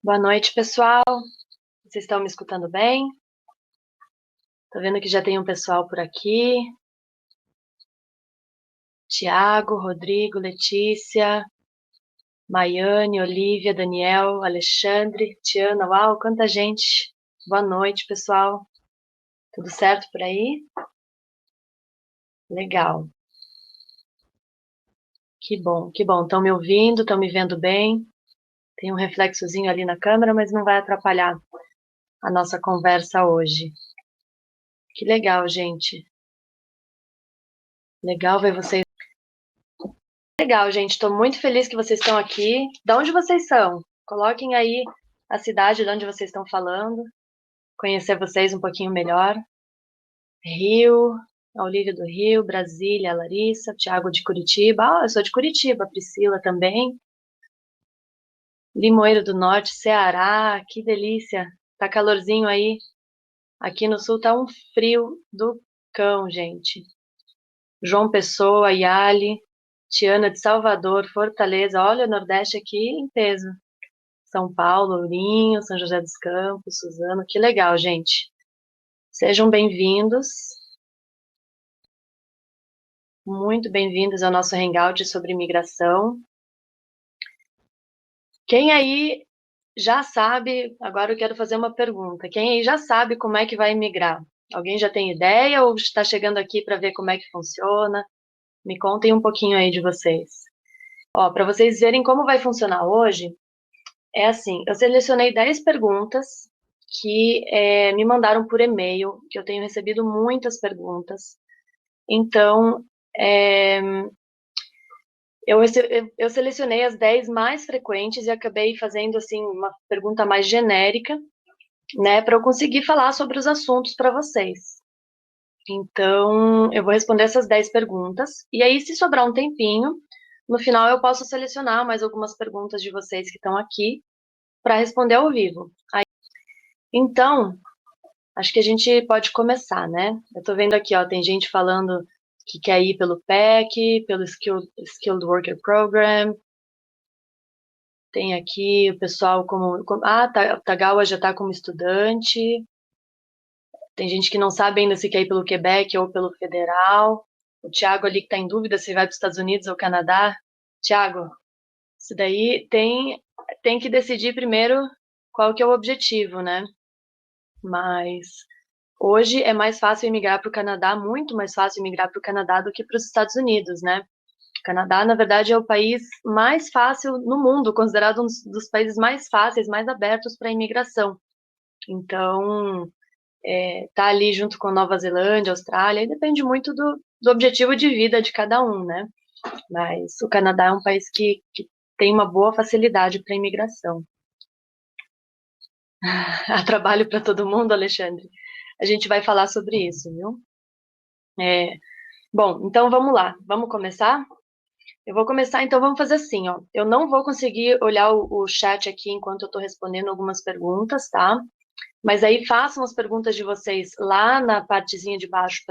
Boa noite, pessoal. Vocês estão me escutando bem? Tô vendo que já tem um pessoal por aqui. Tiago, Rodrigo, Letícia, Maiane, Olivia, Daniel, Alexandre, Tiana. Uau, quanta gente. Boa noite, pessoal. Tudo certo por aí? Legal. Que bom, que bom. Estão me ouvindo, estão me vendo bem. Tem um reflexozinho ali na câmera, mas não vai atrapalhar a nossa conversa hoje. Que legal, gente. Legal ver vocês. Legal, gente. Estou muito feliz que vocês estão aqui. De onde vocês são? Coloquem aí a cidade de onde vocês estão falando. Conhecer vocês um pouquinho melhor. Rio, a Olívia do Rio, Brasília, a Larissa, Thiago de Curitiba. Ah, eu sou de Curitiba, a Priscila também. Limoeiro do Norte, Ceará, que delícia. Tá calorzinho aí. Aqui no sul tá um frio do cão, gente. João Pessoa, Yali, Tiana de Salvador, Fortaleza. Olha o Nordeste aqui em peso. São Paulo, Ourinho, São José dos Campos, Suzano. Que legal, gente. Sejam bem-vindos. Muito bem-vindos ao nosso Hangout sobre imigração. Quem aí já sabe, agora eu quero fazer uma pergunta. Quem aí já sabe como é que vai imigrar? Alguém já tem ideia ou está chegando aqui para ver como é que funciona? Me contem um pouquinho aí de vocês. Ó, para vocês verem como vai funcionar hoje, é assim, eu selecionei 10 perguntas que me mandaram por e-mail, que eu tenho recebido muitas perguntas. Então, é, eu selecionei as 10 mais frequentes e acabei fazendo assim uma pergunta mais genérica, né, para eu conseguir falar sobre os assuntos para vocês. Então, eu vou responder essas 10 perguntas, e aí, se sobrar um tempinho, no final eu posso selecionar mais algumas perguntas de vocês que estão aqui para responder ao vivo. Então, acho que a gente pode começar, né? Eu tô vendo aqui, ó, tem gente falando que quer ir pelo PEC, pelo Skilled Worker Program. Tem aqui o pessoal Tagawa já está como estudante. Tem gente que não sabe ainda se quer ir pelo Quebec ou pelo federal. O Thiago ali que está em dúvida se vai para os Estados Unidos ou Canadá. Thiago, isso daí tem que decidir primeiro qual que é o objetivo, né? Mas hoje é mais fácil emigrar para o Canadá, muito mais fácil emigrar para o Canadá do que para os Estados Unidos, né? O Canadá, na verdade, é o país mais fácil no mundo, considerado um dos países mais fáceis, mais abertos para a imigração. Então, tá ali junto com Nova Zelândia, Austrália, e depende muito do objetivo de vida de cada um, né? Mas o Canadá é um país que tem uma boa facilidade para a imigração. Há trabalho para todo mundo, Alexandre? A gente vai falar sobre isso, viu? Bom, então vamos lá, vamos começar? Eu vou começar, então vamos fazer assim, ó. Eu não vou conseguir olhar o chat aqui enquanto eu estou respondendo algumas perguntas, tá? Mas aí façam as perguntas de vocês lá na partezinha de baixo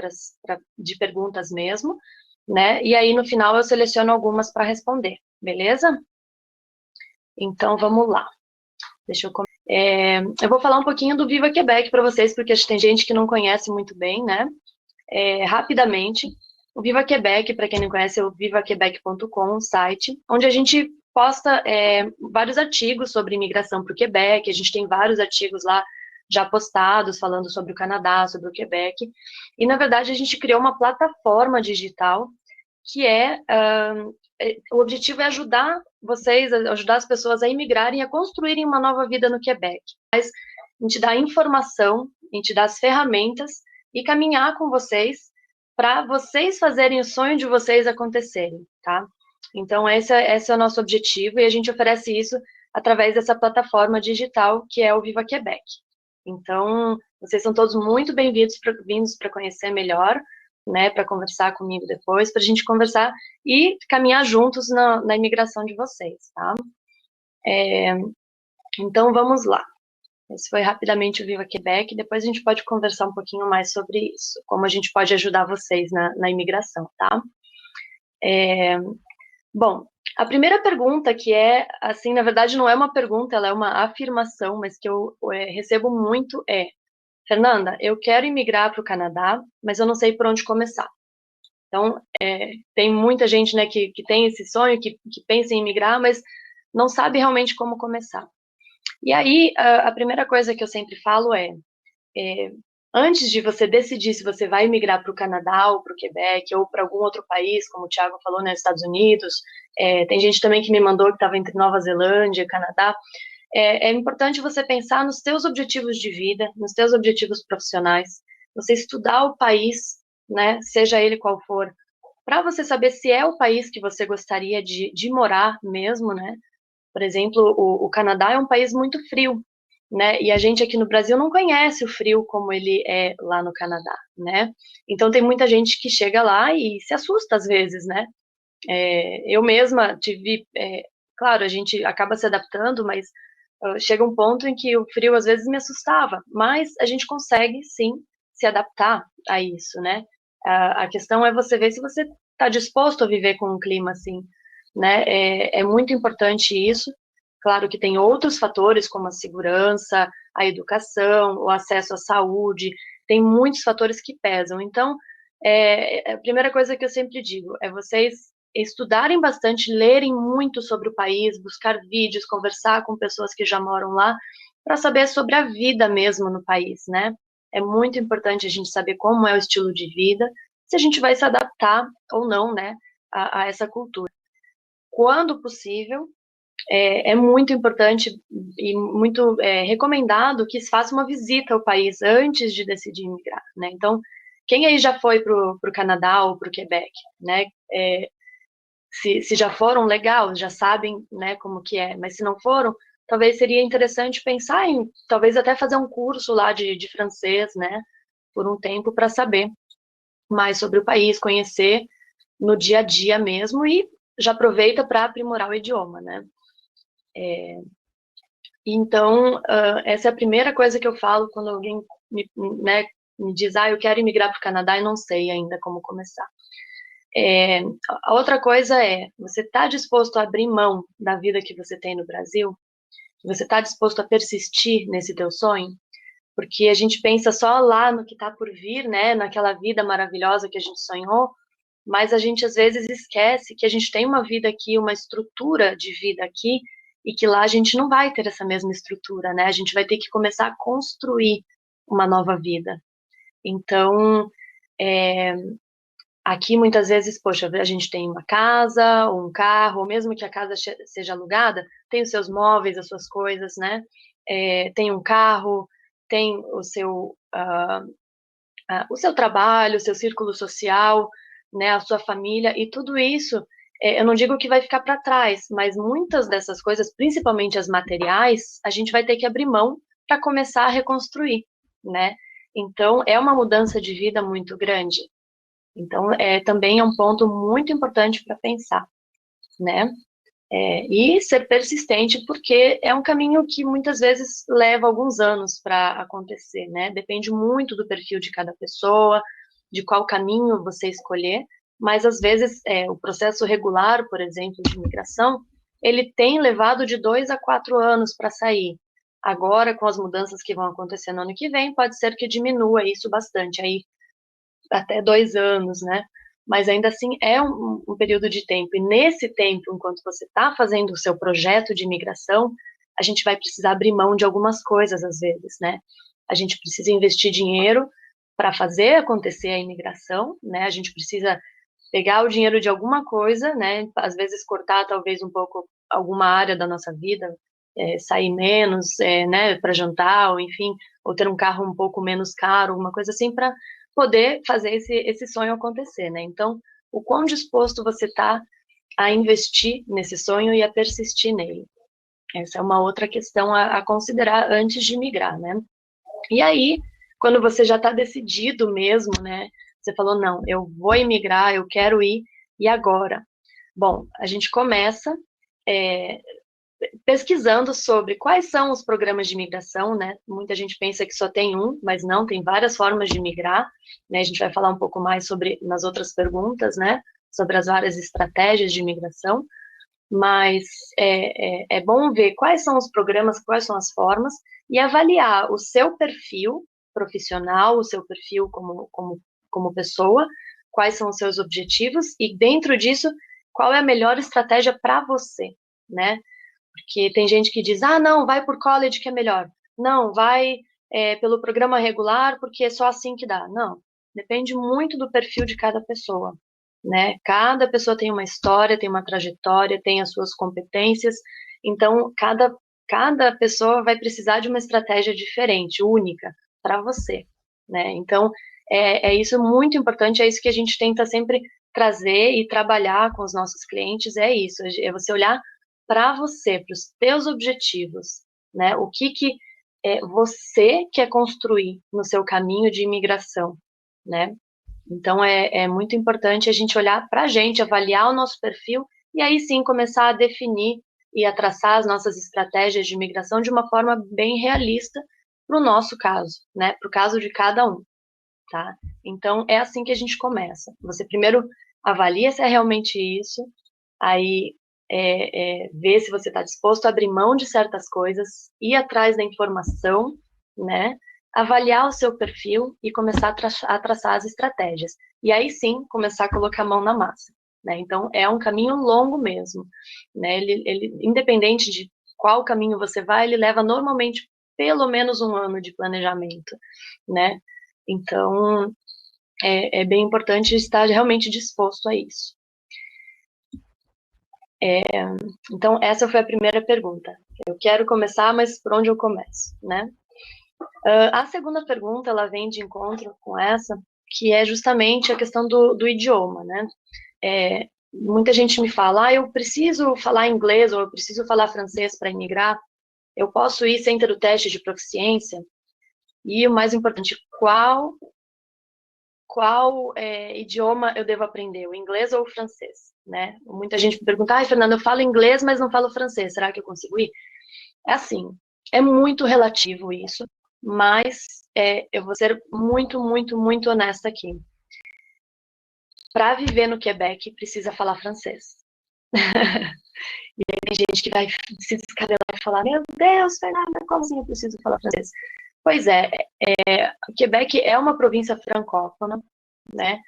de perguntas mesmo, né? E aí no final eu seleciono algumas para responder, beleza? Então vamos lá. Deixa eu eu vou falar um pouquinho do Viva Quebec para vocês, porque acho que tem gente que não conhece muito bem, né? Rapidamente, o Viva Quebec, para quem não conhece, é o vivaquebec.com, um site, onde a gente posta vários artigos sobre imigração para o Quebec, a gente tem vários artigos lá já postados falando sobre o Canadá, sobre o Quebec, e na verdade a gente criou uma plataforma digital que o objetivo é ajudar vocês, ajudar as pessoas a imigrarem, a construírem uma nova vida no Quebec. Mas a gente dá informação, a gente dá as ferramentas e caminhar com vocês para vocês fazerem o sonho de vocês acontecerem, tá? Então, esse é o nosso objetivo e a gente oferece isso através dessa plataforma digital que é o Viva Quebec. Então, vocês são todos muito bem-vindos para conhecer melhor, né, para conversar comigo depois, para a gente conversar e caminhar juntos na imigração de vocês, tá? Então, vamos lá. Esse foi rapidamente o Viva Quebec, depois a gente pode conversar um pouquinho mais sobre isso, como a gente pode ajudar vocês na imigração, tá? Bom, A primeira pergunta, que é, assim, na verdade não é uma pergunta, ela é uma afirmação, mas que eu recebo muito é: Fernanda, eu quero imigrar para o Canadá, mas eu não sei por onde começar. Então, tem muita gente, né, que tem esse sonho, que pensa em imigrar, mas não sabe realmente como começar. E aí, a primeira coisa que eu sempre falo é, antes de você decidir se você vai migrar para o Canadá ou para o Quebec ou para algum outro país, como o Thiago falou, né, Estados Unidos, tem gente também que me mandou que estava entre Nova Zelândia e Canadá, é importante você pensar nos seus objetivos de vida, nos seus objetivos profissionais, você estudar o país, né, seja ele qual for, para você saber se é o país que você gostaria de morar mesmo, né? Por exemplo, o Canadá é um país muito frio, né? E a gente aqui no Brasil não conhece o frio como ele é lá no Canadá, né? Então tem muita gente que chega lá e se assusta às vezes, né? Eu mesma tive, claro, a gente acaba se adaptando, mas chega um ponto em que o frio às vezes me assustava, mas a gente consegue sim se adaptar a isso, né? A questão é você ver se você está disposto a viver com um clima assim, né? É muito importante isso. Claro que tem outros fatores, como a segurança, a educação, o acesso à saúde, tem muitos fatores que pesam. Então, a primeira coisa que eu sempre digo é vocês estudarem bastante, lerem muito sobre o país, buscar vídeos, conversar com pessoas que já moram lá, para saber sobre a vida mesmo no país, né? É muito importante a gente saber como é o estilo de vida, se a gente vai se adaptar ou não, né, a essa cultura. Quando possível, é muito importante e muito recomendado que se faça uma visita ao país antes de decidir migrar, né? Então, quem aí já foi para o Canadá ou para o Quebec, né? Se já foram, legal, já sabem, né, como que é, mas se não foram, talvez seria interessante pensar em, talvez até fazer um curso lá de francês, né, por um tempo para saber mais sobre o país, conhecer no dia a dia mesmo e já aproveita para aprimorar o idioma, né. Então, essa é a primeira coisa que eu falo quando alguém né, me diz, eu quero imigrar para o Canadá e não sei ainda como começar. A outra coisa é, você está disposto a abrir mão da vida que você tem no Brasil? Você está disposto a persistir nesse teu sonho? Porque a gente pensa só lá no que está por vir, né? Naquela vida maravilhosa que a gente sonhou, mas a gente às vezes esquece que a gente tem uma vida aqui, uma estrutura de vida aqui, e que lá a gente não vai ter essa mesma estrutura, né? A gente vai ter que começar a construir uma nova vida. Então, é, aqui, muitas vezes, poxa, a gente tem uma casa, ou um carro, ou mesmo que a casa seja alugada, tem os seus móveis, as suas coisas, né? Tem um carro, tem o seu trabalho, o seu círculo social, né, a sua família, e tudo isso, eu não digo que vai ficar para trás, mas muitas dessas coisas, principalmente as materiais, a gente vai ter que abrir mão para começar a reconstruir, né? Então, é uma mudança de vida muito grande. Então, também é um ponto muito importante para pensar, né? E ser persistente, porque é um caminho que muitas vezes leva alguns anos para acontecer, né? Depende muito do perfil de cada pessoa, de qual caminho você escolher, mas às vezes o processo regular, por exemplo, de imigração, ele tem levado de 2 a 4 anos para sair. Agora, com as mudanças que vão acontecer no ano que vem, pode ser que diminua isso bastante. Aí até 2 anos, né? Mas ainda assim é um período de tempo. E nesse tempo, enquanto você está fazendo o seu projeto de imigração, a gente vai precisar abrir mão de algumas coisas às vezes, né? A gente precisa investir dinheiro para fazer acontecer a imigração, né? A gente precisa pegar o dinheiro de alguma coisa, né? Às vezes cortar talvez um pouco alguma área da nossa vida, sair menos, né, para jantar, ou enfim, ou ter um carro um pouco menos caro, alguma coisa assim, para poder fazer esse sonho acontecer, né? Então, o quão disposto você está a investir nesse sonho e a persistir nele. Essa é uma outra questão a considerar antes de migrar, né? E aí, quando você já está decidido mesmo, né? Você falou, não, eu vou imigrar, eu quero ir, e agora? Bom, a gente começa é, pesquisando sobre quais são os programas de imigração, né? Muita gente pensa que só tem um, mas não, tem várias formas de migrar, né? A gente vai falar um pouco mais sobre nas outras perguntas, né? Sobre as várias estratégias de imigração. mas é bom ver quais são os programas, quais são as formas, e avaliar o seu perfil profissional, o seu perfil como pessoa, quais são os seus objetivos, e dentro disso, qual é a melhor estratégia para você, né? Porque tem gente que diz, não, vai por college que é melhor. Não, vai pelo programa regular porque é só assim que dá. Não, depende muito do perfil de cada pessoa, né? Cada pessoa tem uma história, tem uma trajetória, tem as suas competências. Então, cada pessoa vai precisar de uma estratégia diferente, única, para você, né? Então, é isso muito importante, é isso que a gente tenta sempre trazer e trabalhar com os nossos clientes, é isso, é você olhar para você, para os teus objetivos, né? O que você quer construir no seu caminho de imigração, né? Então é muito importante a gente olhar para a gente, avaliar o nosso perfil e aí sim começar a definir e a traçar as nossas estratégias de imigração de uma forma bem realista para o nosso caso, né? Para o caso de cada um, tá? Então é assim que a gente começa. Você primeiro avalia se é realmente isso, aí ver se você está disposto a abrir mão de certas coisas, ir atrás da informação, né? Avaliar o seu perfil e começar a traçar as estratégias. E aí sim, começar a colocar a mão na massa, né? Então, é um caminho longo mesmo, né? Independente de qual caminho você vai, ele leva normalmente pelo menos um ano de planejamento, né? Então, é bem importante estar realmente disposto a isso. Então, essa foi a primeira pergunta. Eu quero começar, mas por onde eu começo, né? A segunda pergunta, ela vem de encontro com essa, que é justamente a questão do idioma, né? Muita gente me fala, eu preciso falar inglês ou eu preciso falar francês para imigrar. Eu posso ir sem ter o teste de proficiência? E o mais importante, qual idioma eu devo aprender, o inglês ou o francês, né? Muita gente me pergunta, Fernanda, eu falo inglês, mas não falo francês, será que eu consigo ir? É assim, é muito relativo isso, mas eu vou ser muito, muito, muito honesta aqui. Para viver no Quebec, precisa falar francês. E aí tem gente que vai se descabelar e falar, meu Deus, Fernanda, como assim eu preciso falar francês? Pois Quebec é uma província francófona, né?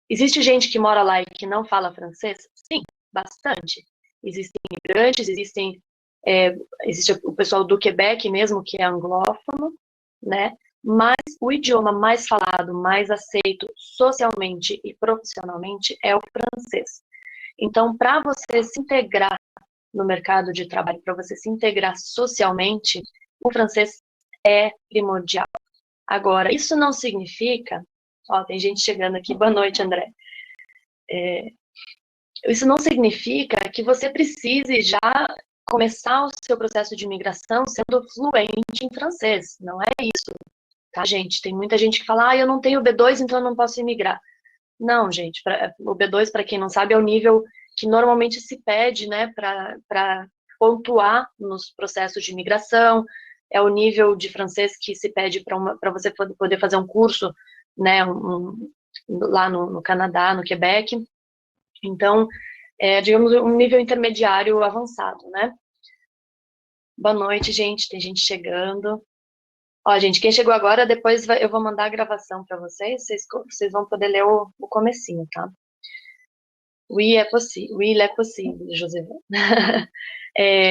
Existe gente que mora lá e que não fala francês? Sim, bastante. Existem imigrantes, existe o pessoal do Quebec mesmo, que é anglófono, né? Mas o idioma mais falado, mais aceito socialmente e profissionalmente é o francês. Então, para você se integrar no mercado de trabalho, para você se integrar socialmente, o francês é primordial. Agora, isso não significa... tem gente chegando aqui. Boa noite, André. Isso não significa que você precise já começar o seu processo de imigração sendo fluente em francês. Não é isso, tá, gente? Tem muita gente que fala, eu não tenho B2, então eu não posso imigrar. Não, gente, o B2, para quem não sabe, é o nível que normalmente se pede, né, para pontuar nos processos de imigração, é o nível de francês que se pede para você poder fazer um curso, né, lá no Canadá, no Quebec. Então, digamos, um nível intermediário avançado, né? Boa noite, gente, tem gente chegando. Gente, quem chegou agora, depois eu vou mandar a gravação para vocês vão poder ler o comecinho, tá? Oui, il est possible, José.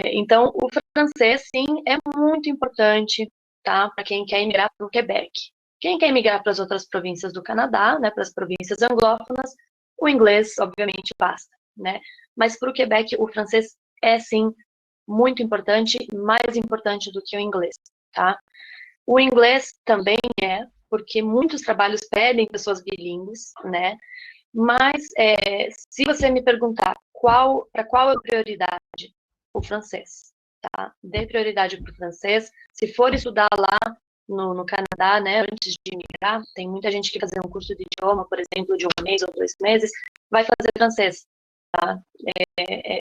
Então, o francês, sim, é muito importante, tá? Para quem quer emigrar para o Quebec. Quem quer emigrar para as outras províncias do Canadá, né, para as províncias anglófonas, o inglês, obviamente, basta, né? Mas para o Quebec, o francês é, sim, muito importante, mais importante do que o inglês, tá? O inglês também porque muitos trabalhos pedem pessoas bilíngues, né? Mas se você me perguntar para qual é a prioridade, o francês, tá? Dê prioridade para o francês. Se for estudar lá no Canadá, né, antes de migrar, tem muita gente que fazer um curso de idioma, por exemplo, de 1 mês ou 2 meses, vai fazer francês, tá?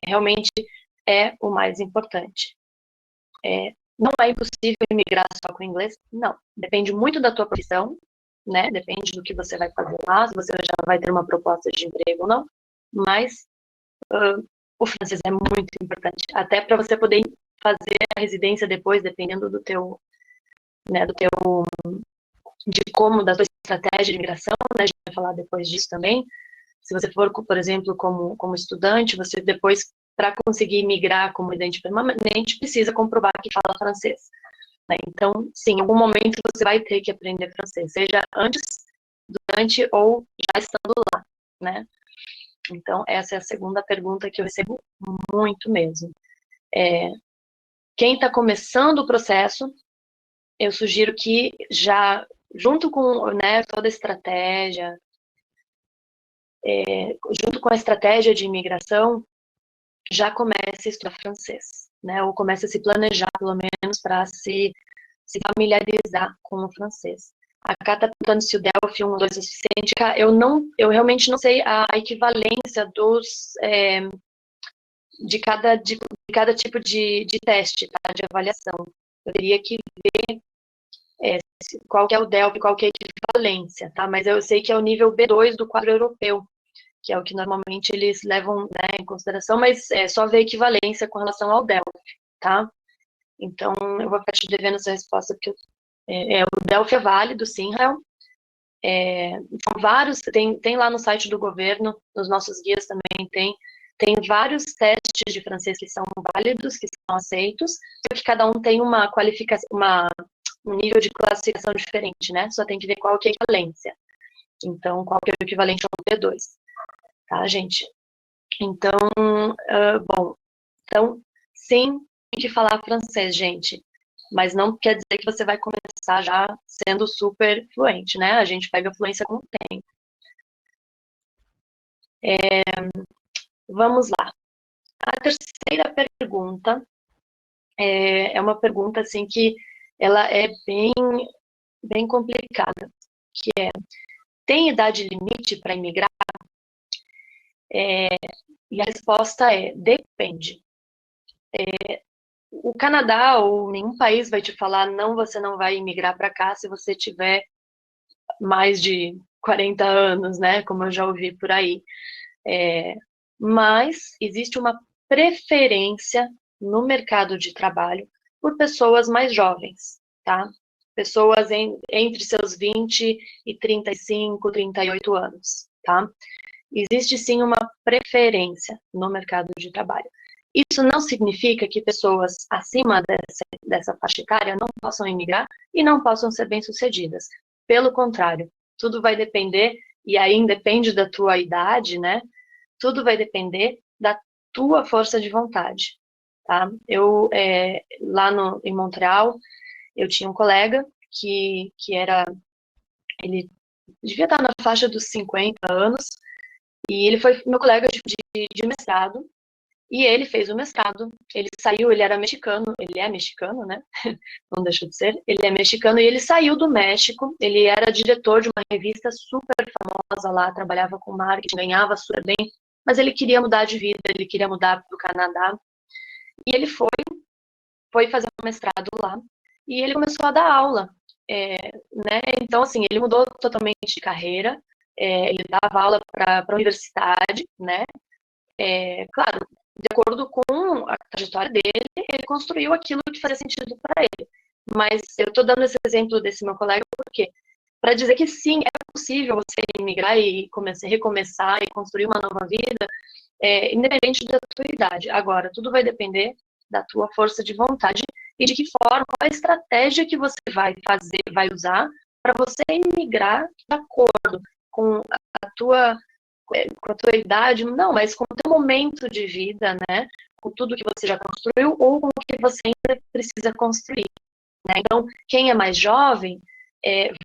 Realmente é o mais importante. Não é impossível imigrar só com inglês? Não. Depende muito da tua profissão, né? Depende do que você vai fazer lá, se você já vai ter uma proposta de emprego ou não. Mas o francês é muito importante, até para você poder fazer a residência depois, dependendo do teu, né, da tua estratégia de imigração, né, a gente vai falar depois disso também. Se você for, por exemplo, como estudante, você depois, para conseguir migrar como residente permanente, precisa comprovar que fala francês, né? Então, sim, em algum momento você vai ter que aprender francês, seja antes, durante ou já estando lá, né? Então, essa é a segunda pergunta que eu recebo muito mesmo. Quem está começando o processo, eu sugiro que já, junto com, né, toda a estratégia, junto com a estratégia de imigração, já comece a estudar francês, né? Ou comece a se planejar, pelo menos, para se familiarizar com o francês. A Cá está perguntando se o Delphi 1, 2 é suficiente. Eu realmente não sei a equivalência de cada tipo de teste, tá? De avaliação. Eu teria que ver qual que é o Delphi, qual que é a equivalência, tá? Mas eu sei que é o nível B2 do quadro europeu, que é o que normalmente eles levam, né, em consideração, mas é só ver a equivalência com relação ao Delphi, tá? Então, eu vou ficar te devendo essa resposta, porque o Delphi é válido, sim, Rael. São vários, tem lá no site do governo, nos nossos guias também tem vários testes de francês que são válidos, que são aceitos, só que cada um tem uma qualificação, um nível de classificação diferente, né? Só tem que ver qual que é a equivalência. Então, qual que é o equivalente ao B2, tá, gente? Então, então, sim, tem que falar francês, gente. Mas não quer dizer que você vai começar já sendo super fluente, né? A gente pega fluência com o tempo. Vamos lá. A terceira pergunta é uma pergunta, assim, que ela é bem complicada, que é, tem idade limite para imigrar? E a resposta é, depende. O Canadá ou nenhum país vai te falar, não, você não vai imigrar para cá se você tiver mais de 40 anos, né? Como eu já ouvi por aí. Mas existe uma preferência no mercado de trabalho por pessoas mais jovens, tá? Pessoas entre seus 20 e 35, 38 anos, tá? Existe sim uma preferência no mercado de trabalho. Isso não significa que pessoas acima dessa faixa etária não possam emigrar e não possam ser bem-sucedidas. Pelo contrário, tudo vai depender, e aí depende da tua idade, né? Tudo vai depender da tua força de vontade, tá? Lá em Montreal, eu tinha um colega ele devia estar na faixa dos 50 anos, e ele foi meu colega de mestrado, e ele fez o mestrado, ele saiu, ele era mexicano, ele é mexicano, né? Não deixa de ser, ele é mexicano, e ele saiu do México, ele era diretor de uma revista super famosa lá, trabalhava com marketing, ganhava super bem, mas ele queria mudar de vida, ele queria mudar para o Canadá, e ele foi fazer um mestrado lá, e ele começou a dar aula, né? Então, assim, ele mudou totalmente de carreira, ele dava aula para a universidade, né? Claro, de acordo com a trajetória dele, ele construiu aquilo que fazia sentido para ele. Mas eu estou dando esse exemplo desse meu colega porque para dizer que sim, é possível você emigrar e recomeçar e construir uma nova vida, independente da tua idade. Agora, tudo vai depender da tua força de vontade e de que forma, qual a estratégia que você vai usar para você emigrar de acordo com a tua idade, não, mas com o teu momento de vida, né? Com tudo que você já construiu ou com o que você ainda precisa construir. Né? Então, quem é mais jovem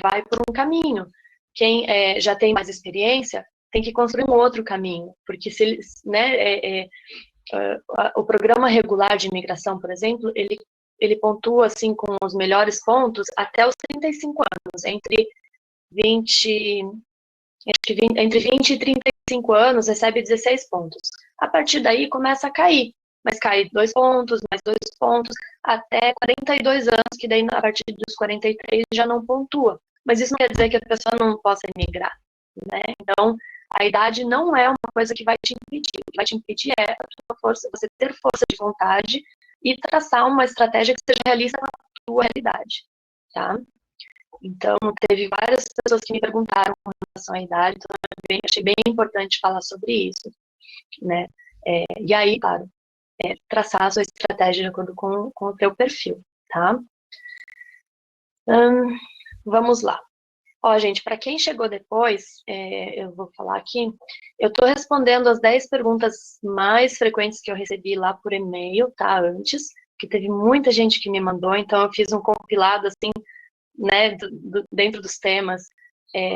vai por um caminho. Quem já tem mais experiência tem que construir um outro caminho, porque se né, o programa regular de imigração, por exemplo, ele pontua assim com os melhores pontos até os 35 anos, entre 20 e 35 anos recebe 16 pontos. A partir daí começa a cair, mas cai 2 pontos, mais 2 pontos, até 42 anos, que daí a partir dos 43 já não pontua. Mas isso não quer dizer que a pessoa não possa emigrar. né? Então, a idade não é uma coisa que vai te impedir. O que vai te impedir é a tua força, você ter força de vontade e traçar uma estratégia que seja realista com a tua realidade, tá? Então, teve várias pessoas que me perguntaram com relação à idade, então achei bem importante falar sobre isso, né? E aí, claro, traçar a sua estratégia de acordo com o teu perfil, tá? Vamos lá. Ó, gente, para quem chegou depois, eu vou falar aqui, eu estou respondendo as 10 perguntas mais frequentes que eu recebi lá por e-mail, tá, antes, que teve muita gente que me mandou, então eu fiz um compilado, assim, né, dentro dos temas,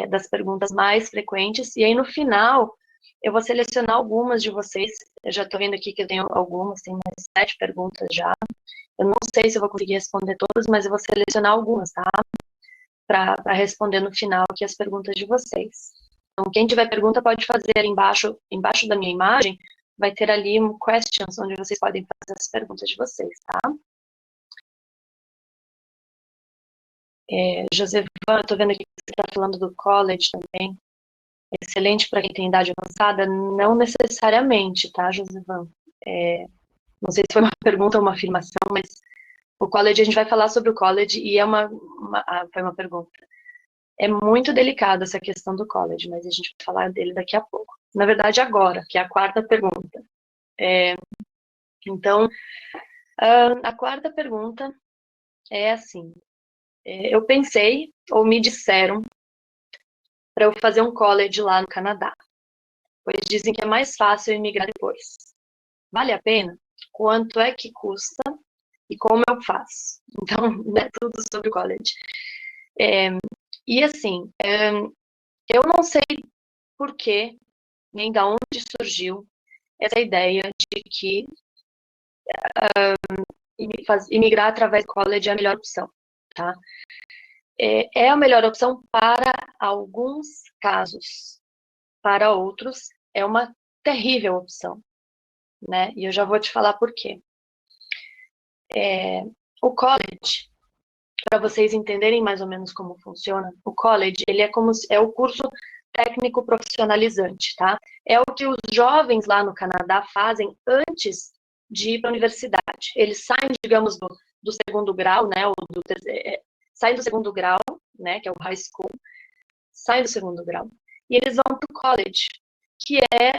das perguntas mais frequentes, e aí no final, eu vou selecionar algumas de vocês, eu já estou vendo aqui que eu tenho algumas, tem mais 7 perguntas já, eu não sei se eu vou conseguir responder todas, mas eu vou selecionar algumas, tá? Para responder no final aqui as perguntas de vocês. Então, quem tiver pergunta pode fazer embaixo da minha imagem, vai ter ali um questions, onde vocês podem fazer as perguntas de vocês, tá? Josevan, eu tô vendo aqui que você está falando do college também. Excelente para quem tem idade avançada? Não necessariamente, tá, Josevan? Não sei se foi uma pergunta ou uma afirmação, mas o college, a gente vai falar sobre o college e foi uma pergunta. É muito delicada essa questão do college, mas a gente vai falar dele daqui a pouco. Na verdade, agora, que é a quarta pergunta. Então, a quarta pergunta é assim: eu pensei, ou me disseram, para eu fazer um college lá no Canadá, pois dizem que é mais fácil emigrar depois. Vale a pena? Quanto é que custa? E como eu faço? Então, é tudo sobre o college. E assim, eu não sei por que, nem da onde surgiu essa ideia de que imigrar através do college é a melhor opção, tá? É a melhor opção para alguns casos, para outros é uma terrível opção, né? E eu já vou te falar por quê. O college, para vocês entenderem mais ou menos como funciona, o college, ele é o curso técnico profissionalizante, tá? É o que os jovens lá no Canadá fazem antes de ir para a universidade. Eles saem, digamos, do segundo grau, né? Saem do segundo grau, né? Que é o high school, saem do segundo grau e eles vão para o college, que é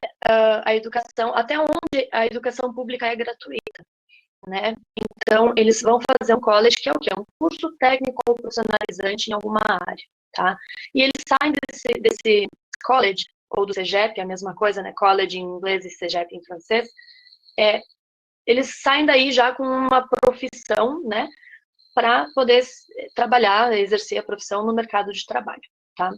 a educação, até onde a educação pública é gratuita, né? Então, eles vão fazer um college, que é o quê? É um curso técnico ou profissionalizante em alguma área, tá? E eles saem desse college, ou do CEGEP, a mesma coisa, né? College em inglês e CEGEP em francês, eles saem daí já com uma profissão, né? Para poder trabalhar, exercer a profissão no mercado de trabalho, tá?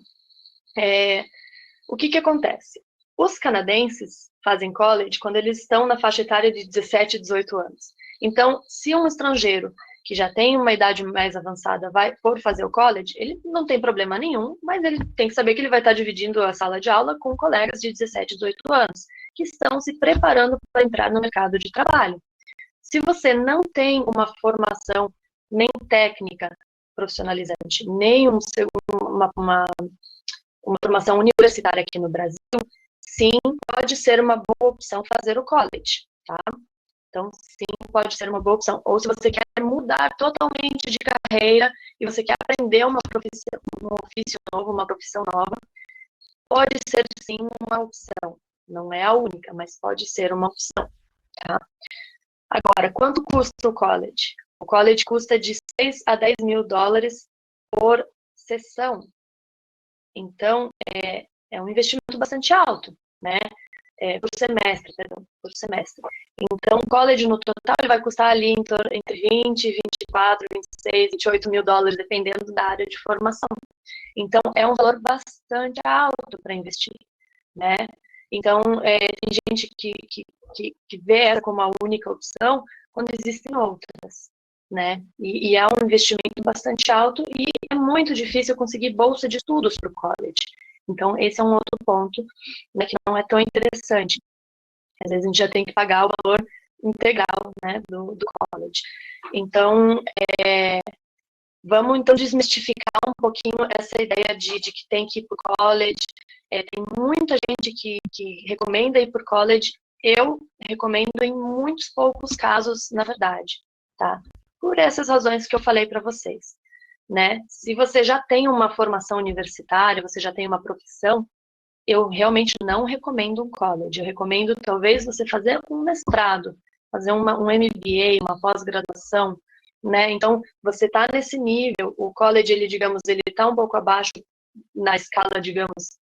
O que acontece? Os canadenses fazem college quando eles estão na faixa etária de 17, 18 anos. Então, se um estrangeiro que já tem uma idade mais avançada for fazer o college, ele não tem problema nenhum, mas ele tem que saber que ele vai estar dividindo a sala de aula com colegas de 17, 18 anos, que estão se preparando para entrar no mercado de trabalho. Se você não tem uma formação nem técnica profissionalizante, nem uma formação universitária aqui no Brasil, sim, pode ser uma boa opção fazer o college, tá? Então, sim, pode ser uma boa opção. Ou se você quer mudar totalmente de carreira e você quer aprender um ofício novo, uma profissão nova, pode ser sim uma opção. Não é a única, mas pode ser uma opção, tá? Agora, quanto custa o college? O college custa de 6 a 10 mil dólares por sessão. Então, é um investimento bastante alto, né? Por semestre, perdão, por semestre. Então, o college no total ele vai custar ali entre 20, 24, 26, 28 mil dólares, dependendo da área de formação. Então, é um valor bastante alto para investir, né? Então, tem gente que vê essa como a única opção quando existem outras, né? E é um investimento bastante alto e é muito difícil conseguir bolsa de estudos para o college. Então, esse é um outro ponto, né, que não é tão interessante. Às vezes a gente já tem que pagar o valor integral, né, do college. Então, Vamos, então, desmistificar um pouquinho essa ideia de que tem que ir para o college. Tem muita gente que recomenda ir para o college. Eu recomendo em muitos poucos casos, na verdade, tá? Por essas razões que eu falei para vocês, né? Se você já tem uma formação universitária, você já tem uma profissão, eu realmente não recomendo um college. Eu recomendo, talvez, você fazer um mestrado, fazer um MBA, uma pós-graduação, né? Então, você está nesse nível, o college, ele, digamos, ele está um pouco abaixo na escala, digamos,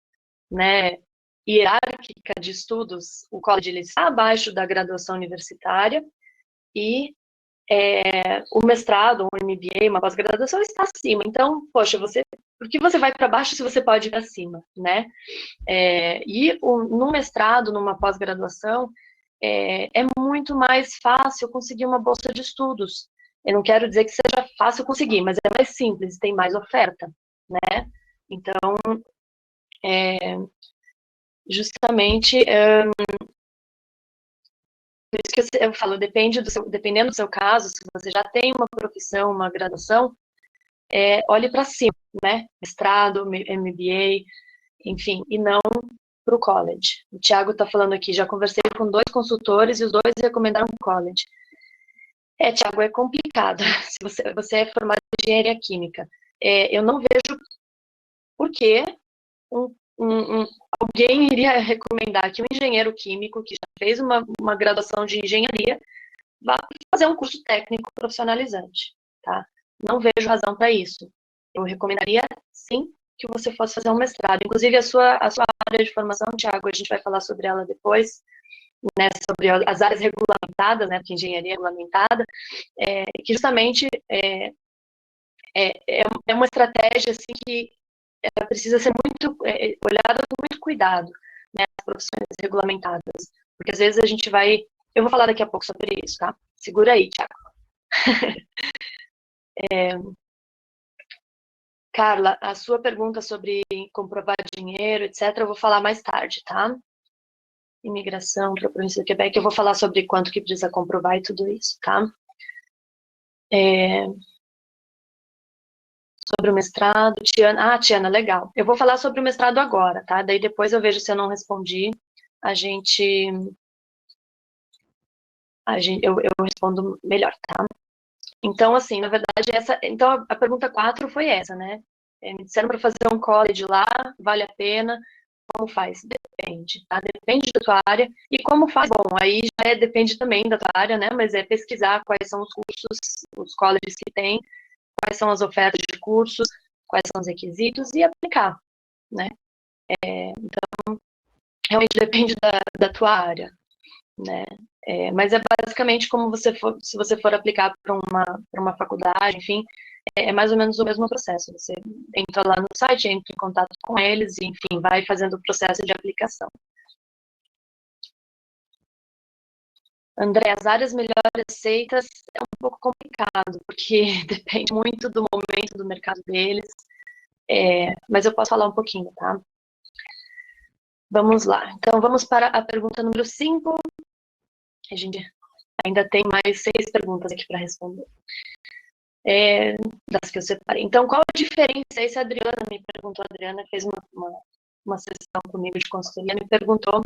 né, hierárquica de estudos, o college ele está abaixo da graduação universitária e o mestrado, um MBA, uma pós-graduação está acima. Então, poxa, por que você vai para baixo se você pode ir para cima, né? No mestrado, numa pós-graduação, é muito mais fácil conseguir uma bolsa de estudos. Eu não quero dizer que seja fácil conseguir, mas é mais simples, tem mais oferta, né? Então, justamente, por isso que eu falo, dependendo do seu caso, se você já tem uma profissão, uma graduação, olhe para cima, né? Mestrado, MBA, enfim, e não para o college. O Thiago está falando aqui, já conversei com 2 consultores e os 2 recomendaram college. Thiago, é complicado. Se você é formado em engenharia química, eu não vejo por que alguém iria recomendar que um engenheiro químico que já fez uma graduação de engenharia vá fazer um curso técnico profissionalizante, tá? Não vejo razão para isso. Eu recomendaria, sim, que você fosse fazer um mestrado. Inclusive, a sua área de formação, Thiago, a gente vai falar sobre ela depois, né, sobre as áreas regulamentadas, né, porque engenharia é regulamentada, que justamente é uma estratégia assim, que ela precisa ser muito olhada com muito cuidado, né, as profissões regulamentadas, porque às vezes a gente vai... Eu vou falar daqui a pouco sobre isso, tá? Segura aí, Thiago. Carla, a sua pergunta sobre comprovar dinheiro, etc., eu vou falar mais tarde, tá? Imigração para a província do Quebec, eu vou falar sobre quanto que precisa comprovar e tudo isso, tá? Sobre o mestrado, Tiana, legal. Eu vou falar sobre o mestrado agora, tá? Daí depois eu vejo se eu não respondi, eu respondo melhor, tá? Então, assim, na verdade, então a pergunta 4 foi essa, né? Me disseram para fazer um college lá, vale a pena? Como faz? Depende, tá? Depende da tua área. E como faz? Bom, aí já depende também da tua área, né? Mas é pesquisar quais são os cursos, os colleges que tem, quais são as ofertas de cursos, quais são os requisitos e aplicar, né? Então, realmente depende da tua área, né? Mas é basicamente como se você for aplicar para uma faculdade, enfim, é mais ou menos o mesmo processo. Você entra lá no site, entra em contato com eles, e, enfim, vai fazendo o processo de aplicação. André, as áreas melhor aceitas é um pouco complicado, porque depende muito do momento do mercado deles, mas eu posso falar um pouquinho, tá? Vamos lá. Então, vamos para a pergunta número 5. A gente ainda tem mais 6 perguntas aqui para responder. Das que eu separei. Então, qual a diferença? Esse a Adriana me perguntou, a Adriana fez uma sessão comigo de consultoria, me perguntou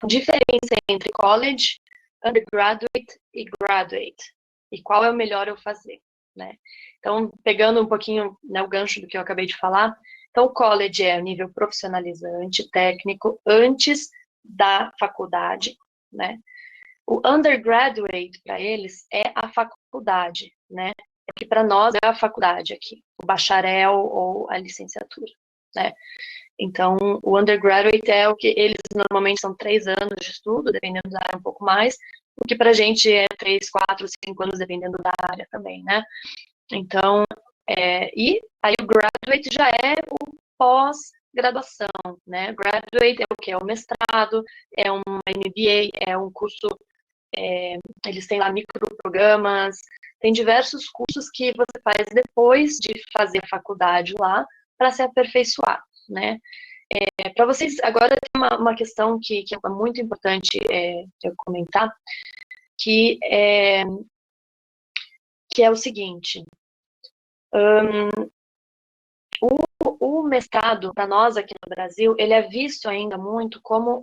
a diferença entre college, undergraduate e graduate, e qual é o melhor eu fazer, né? Então, pegando um pouquinho, né, o gancho do que eu acabei de falar, então o college é o nível profissionalizante, técnico, antes da faculdade, né? O undergraduate, para eles, é a faculdade, né? Que para nós é a faculdade aqui, o bacharel ou a licenciatura, né? Então, o undergraduate é o que eles normalmente são 3 anos de estudo, dependendo da área um pouco mais, o que para a gente é 3, 4, 5 anos, dependendo da área também, né? Então, e aí o graduate já é o pós-graduação, né? Graduate é o que? É o mestrado, é um MBA, é um curso, eles têm lá microprogramas, tem diversos cursos que você faz depois de fazer a faculdade lá, para se aperfeiçoar, né? Para vocês, agora tem uma questão que é muito importante eu comentar, que é o seguinte, O mestrado, para nós aqui no Brasil, ele é visto ainda muito como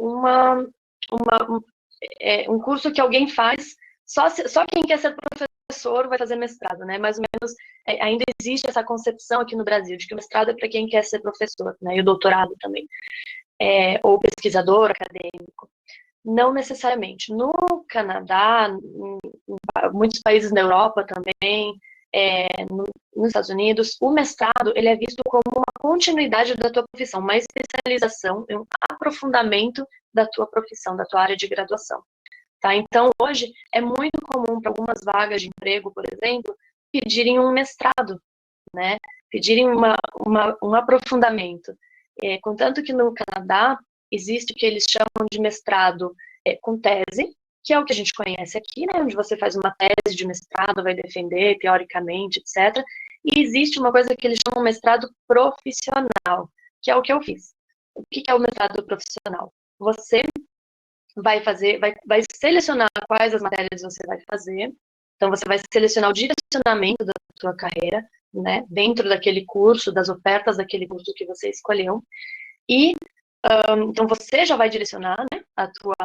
um curso que alguém faz, só quem quer ser professor vai fazer mestrado, né? Mais ou menos, ainda existe essa concepção aqui no Brasil, de que o mestrado é para quem quer ser professor, né? E o doutorado também, ou pesquisador acadêmico. Não necessariamente. No Canadá, em muitos países da Europa também, nos Estados Unidos, o mestrado ele é visto como uma continuidade da tua profissão, uma especialização, um aprofundamento da tua profissão, da tua área de graduação. Tá? Então, hoje, é muito comum para algumas vagas de emprego, por exemplo, pedirem um mestrado, né? Pedirem um aprofundamento. Contanto que no Canadá, existe o que eles chamam de mestrado com tese, que é o que a gente conhece aqui, né? Onde você faz uma tese de mestrado, vai defender teoricamente, etc. E existe uma coisa que eles chamam de mestrado profissional, que é o que eu fiz. O que é o mestrado profissional? Você vai selecionar quais as matérias você vai fazer. Então, você vai selecionar o direcionamento da sua carreira, né, dentro daquele curso, das ofertas daquele curso que você escolheu. E, então, você já vai direcionar, né, a tua...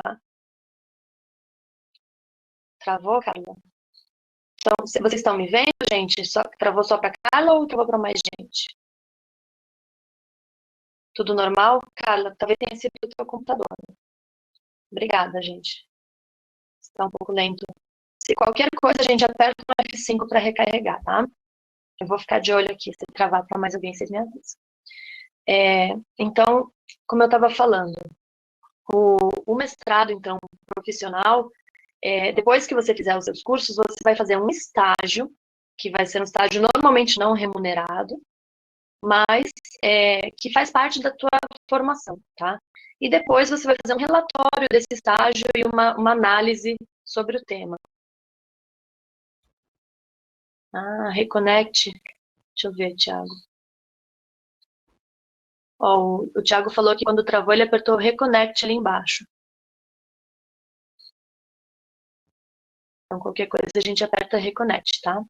Travou, Carla? Então, vocês estão me vendo, gente? Travou só para Carla ou travou para mais gente? Tudo normal? Carla, talvez tenha sido o teu computador. Obrigada, gente. Está um pouco lento. Se qualquer coisa, a gente aperta o F5 para recarregar, tá? Eu vou ficar de olho aqui, se travar para mais alguém, vocês me avisam. Então, como eu estava falando, o mestrado, então, profissional, depois que você fizer os seus cursos, você vai fazer um estágio, que vai ser um estágio normalmente não remunerado, mas que faz parte da tua formação, tá? E depois você vai fazer um relatório desse estágio e uma análise sobre o tema. Ah, Reconnect. Deixa eu ver, Thiago. Ó, o Thiago falou que quando travou, ele apertou Reconnect ali embaixo. Então, qualquer coisa a gente aperta Reconnect, tá?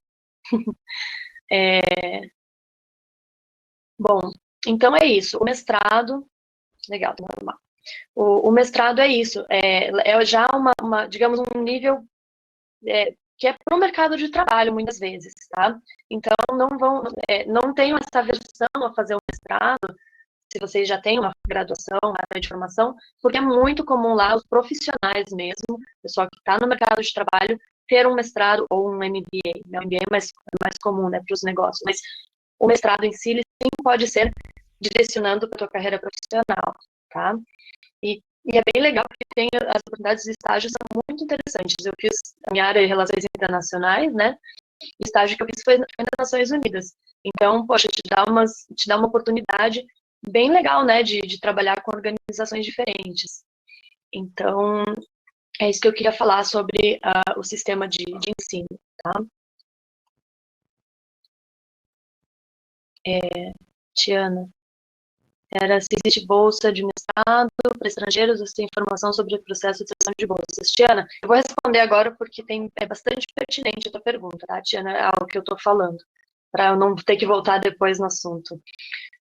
Bom, então é isso. O mestrado... Legal, tá normal. O mestrado é isso. É já digamos, um nível que é para o mercado de trabalho, muitas vezes, tá? Então, não tenham essa aversão a fazer o mestrado, se vocês já têm uma graduação, uma área de formação, porque é muito comum lá os profissionais mesmo, o pessoal que está no mercado de trabalho, ter um mestrado ou um MBA. O MBA é mais comum, né, para os negócios, mas o mestrado em si, ele sim pode ser direcionando para a tua carreira profissional, tá? E é bem legal porque tem as oportunidades de estágio são muito interessantes. Eu fiz a minha área de relações internacionais, né? O estágio que eu fiz foi nas Nações Unidas. Então, poxa, te dá uma oportunidade bem legal, né, de trabalhar com organizações diferentes. Então, é isso que eu queria falar sobre o sistema de ensino, tá? Tiana, era se existe bolsa de mestrado para estrangeiros, você tem informação sobre o processo de seleção de bolsas. Tiana, eu vou responder agora porque é bastante pertinente a tua pergunta, tá, Tiana, é algo que eu estou falando, para eu não ter que voltar depois no assunto.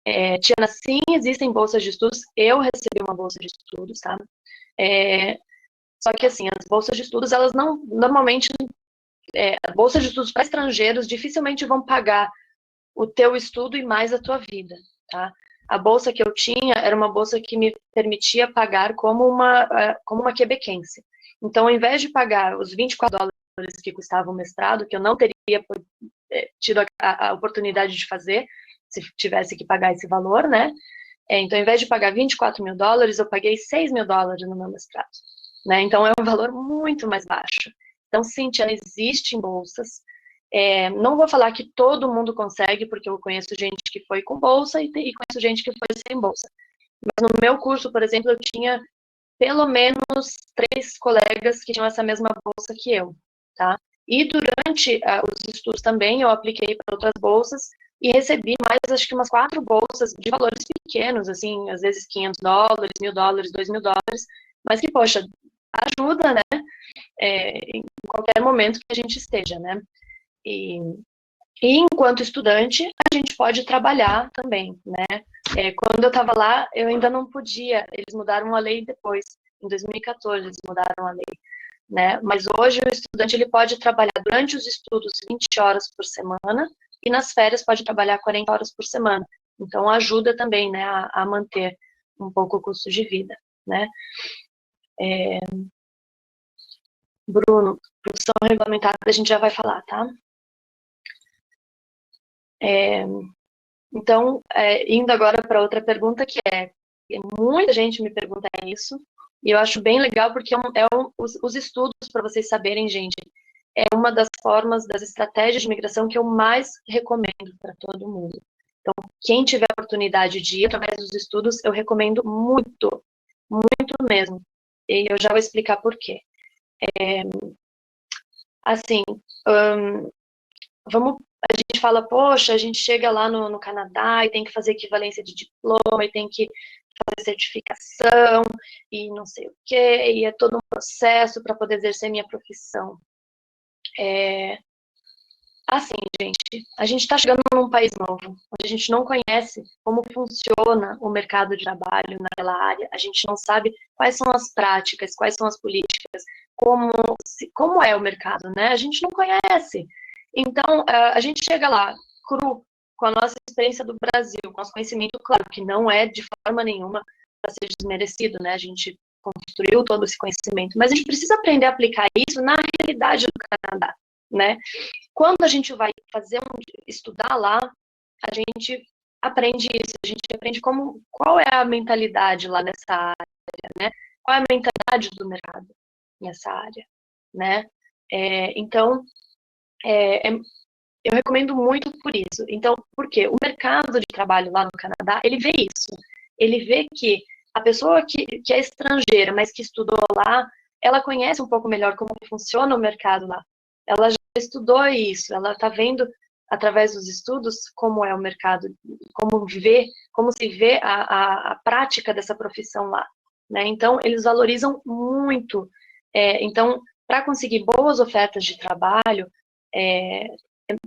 Tiana, sim, existem bolsas de estudos, eu recebi uma bolsa de estudos, tá? Só que, assim, as bolsas de estudos, elas não, normalmente, bolsas de estudos para estrangeiros dificilmente vão pagar o teu estudo e mais a tua vida, tá? A bolsa que eu tinha era uma bolsa que me permitia pagar como uma quebequense. Então, ao invés de pagar os $24 que custava o mestrado, que eu não teria tido a oportunidade de fazer, se tivesse que pagar esse valor, né? Então, ao invés de pagar $24 mil, eu paguei $6 mil no meu mestrado, né? Então, é um valor muito mais baixo. Então, sim, existem bolsas. Não vou falar que todo mundo consegue, porque eu conheço gente que foi com bolsa e conheço gente que foi sem bolsa. Mas no meu curso, por exemplo, eu tinha pelo menos 3 colegas que tinham essa mesma bolsa que eu, tá? E durante os estudos também, eu apliquei para outras bolsas e recebi mais, acho que umas 4 bolsas de valores pequenos, assim, às vezes $500, $1.000, $2.000, mas que, poxa, ajuda, né? Em qualquer momento que a gente esteja, né? E E enquanto estudante, a gente pode trabalhar também, né? Quando eu estava lá, eu ainda não podia, eles mudaram a lei depois, em 2014 eles mudaram a lei, né? Mas hoje o estudante ele pode trabalhar durante os estudos 20 horas por semana e nas férias pode trabalhar 40 horas por semana. Então ajuda também, né, a manter um pouco o custo de vida, né? Bruno, produção regulamentada a gente já vai falar, tá? Então, indo agora para outra pergunta que muita gente me pergunta isso, e eu acho bem legal porque os estudos, para vocês saberem, gente, é uma das formas, das estratégias de migração que eu mais recomendo para todo mundo. Então, quem tiver a oportunidade de ir através dos estudos, eu recomendo muito, muito mesmo. E eu já vou explicar por quê. Assim, a gente fala, poxa, a gente chega lá no Canadá e tem que fazer equivalência de diploma, e tem que fazer certificação, e não sei o quê, e é todo um processo para poder exercer minha profissão. Assim, gente, a gente está chegando num país novo, onde a gente não conhece como funciona o mercado de trabalho naquela área, a gente não sabe quais são as práticas, quais são as políticas, como é o mercado, né? A gente não conhece. Então, a gente chega lá, cru, com a nossa experiência do Brasil, com nosso conhecimento, claro, que não é de forma nenhuma para ser desmerecido, né? A gente construiu todo esse conhecimento, mas a gente precisa aprender a aplicar isso na realidade do Canadá, né? Quando a gente vai estudar lá, a gente aprende isso, a gente aprende qual é a mentalidade lá nessa área, né? Qual é a mentalidade do mercado nessa área, né? Então, eu recomendo muito por isso. Então, por quê? O mercado de trabalho lá no Canadá, ele vê isso. Ele vê que a pessoa que é estrangeira, mas que estudou lá, ela conhece um pouco melhor como funciona o mercado lá. Ela já estudou isso, ela está vendo através dos estudos como é o mercado, como se vê a prática dessa profissão lá, né? Então, eles valorizam muito. Então, para conseguir boas ofertas de trabalho,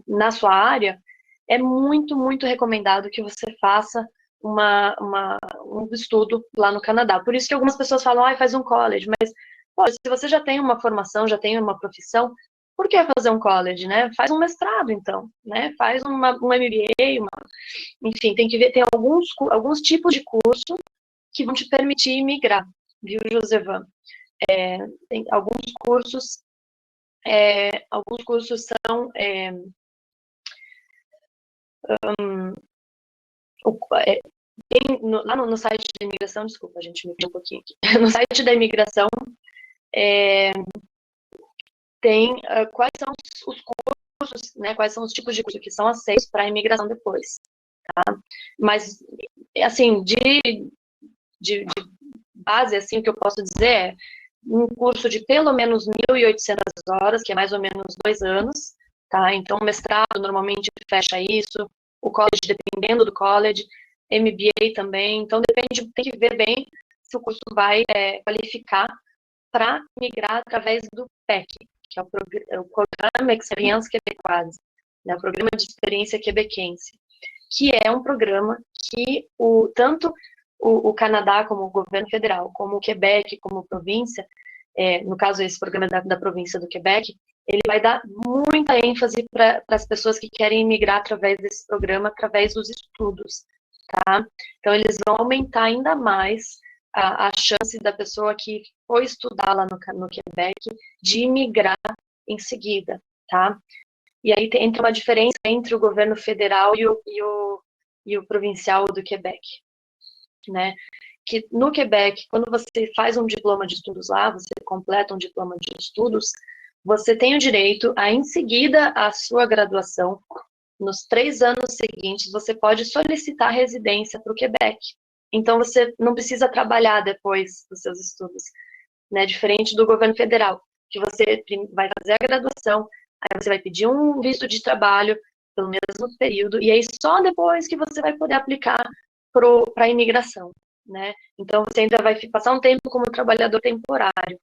na sua área, é muito, muito recomendado que você faça um estudo lá no Canadá. Por isso que algumas pessoas falam, faz um college, mas pô, se você já tem uma formação, já tem uma profissão, por que fazer um college, né? Faz um mestrado, então, né? Faz um MBA, enfim, tem que ver, tem alguns tipos de curso que vão te permitir migrar, viu, Josevan? Tem alguns cursos são lá no site da imigração, desculpa, a gente me perdi um pouquinho aqui. No site da imigração tem quais são os cursos, né? Quais são os tipos de curso que são aceitos para a imigração depois, tá? Mas, assim, de base, assim, o que eu posso dizer é um curso de pelo menos 1.800 horas, que é mais ou menos 2 anos, tá? Então, o mestrado normalmente fecha isso, o college, dependendo do college, MBA também, então depende, tem que ver bem se o curso vai qualificar para migrar através do PEC, que é o Programa Experience Québécoise, né, o Programa de Experiência Quebequense, que é um programa que tanto o Canadá, como o governo federal, como o Quebec, como província, no caso esse programa da província do Quebec, ele vai dar muita ênfase para as pessoas que querem migrar através desse programa, através dos estudos, tá? Então, eles vão aumentar ainda mais a chance da pessoa que foi estudar lá no Quebec de migrar em seguida, tá? E aí entra uma diferença entre o governo federal e o provincial do Quebec, né? Que no Quebec, quando você faz um diploma de estudos lá, você completa um diploma de estudos, você tem o direito a, em seguida, a sua graduação, nos 3 anos seguintes, você pode solicitar residência para o Quebec. Então, você não precisa trabalhar depois dos seus estudos, né? Diferente do governo federal, que você vai fazer a graduação, aí você vai pedir um visto de trabalho pelo mesmo período, e aí só depois que você vai poder aplicar para a imigração, né? Então, você ainda vai passar um tempo como trabalhador temporário.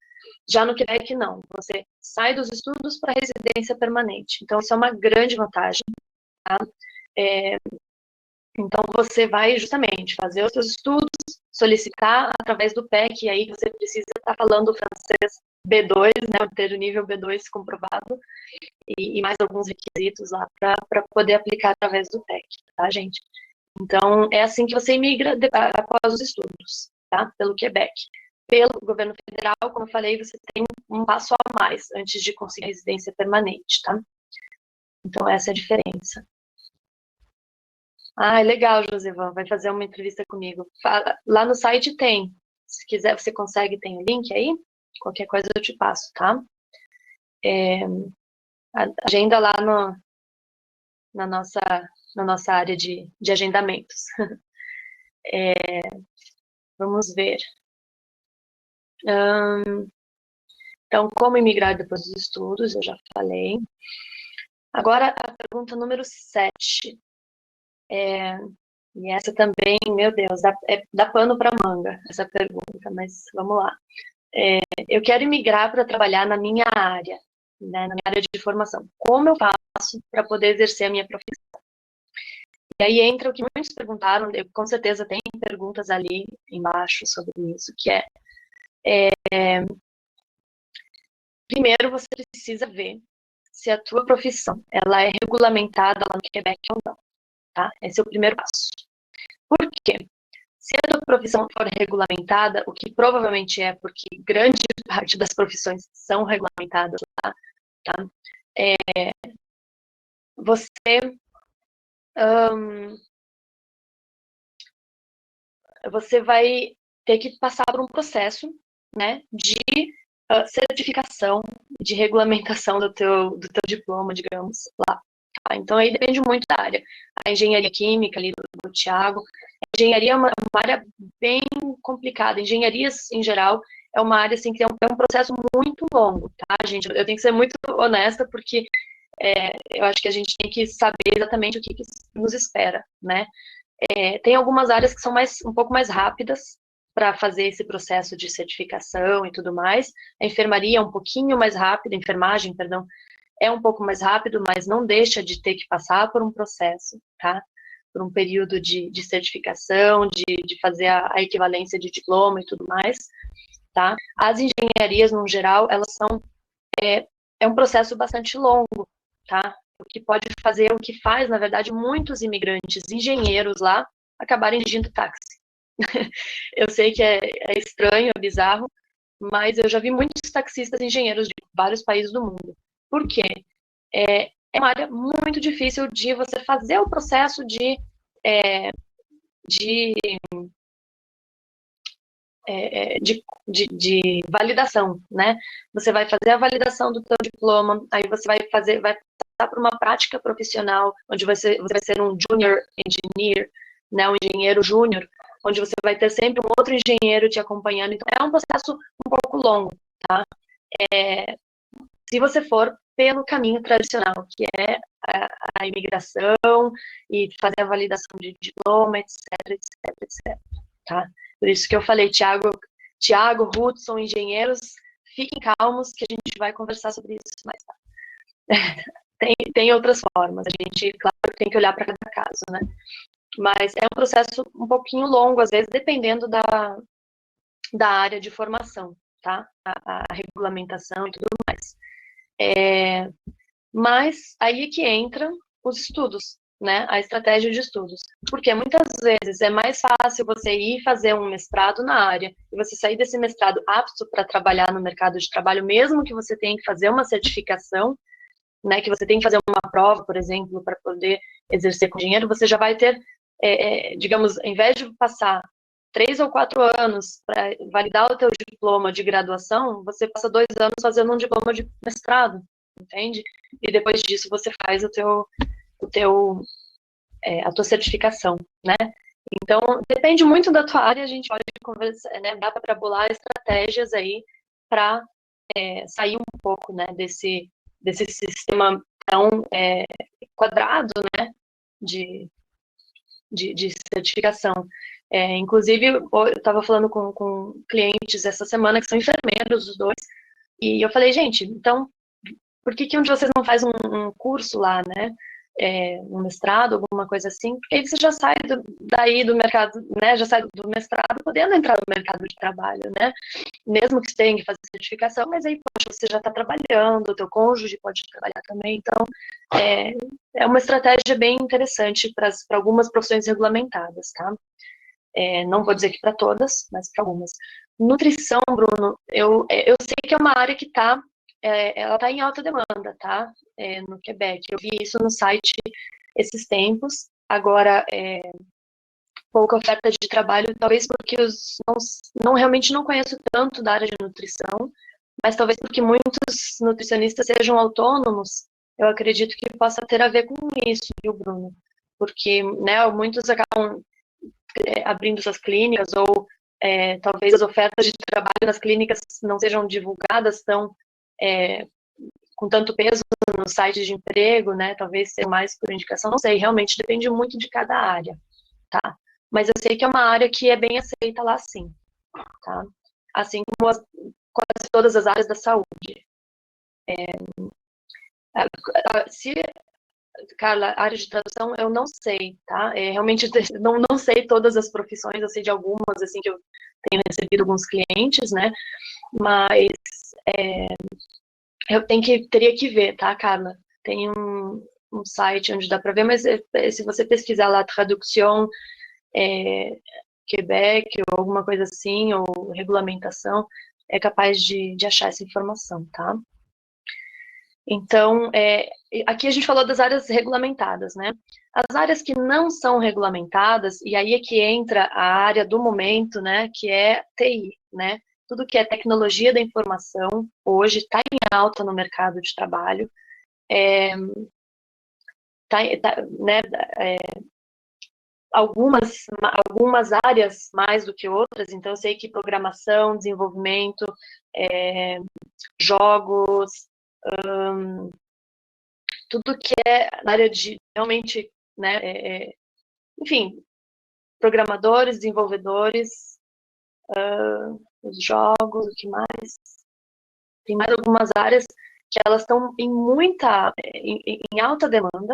Já no Quebec, não. Você sai dos estudos para residência permanente. Então, isso é uma grande vantagem. tá? Então, você vai justamente fazer os seus estudos, solicitar através do PEC, e aí você precisa estar falando francês B2, né, ter o nível B2 comprovado, e mais alguns requisitos lá para poder aplicar através do PEC, tá, gente? Então, é assim que você imigra após os estudos, tá? Pelo Quebec. Pelo governo federal, como eu falei, você tem um passo a mais antes de conseguir residência permanente, tá? Então, essa é a diferença. Ah, legal, Josevan, vai fazer uma entrevista comigo. Lá no site tem. Se quiser, você consegue, tem o link aí? Qualquer coisa eu te passo, tá? Agenda lá na nossa área de agendamentos. Vamos ver. Então, como imigrar depois dos estudos, eu já falei. Agora, a pergunta número 7. E essa também, meu Deus, dá pano para manga, essa pergunta, mas vamos lá. Eu quero imigrar para trabalhar na minha área, né, na minha área de formação. Como eu faço para poder exercer a minha profissão? E aí entra o que muitos perguntaram, com certeza tem perguntas ali embaixo sobre isso, que primeiro você precisa ver se a tua profissão ela é regulamentada lá no Quebec ou não, tá? Esse é o primeiro passo. Por quê? Se a tua profissão for regulamentada, o que provavelmente é porque grande parte das profissões são regulamentadas lá, tá? Você vai ter que passar por um processo, né, de certificação, de regulamentação do teu diploma, digamos, lá. Tá? Então, aí depende muito da área. A engenharia química, ali do Tiago, a engenharia é uma área bem complicada. Engenharias, em geral, é uma área, assim, que é um processo muito longo, tá, gente? Eu tenho que ser muito honesta, porque eu acho que a gente tem que saber exatamente o que nos espera, né? Tem algumas áreas que são um pouco mais rápidas para fazer esse processo de certificação e tudo mais. A enfermaria é um pouquinho mais rápida, a enfermagem, perdão, é um pouco mais rápido, mas não deixa de ter que passar por um processo, tá? Por um período de certificação, de fazer a equivalência de diploma e tudo mais, tá? As engenharias, no geral, elas são, é um processo bastante longo, tá? O que pode fazer, o que faz, na verdade, muitos imigrantes engenheiros lá acabarem dirigindo táxi. Eu sei que é estranho, é bizarro, mas eu já vi muitos taxistas engenheiros de vários países do mundo. Por quê? É uma área muito difícil de você fazer o processo de, de validação, né? Você vai fazer a validação do teu diploma, aí você vai passar por uma prática profissional, onde você vai ser um junior engineer, né? Um engenheiro júnior, onde você vai ter sempre um outro engenheiro te acompanhando. Então, é um processo um pouco longo, tá? Se você for pelo caminho tradicional, que é a imigração e fazer a validação de diploma, etc, etc, etc, tá? Por isso que eu falei, Tiago, Ruth, são engenheiros, fiquem calmos que a gente vai conversar sobre isso mais tarde. Tem outras formas, a gente, claro, tem que olhar para cada caso, né? Mas é um processo um pouquinho longo, às vezes, dependendo da área de formação, tá? A regulamentação e tudo mais. Mas aí é que entram os estudos, né? A estratégia de estudos. Porque muitas vezes é mais fácil você ir fazer um mestrado na área e você sair desse mestrado apto para trabalhar no mercado de trabalho, mesmo que você tenha que fazer uma certificação, né? Que você tem que fazer uma prova, por exemplo, para poder exercer com dinheiro, você já vai ter, digamos, em vez de passar 3 ou 4 anos para validar o teu diploma de graduação, você passa 2 anos fazendo um diploma de mestrado, entende? E depois disso você faz a tua certificação, né? Então, depende muito da tua área, a gente pode conversar, né? Dá para bolar estratégias aí para sair um pouco, né, desse sistema tão quadrado, né, de certificação. Inclusive, eu estava falando com clientes essa semana que são enfermeiros, os dois, e eu falei, gente, então, por que um de vocês não faz um curso lá, né? um mestrado, alguma coisa assim, porque aí você já sai daí do mercado, né, já sai do mestrado podendo entrar no mercado de trabalho, né, mesmo que você tenha que fazer certificação, mas aí, poxa, você já está trabalhando, o teu cônjuge pode trabalhar também, então é uma estratégia bem interessante para algumas profissões regulamentadas, tá? Não vou dizer que para todas, mas para algumas. Nutrição, Bruno, eu sei que é uma área que ela está em alta demanda, tá? No Quebec. Eu vi isso no site esses tempos. Agora, pouca oferta de trabalho, talvez porque não realmente não conheço tanto da área de nutrição, mas talvez porque muitos nutricionistas sejam autônomos, eu acredito que possa ter a ver com isso, viu, Bruno? Porque, né, muitos acabam abrindo suas clínicas ou talvez as ofertas de trabalho nas clínicas não sejam divulgadas com tanto peso no site de emprego, né? Talvez seja mais por indicação, não sei, realmente depende muito de cada área, tá? Mas eu sei que é uma área que é bem aceita lá sim, tá? Assim como quase todas as áreas da saúde. Se Carla, a área de tradução eu não sei, tá? Realmente não sei todas as profissões, eu sei de algumas, assim, que eu tenho recebido alguns clientes, né? Mas teria que ver, tá, Carla? Tem um site onde dá para ver, mas se você pesquisar lá tradução Quebec ou alguma coisa assim, ou regulamentação, é capaz de achar essa informação, tá? Então, aqui a gente falou das áreas regulamentadas, né? As áreas que não são regulamentadas, e aí é que entra a área do momento, né, que é TI, né? Tudo que é tecnologia da informação, hoje está em alta no mercado de trabalho, né, algumas áreas mais do que outras, então eu sei que programação, desenvolvimento, jogos, tudo que é na área de realmente, né, enfim, programadores, desenvolvedores, os jogos, o que mais? Tem mais algumas áreas que elas estão em alta demanda,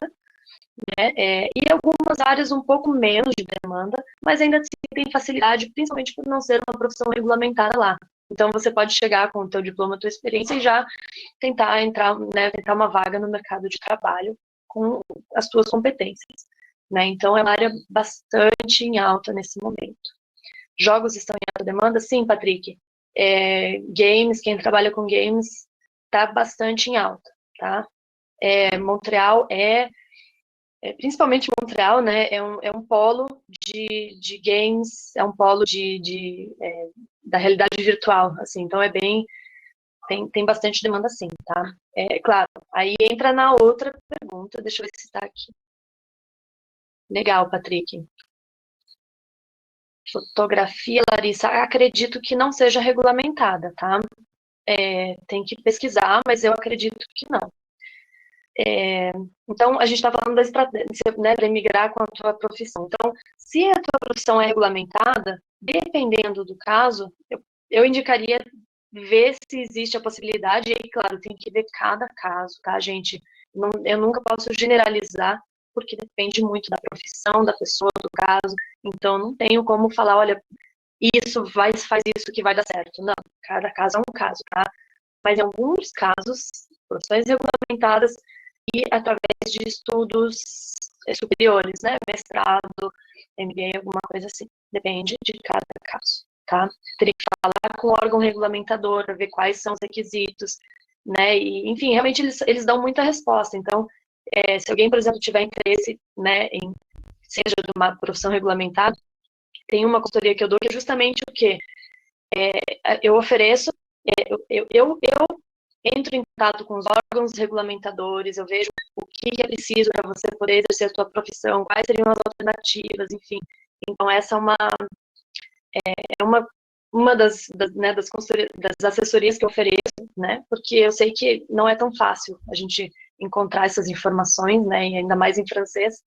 né? E algumas áreas um pouco menos de demanda, mas ainda assim tem facilidade, principalmente por não ser uma profissão regulamentada lá. Então você pode chegar com o teu diploma, a tua experiência e já tentar entrar, né, tentar uma vaga no mercado de trabalho com as tuas competências, né? Então é uma área bastante em alta nesse momento. Jogos estão em alta demanda? Sim, Patrick. Games, quem trabalha com games está bastante em alta, tá? Montreal principalmente Montreal, né, é um polo de games, é um polo da realidade virtual, assim, então tem bastante demanda sim, tá? Claro, aí entra na outra pergunta, deixa eu ver se está aqui. Legal, Patrick. Fotografia, Larissa, acredito que não seja regulamentada, tá? Tem que pesquisar, mas eu acredito que não. Então, a gente está falando da estratégia, né, para migrar com a tua profissão. Então, se a tua profissão é regulamentada, dependendo do caso, eu indicaria ver se existe a possibilidade, e aí, claro, tem que ver cada caso, tá, gente? Eu nunca posso generalizar, porque depende muito da profissão, da pessoa, do caso, então não tenho como falar, olha, faz isso que vai dar certo. Não, cada caso é um caso, tá? Mas em alguns casos, profissões regulamentadas e através de estudos superiores, né? Mestrado, MBA, alguma coisa assim. Depende de cada caso, tá? Teria que falar com o órgão regulamentador para ver quais são os requisitos, né? E, enfim, realmente eles dão muita resposta. Então, se alguém, por exemplo, tiver interesse, né, seja de uma profissão regulamentada, tem uma consultoria que eu dou que é justamente o quê? Eu ofereço, eu entro em contato com os órgãos regulamentadores, eu vejo o que é preciso para você poder exercer a sua profissão, quais seriam as alternativas, enfim. Então, essa é uma né, das assessorias que eu ofereço, né, porque eu sei que não é tão fácil a gente encontrar essas informações, né, e ainda mais em francês.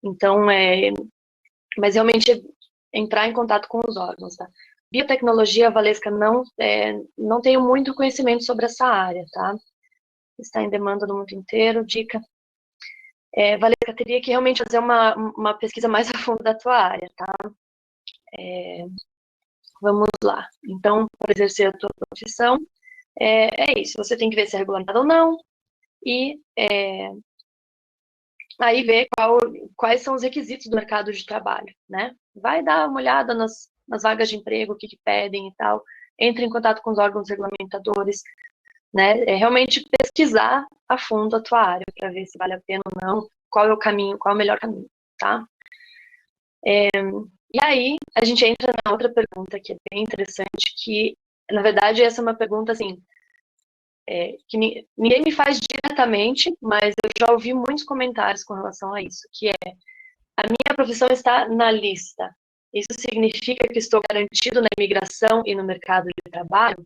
Então, mas realmente entrar em contato com os órgãos, tá? Biotecnologia, Valesca, não tenho muito conhecimento sobre essa área, tá? Está em demanda no mundo inteiro, dica. Valesca, teria que realmente fazer uma pesquisa mais a fundo da tua área, tá? Vamos lá. Então, para exercer a tua profissão, é isso. Você tem que ver se é regulamentado ou não e aí ver quais são os requisitos do mercado de trabalho, né? Vai dar uma olhada nas vagas de emprego, o que pedem e tal. Entre em contato com os órgãos regulamentadores, né? Realmente pesquisar a fundo a tua área para ver se vale a pena ou não, qual é o caminho, qual é o melhor caminho, tá? E aí a gente entra na outra pergunta que é bem interessante, que na verdade essa é uma pergunta assim que ninguém me faz diretamente, mas eu já ouvi muitos comentários com relação a isso, que é a minha profissão está na lista. Isso significa que estou garantido na imigração e no mercado de trabalho?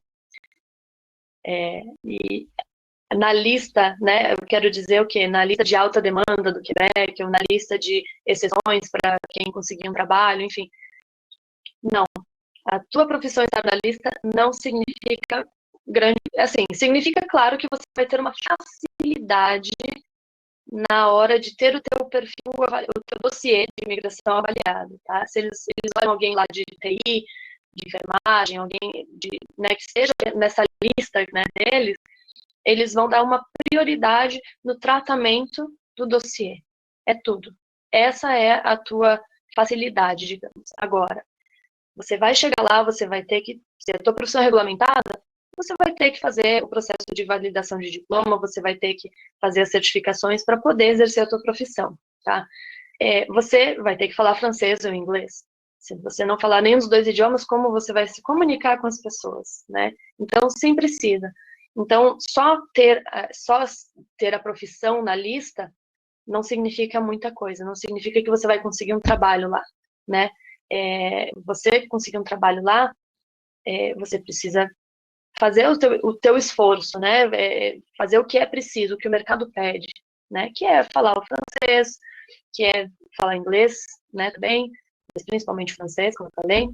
E na lista, né, eu quero dizer o quê? Na lista de alta demanda do Quebec, ou na lista de exceções para quem conseguir um trabalho, enfim. Não. A tua profissão estar na lista não significa grande... Assim, significa, claro, que você vai ter uma facilidade na hora de ter o teu perfil, o teu dossiê de imigração avaliado, tá? Se eles olham alguém lá de TI, de enfermagem, alguém né, que seja nessa lista, né, deles, eles vão dar uma prioridade no tratamento do dossiê. É tudo. Essa é a tua facilidade, digamos. Agora, você vai chegar lá, você vai ter que, se a tua profissão é regulamentada, você vai ter que fazer o processo de validação de diploma, você vai ter que fazer as certificações para poder exercer a tua profissão, tá? Você vai ter que falar francês ou inglês. Se você não falar nenhum dos dois idiomas, como você vai se comunicar com as pessoas, né? Então, sim precisa. Então, só ter a profissão na lista não significa muita coisa, não significa que você vai conseguir um trabalho lá, né? Você conseguir um trabalho lá, você precisa fazer o teu esforço, né? Fazer o que é preciso, o que o mercado pede, né? Que é falar o francês, que é falar inglês, né? Também, mas principalmente francês, como eu falei.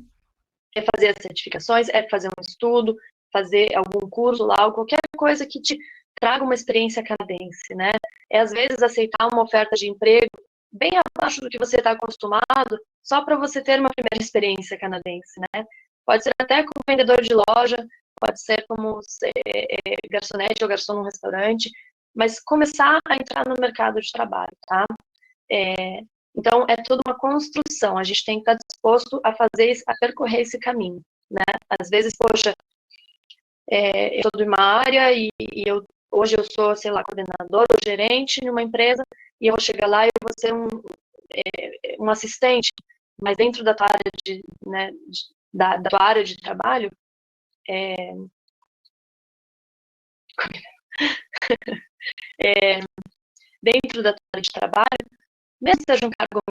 É fazer as certificações, é fazer um estudo, fazer algum curso lá, qualquer coisa que te traga uma experiência canadense, né? Às vezes aceitar uma oferta de emprego bem abaixo do que você está acostumado, só para você ter uma primeira experiência canadense, né? Pode ser até como vendedor de loja, pode ser como garçonete ou garçom num restaurante, mas começar a entrar no mercado de trabalho, tá? Então, é toda uma construção, a gente tem que estar disposto a a percorrer esse caminho, né? Às vezes, poxa, eu sou de uma área e hoje eu sou, sei lá, coordenador ou gerente em uma empresa e eu vou chegar lá e eu vou ser um assistente, mas dentro da tua área né, da tua área de trabalho, dentro da tua área de trabalho, mesmo que seja um cargo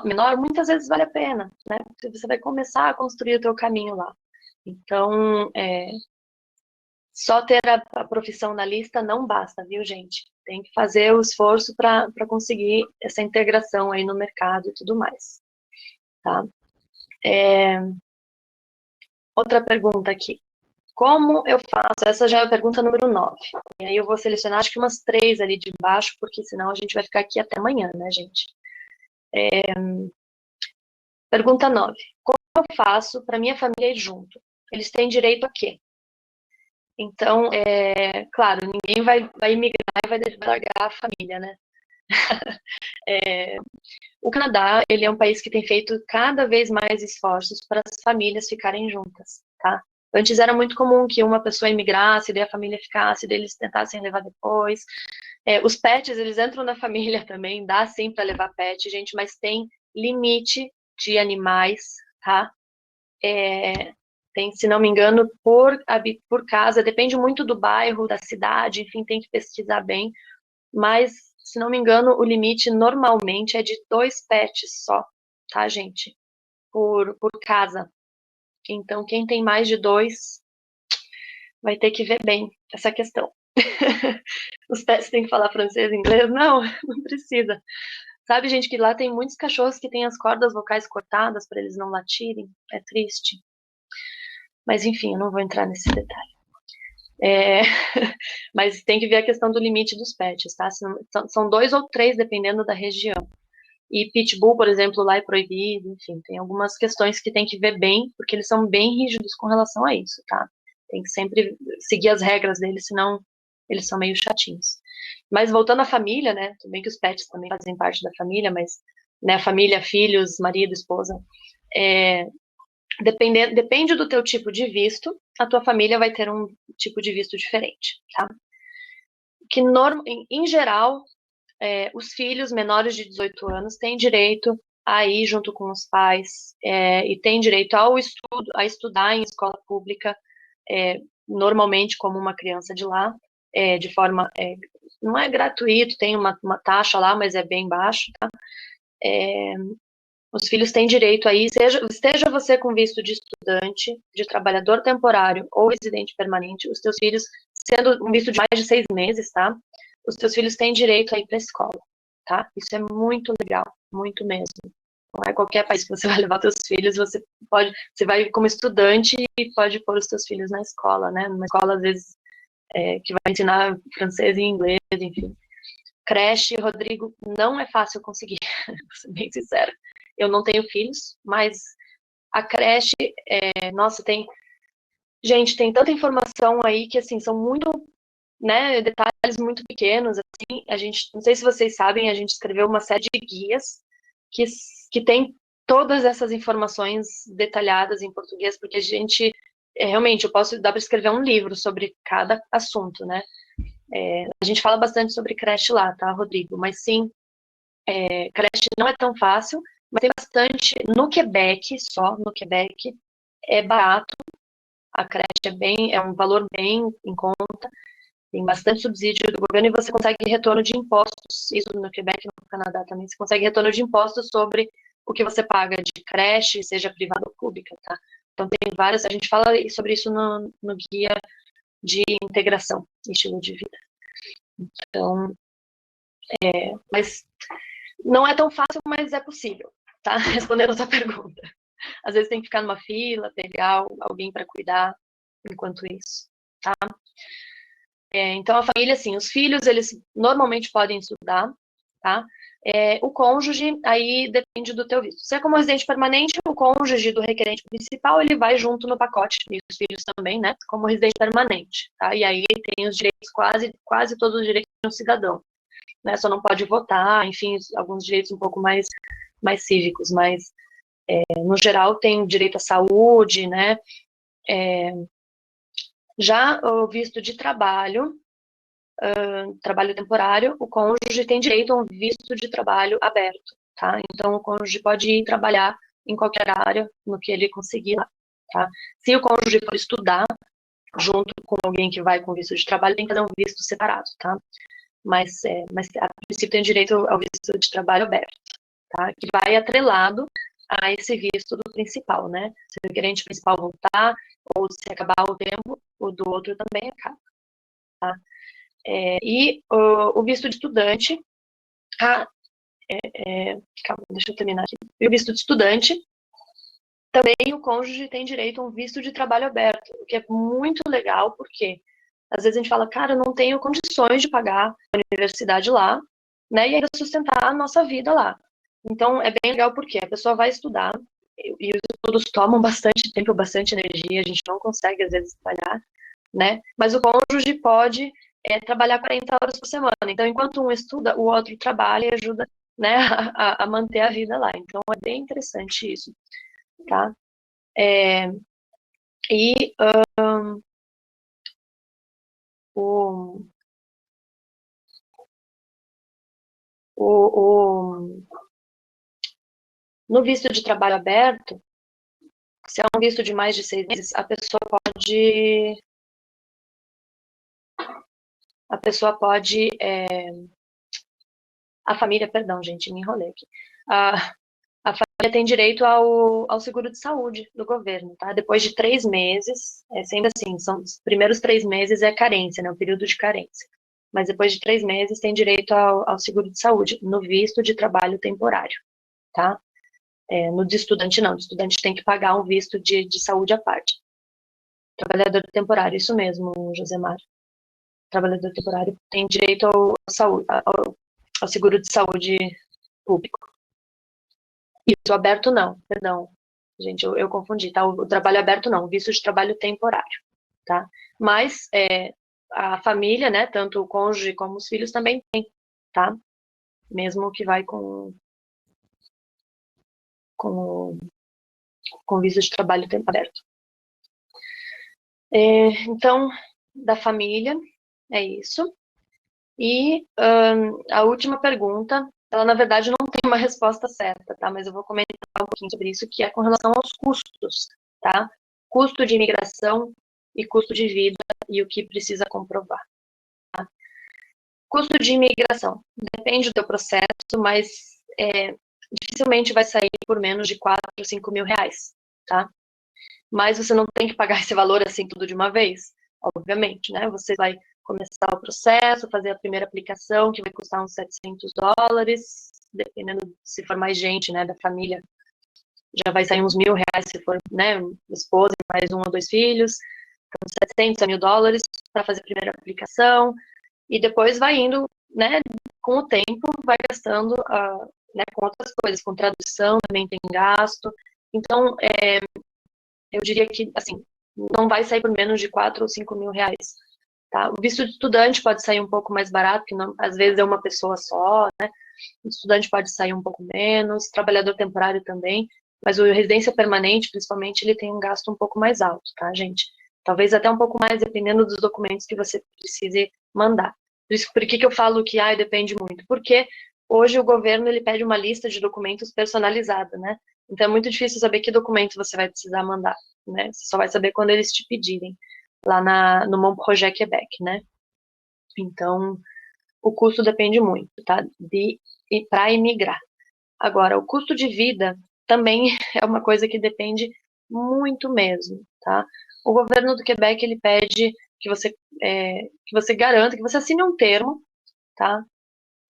menor, muitas vezes vale a pena, né? Porque você vai começar a construir o teu caminho lá. Então, só ter a profissão na lista não basta, viu, gente? Tem que fazer o esforço para conseguir essa integração aí no mercado e tudo mais, tá? Outra pergunta aqui. Como eu faço? Essa já é a pergunta número 9. E aí eu vou selecionar acho que umas 3 ali de baixo, porque senão a gente vai ficar aqui até amanhã, né, gente? Pergunta 9. Como eu faço para minha família ir junto? Eles têm direito a quê? Então, claro, ninguém vai imigrar e vai largar a família, né? O Canadá, ele é um país que tem feito cada vez mais esforços para as famílias ficarem juntas, tá? Antes era muito comum que uma pessoa imigrasse, daí a família ficasse, daí eles tentassem levar depois. Os pets, eles entram na família também, dá sim para levar pet, gente, mas tem limite de animais, tá? Tem, se não me engano, por casa, depende muito do bairro, da cidade, enfim, tem que pesquisar bem, mas, se não me engano, o limite normalmente é de 2 pets só, tá, gente? Por casa. Então, quem tem mais de 2 vai ter que ver bem essa questão. Os pets têm que falar francês e inglês? Não, não precisa. Sabe, gente, que lá tem muitos cachorros que têm as cordas vocais cortadas para eles não latirem? É triste. Mas, enfim, eu não vou entrar nesse detalhe. É, mas tem que ver a questão do limite dos pets, tá? São 2 ou 3, dependendo da região. E pitbull, por exemplo, lá é proibido, enfim, tem algumas questões que tem que ver bem, porque eles são bem rígidos com relação a isso, tá? Tem que sempre seguir as regras deles, senão eles são meio chatinhos. Mas voltando à família, né? Tudo bem que os pets também fazem parte da família, mas, né, família, filhos, marido, esposa, é, depende do teu tipo de visto, a tua família vai ter um tipo de visto diferente, tá? Que em geral, os filhos menores de 18 anos têm direito a ir junto com os pais e têm direito a estudar em escola pública, normalmente como uma criança de lá, de forma, não é gratuito, tem uma taxa lá, mas é bem baixo, tá? Os filhos têm direito aí, esteja você com visto de estudante, de trabalhador temporário ou residente permanente, os teus filhos, sendo um visto de mais de 6 meses, tá? Os teus filhos têm direito a ir para a escola, tá? Isso é muito legal, muito mesmo. Não é qualquer país que você vai levar teus filhos, você vai como estudante e pode pôr os teus filhos na escola, né? Numa escola, às vezes, que vai ensinar francês e inglês, enfim. Creche, Rodrigo, não é fácil conseguir, vou ser bem sincera. Eu não tenho filhos, mas a creche, nossa, gente, tem tanta informação aí que, assim, são muito, né, detalhes muito pequenos, assim, não sei se vocês sabem, a gente escreveu uma série de guias que, que tem todas essas informações detalhadas em português, porque a gente, realmente, dá para escrever um livro sobre cada assunto, né? A gente fala bastante sobre creche lá, tá, Rodrigo? Mas sim, creche não é tão fácil, mas tem bastante no Quebec, só no Quebec, é barato, a creche é um valor bem em conta, tem bastante subsídio do governo e você consegue retorno de impostos, isso no Quebec e no Canadá também, você consegue retorno de impostos sobre o que você paga de creche, seja privada ou pública, tá? Então tem várias, a gente fala sobre isso no guia de integração e estilo de vida. Então, mas não é tão fácil, mas é possível, tá? Respondendo a sua pergunta. Às vezes tem que ficar numa fila, pegar alguém para cuidar enquanto isso, tá? Então a família, assim, os filhos, eles normalmente podem estudar, tá? O cônjuge, aí depende do teu visto. Se é como residente permanente, o cônjuge do requerente principal, ele vai junto no pacote, e os filhos também, né? Como residente permanente, tá? E aí tem os direitos, quase todos os direitos de um cidadão, né? Só não pode votar, enfim, alguns direitos um pouco mais cívicos, mas no geral tem direito à saúde, né? Já o visto de trabalho temporário, o cônjuge tem direito a um visto de trabalho aberto, tá? Então o cônjuge pode ir trabalhar em qualquer área no que ele conseguir lá, tá? Se o cônjuge for estudar junto com alguém que vai com visto de trabalho, tem que fazer um visto separado, tá? Mas a princípio tem direito ao visto de trabalho aberto, tá? Que vai atrelado a esse visto do principal, né? Se o requerente principal voltar, ou se acabar o tempo, o do outro também acaba, tá? E o visto de estudante, ah, calma, deixa eu terminar aqui. E o visto de estudante, também o cônjuge tem direito a um visto de trabalho aberto, o que é muito legal, porque às vezes a gente fala, cara, eu não tenho condições de pagar a universidade lá, né, e ainda sustentar a nossa vida lá. Então, é bem legal porque a pessoa vai estudar, e os estudos tomam bastante tempo, bastante energia, a gente não consegue, às vezes, trabalhar, né, mas o cônjuge pode trabalhar 40 horas por semana. Então, enquanto um estuda, o outro trabalha e ajuda, né, a manter a vida lá. Então, é bem interessante isso, tá? É, e o, o, o, no visto de trabalho aberto, se é um visto de mais de 6 meses, a pessoa pode, a família, perdão, gente, me enrolei aqui. A família tem direito ao seguro de saúde do governo, tá? Depois de 3 meses, sempre assim, são os primeiros 3 meses é carência, né? O período de carência. Mas depois de 3 meses tem direito ao seguro de saúde, no visto de trabalho temporário, tá? No de estudante não, de estudante tem que pagar um visto de saúde à parte. Trabalhador temporário, isso mesmo, Josemar. Trabalhador temporário tem direito ao seguro de saúde público. Isso, aberto não, perdão. Gente, eu confundi, tá? O trabalho aberto não, o visto de trabalho temporário, tá? Mas a família, né, tanto o cônjuge como os filhos também tem, tá? Mesmo que vai com, com visto de trabalho aberto. Então, da família, é isso. E a última pergunta, ela na verdade não tem uma resposta certa, tá? Mas eu vou comentar um pouquinho sobre isso, que é com relação aos custos, tá? Custo de imigração e custo de vida e o que precisa comprovar. Tá? Custo de imigração, depende do teu processo, mas dificilmente vai sair por menos de 4 ou 5 mil reais, tá? Mas você não tem que pagar esse valor assim tudo de uma vez, obviamente, né? Você vai começar o processo, fazer a primeira aplicação, que vai custar uns US$ 700, dependendo se for mais gente, né, da família, já vai sair uns R$ 1.000 se for, né, esposa e mais um ou dois filhos, então US$ 700 a US$ 1.000 para fazer a primeira aplicação, e depois vai indo, né, com o tempo, vai gastando, né, com outras coisas, com tradução também tem gasto, então, eu diria que, assim, não vai sair por menos de 4 ou 5 mil reais, tá? O visto de estudante pode sair um pouco mais barato, que não, às vezes é uma pessoa só, né? O estudante pode sair um pouco menos, trabalhador temporário também, mas o residência permanente, principalmente, ele tem um gasto um pouco mais alto, tá, gente? Talvez até um pouco mais, dependendo dos documentos que você precise mandar. Por que eu falo que, depende muito? Porque hoje o governo, ele pede uma lista de documentos personalizada, né? Então é muito difícil saber que documento você vai precisar mandar, né? Você só vai saber quando eles te pedirem, lá no Mon Projet Quebec, né? Então, o custo depende muito, tá? Para imigrar. Agora, o custo de vida também é uma coisa que depende muito mesmo, tá? O governo do Quebec, ele pede que você garanta, que você assine um termo, tá?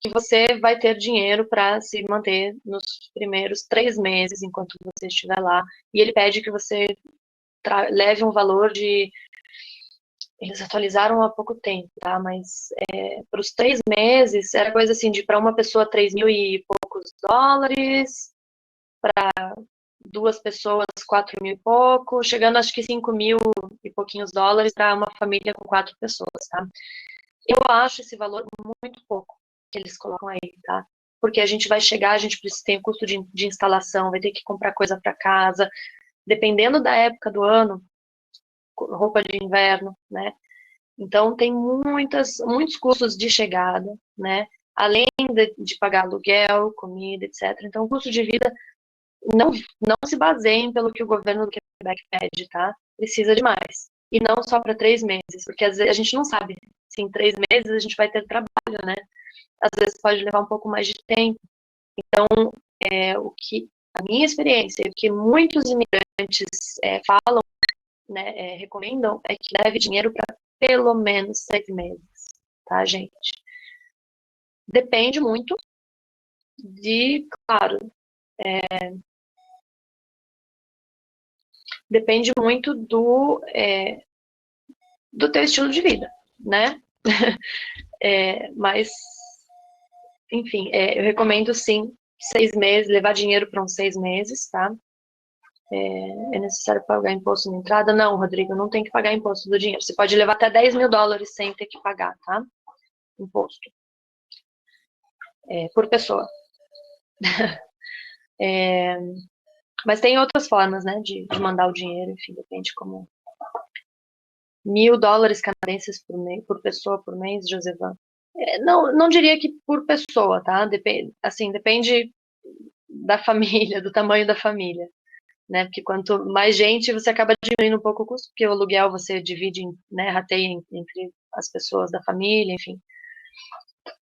Que você vai ter dinheiro para se manter nos primeiros 3 meses enquanto você estiver lá. E ele pede que você leve um valor de. Eles atualizaram há pouco tempo, tá? Mas para os 3 meses era coisa assim de para uma pessoa 3.000 e poucos dólares, duas pessoas 4.000 e pouco, chegando acho que 5.000 e pouquinhos dólares para uma família com 4 pessoas, tá? Eu acho esse valor muito pouco que eles colocam aí, tá? Porque a gente vai chegar, a gente precisa ter custo de instalação, vai ter que comprar coisa para casa, dependendo da época do ano, roupa de inverno, né? Então tem muitos custos de chegada, né? Além de pagar aluguel, comida, etc. Então o custo de vida não se baseiem pelo que o governo do Quebec pede, tá? Precisa de mais. E não só para 3 meses, porque às vezes a gente não sabe se em 3 meses a gente vai ter trabalho, né? Às vezes pode levar um pouco mais de tempo. Então, o que a minha experiência, o que muitos imigrantes falam, né, recomendam, é que leve dinheiro para pelo menos 6 meses, tá, gente? Depende muito claro, depende muito do teu estilo de vida, né? Mas, enfim, eu recomendo sim 6 meses, levar dinheiro para uns 6 meses, tá? É necessário pagar imposto na entrada? Não, Rodrigo, não tem que pagar imposto do dinheiro. Você pode levar até US$ 10.000 sem ter que pagar, tá? Imposto. Por pessoa. Mas tem outras formas, né, de mandar o dinheiro, enfim, depende como. US$ 1.000 canadenses por pessoa por mês, Josevan? Não diria que por pessoa, tá? Depende da família, do tamanho da família, né? Porque quanto mais gente, você acaba diminuindo um pouco o custo, porque o aluguel você divide, né, rateia entre as pessoas da família, enfim.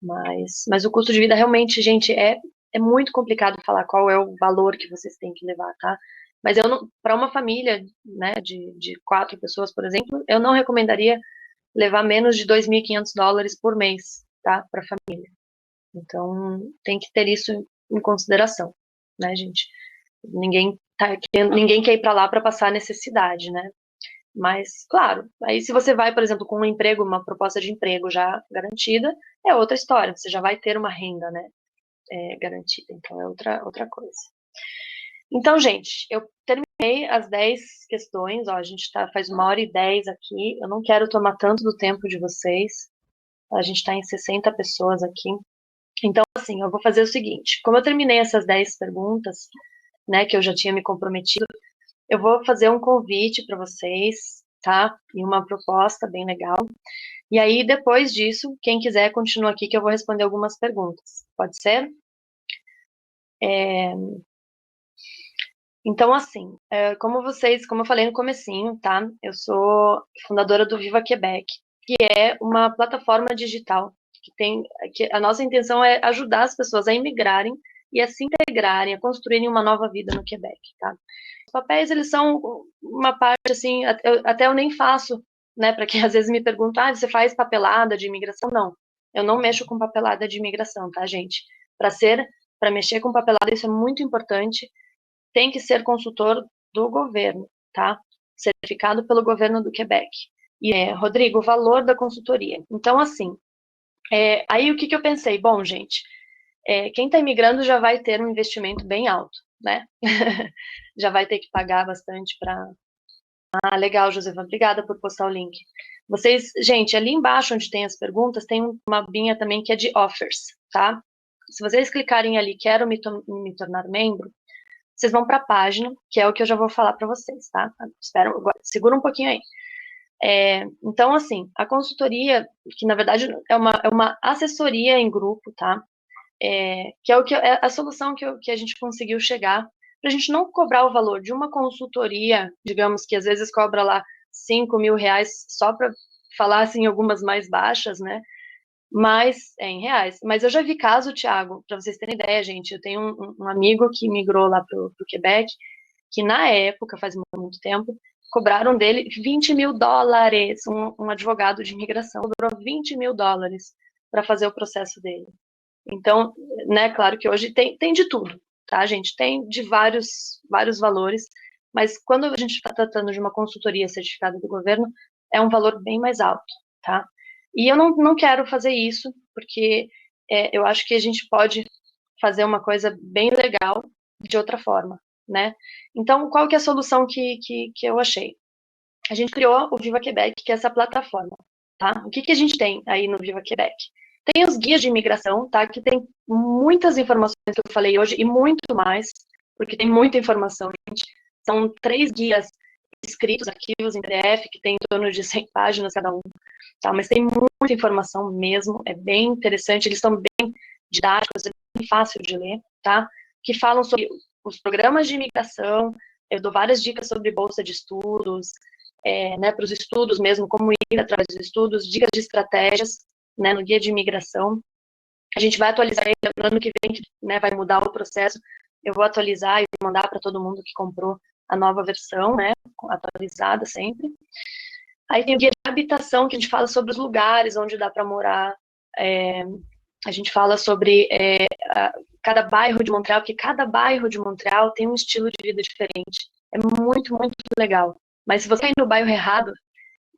Mas o custo de vida realmente, gente, é muito complicado falar qual é o valor que vocês têm que levar, tá? Mas eu não, para uma família, né, de 4 pessoas, por exemplo, eu não recomendaria levar menos de US$ 2.500 por mês, tá, para a família. Então, tem que ter isso em consideração, né, gente? Ninguém quer ir para lá para passar necessidade, né? Mas, claro, aí se você vai, por exemplo, com um emprego, uma proposta de emprego já garantida, é outra história, você já vai ter uma renda, né, garantida, então é outra coisa. Então, gente, eu terminei as 10 questões, ó, a gente faz 1h10 aqui, eu não quero tomar tanto do tempo de vocês, a gente está em 60 pessoas aqui, então, assim, eu vou fazer o seguinte, como eu terminei essas 10 perguntas, né, que eu já tinha me comprometido, eu vou fazer um convite para vocês, tá? E uma proposta bem legal. E aí, depois disso, quem quiser, continua aqui que eu vou responder algumas perguntas. Pode ser? Então, assim, como eu falei no comecinho, tá? Eu sou fundadora do Viva Quebec, que é uma plataforma digital que a nossa intenção é ajudar as pessoas a imigrarem e a se integrarem, a construírem uma nova vida no Quebec, tá? Os papéis, eles são uma parte, assim, até eu nem faço, né, para quem às vezes me pergunta, você faz papelada de imigração? Não, eu não mexo com papelada de imigração, tá, gente? Para mexer com papelada, isso é muito importante, tem que ser consultor do governo, tá? Certificado pelo governo do Quebec. E, Rodrigo, o valor da consultoria. Então, assim, aí o que eu pensei? Bom, gente, quem está imigrando já vai ter um investimento bem alto, né? Já vai ter que pagar bastante para... Ah, legal, Josefa, obrigada por postar o link. Vocês, gente, ali embaixo onde tem as perguntas, tem uma abinha também que é de offers, tá? Se vocês clicarem ali, quero me tornar membro, vocês vão para a página, que é o que eu já vou falar para vocês, tá? Espera, segura um pouquinho aí. Então, assim, a consultoria, que na verdade é uma assessoria em grupo, tá? Que é a solução que a gente conseguiu chegar, para a gente não cobrar o valor de uma consultoria, digamos que às vezes cobra lá 5.000 reais só para falar assim algumas mais baixas, né? Mas em reais. Mas eu já vi caso, Thiago, para vocês terem ideia, gente, eu tenho um amigo que migrou lá para o Quebec, que na época, faz muito tempo, cobraram dele $20.000. Um advogado de imigração cobrou $20.000 para fazer o processo dele. Então, né, claro que hoje tem de tudo, tá, gente? Tem de vários valores, mas quando a gente está tratando de uma consultoria certificada do governo, é um valor bem mais alto, tá? E eu não quero fazer isso, porque eu acho que a gente pode fazer uma coisa bem legal de outra forma, né? Então, qual que é a solução que eu achei? A gente criou o Viva Quebec, que é essa plataforma, tá? O que a gente tem aí no Viva Quebec? Tem os guias de imigração, tá? Que tem muitas informações que eu falei hoje e muito mais, porque tem muita informação, gente. São 3 guias escritos, arquivos em PDF, que tem em torno de 100 páginas cada um, tá? Mas tem muita informação mesmo, é bem interessante, eles são bem didáticos, é bem fácil de ler, tá? Que falam sobre os programas de imigração, eu dou várias dicas sobre bolsa de estudos, né, para os estudos mesmo, como ir através dos estudos, dicas de estratégias, né, no guia de imigração. A gente vai atualizar ele no ano que vem, que, né, vai mudar o processo. Eu vou atualizar e mandar para todo mundo que comprou a nova versão, né, atualizada sempre. Aí tem o guia de habitação, que a gente fala sobre os lugares onde dá para morar. A gente fala sobre cada bairro de Montreal, porque cada bairro de Montreal tem um estilo de vida diferente. É muito, muito legal. Mas se você cair no bairro errado,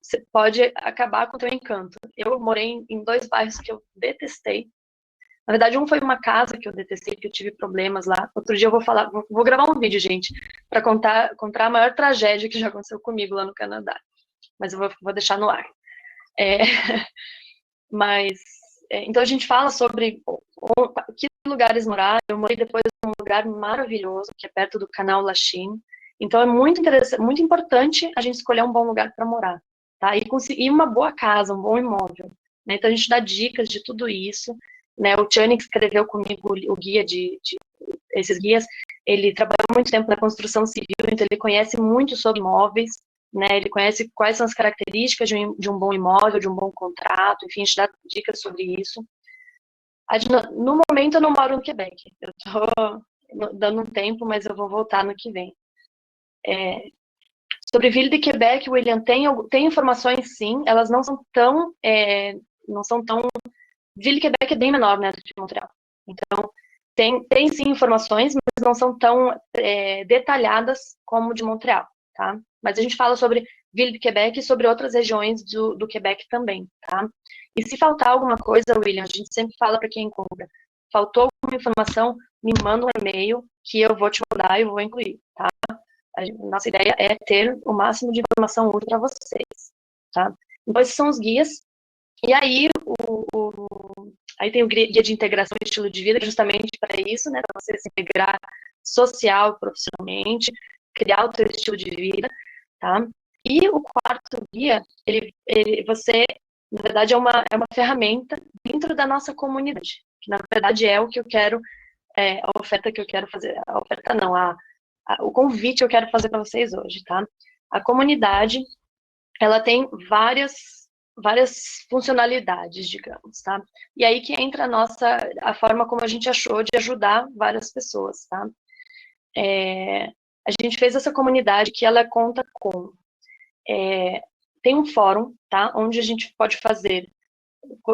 você pode acabar com o teu encanto. Eu morei em 2 bairros que eu detestei. Na verdade, um foi uma casa que eu detestei, que eu tive problemas lá. Outro dia eu vou gravar um vídeo, gente, para contar a maior tragédia que já aconteceu comigo lá no Canadá. Mas eu vou deixar no ar. Então a gente fala sobre que lugares morar. Eu morei depois num lugar maravilhoso, que é perto do canal Lachine. Então é muito interessante, muito importante a gente escolher um bom lugar para morar, tá? E conseguir uma boa casa, um bom imóvel, né? Então a gente dá dicas de tudo isso, né? O Tiani que escreveu comigo o guia esses guias, ele trabalhou muito tempo na construção civil, então ele conhece muito sobre imóveis, né? Ele conhece quais são as características de um bom imóvel, de um bom contrato, enfim, a gente dá dicas sobre isso. No momento eu não moro no Quebec, eu tô dando um tempo, mas eu vou voltar no que vem. Sobre Ville de Quebec, William, tem informações sim, elas não são tão, Ville de Quebec é bem menor, né, do que Montreal. Então, tem sim informações, mas não são tão detalhadas como de Montreal, tá? mas a gente fala sobre Ville de Quebec e sobre outras regiões do Quebec também, tá? E se faltar alguma coisa, William, a gente sempre fala para quem compra, faltou alguma informação, me manda um e-mail que eu vou te mandar e eu vou incluir, tá? Nossa ideia é ter o máximo de informação útil para vocês, tá? Então, esses são os guias. E aí, aí tem o guia de integração e estilo de vida, justamente para isso, né? Para você se integrar social, profissionalmente, criar o seu estilo de vida, tá? E o quarto guia, você, na verdade, é uma ferramenta dentro da nossa comunidade, que na verdade é o que eu quero, a oferta que eu quero fazer, a oferta não, o convite que eu quero fazer para vocês hoje, tá? A comunidade, ela tem várias funcionalidades, digamos, tá? E aí que entra a forma como a gente achou de ajudar várias pessoas, tá? A gente fez essa comunidade que ela conta com tem um fórum, tá? Onde a gente pode fazer,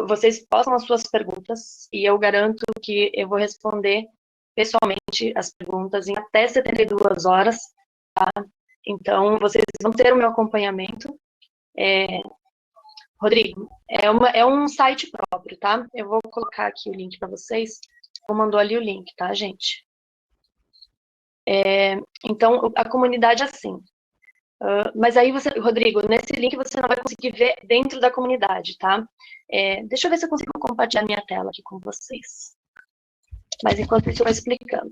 vocês postam as suas perguntas e eu garanto que eu vou responder pessoalmente as perguntas em até 72 horas, tá? Então, vocês vão ter o meu acompanhamento. Rodrigo, é um site próprio, tá? Eu vou colocar aqui o link para vocês. Eu mandou ali o link, tá, gente? Então, a comunidade é assim. Mas aí você, Rodrigo, nesse link você não vai conseguir ver dentro da comunidade, tá? Deixa eu ver se eu consigo compartilhar minha tela aqui com vocês. Mas enquanto isso eu vou explicando.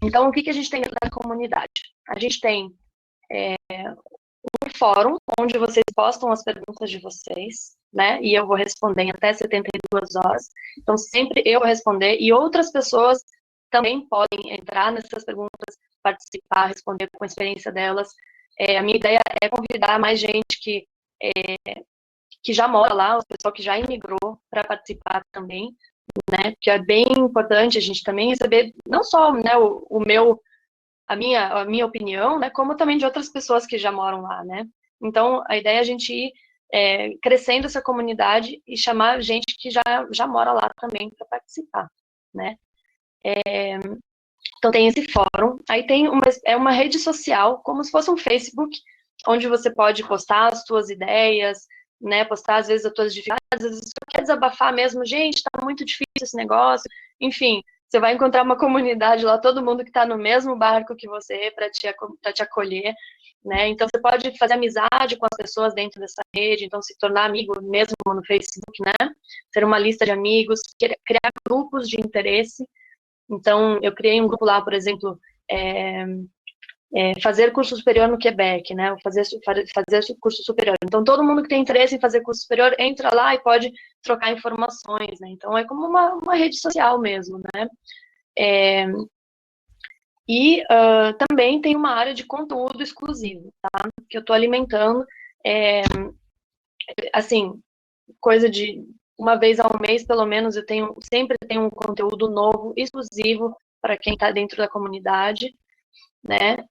Então, o que a gente tem dentro da comunidade? A gente tem um fórum onde vocês postam as perguntas de vocês, né? E eu vou responder em até 72 horas. Então, sempre eu vou responder e outras pessoas também podem entrar nessas perguntas, participar, responder com a experiência delas. A minha ideia é convidar mais gente que já mora lá, o pessoal que já imigrou, para participar também, né? Que é bem importante a gente também receber não só, né, a minha opinião, né, como também de outras pessoas que já moram lá, né? Então, a ideia é a gente ir crescendo essa comunidade e chamar gente que já mora lá também para participar, né? Então, tem esse fórum. Aí tem uma rede social, como se fosse um Facebook, onde você pode postar as suas ideias, né? Postar, às vezes, as suas dificuldades, às vezes você quer desabafar mesmo. Gente, tá muito difícil esse negócio. Enfim, você vai encontrar uma comunidade lá, todo mundo que está no mesmo barco que você, para te acolher, né? Então, você pode fazer amizade com as pessoas dentro dessa rede, então se tornar amigo mesmo no Facebook, né? Ter uma lista de amigos, criar grupos de interesse. Então, eu criei um grupo lá, por exemplo, fazer curso superior no Quebec, né? Fazer curso superior. Então, todo mundo que tem interesse em fazer curso superior entra lá e pode trocar informações, né? Então, é como uma rede social mesmo, né? E também tem uma área de conteúdo exclusivo, tá? Que eu estou alimentando, assim, coisa de uma vez ao mês, pelo menos, sempre tenho um conteúdo novo, exclusivo, para quem está dentro da comunidade, né?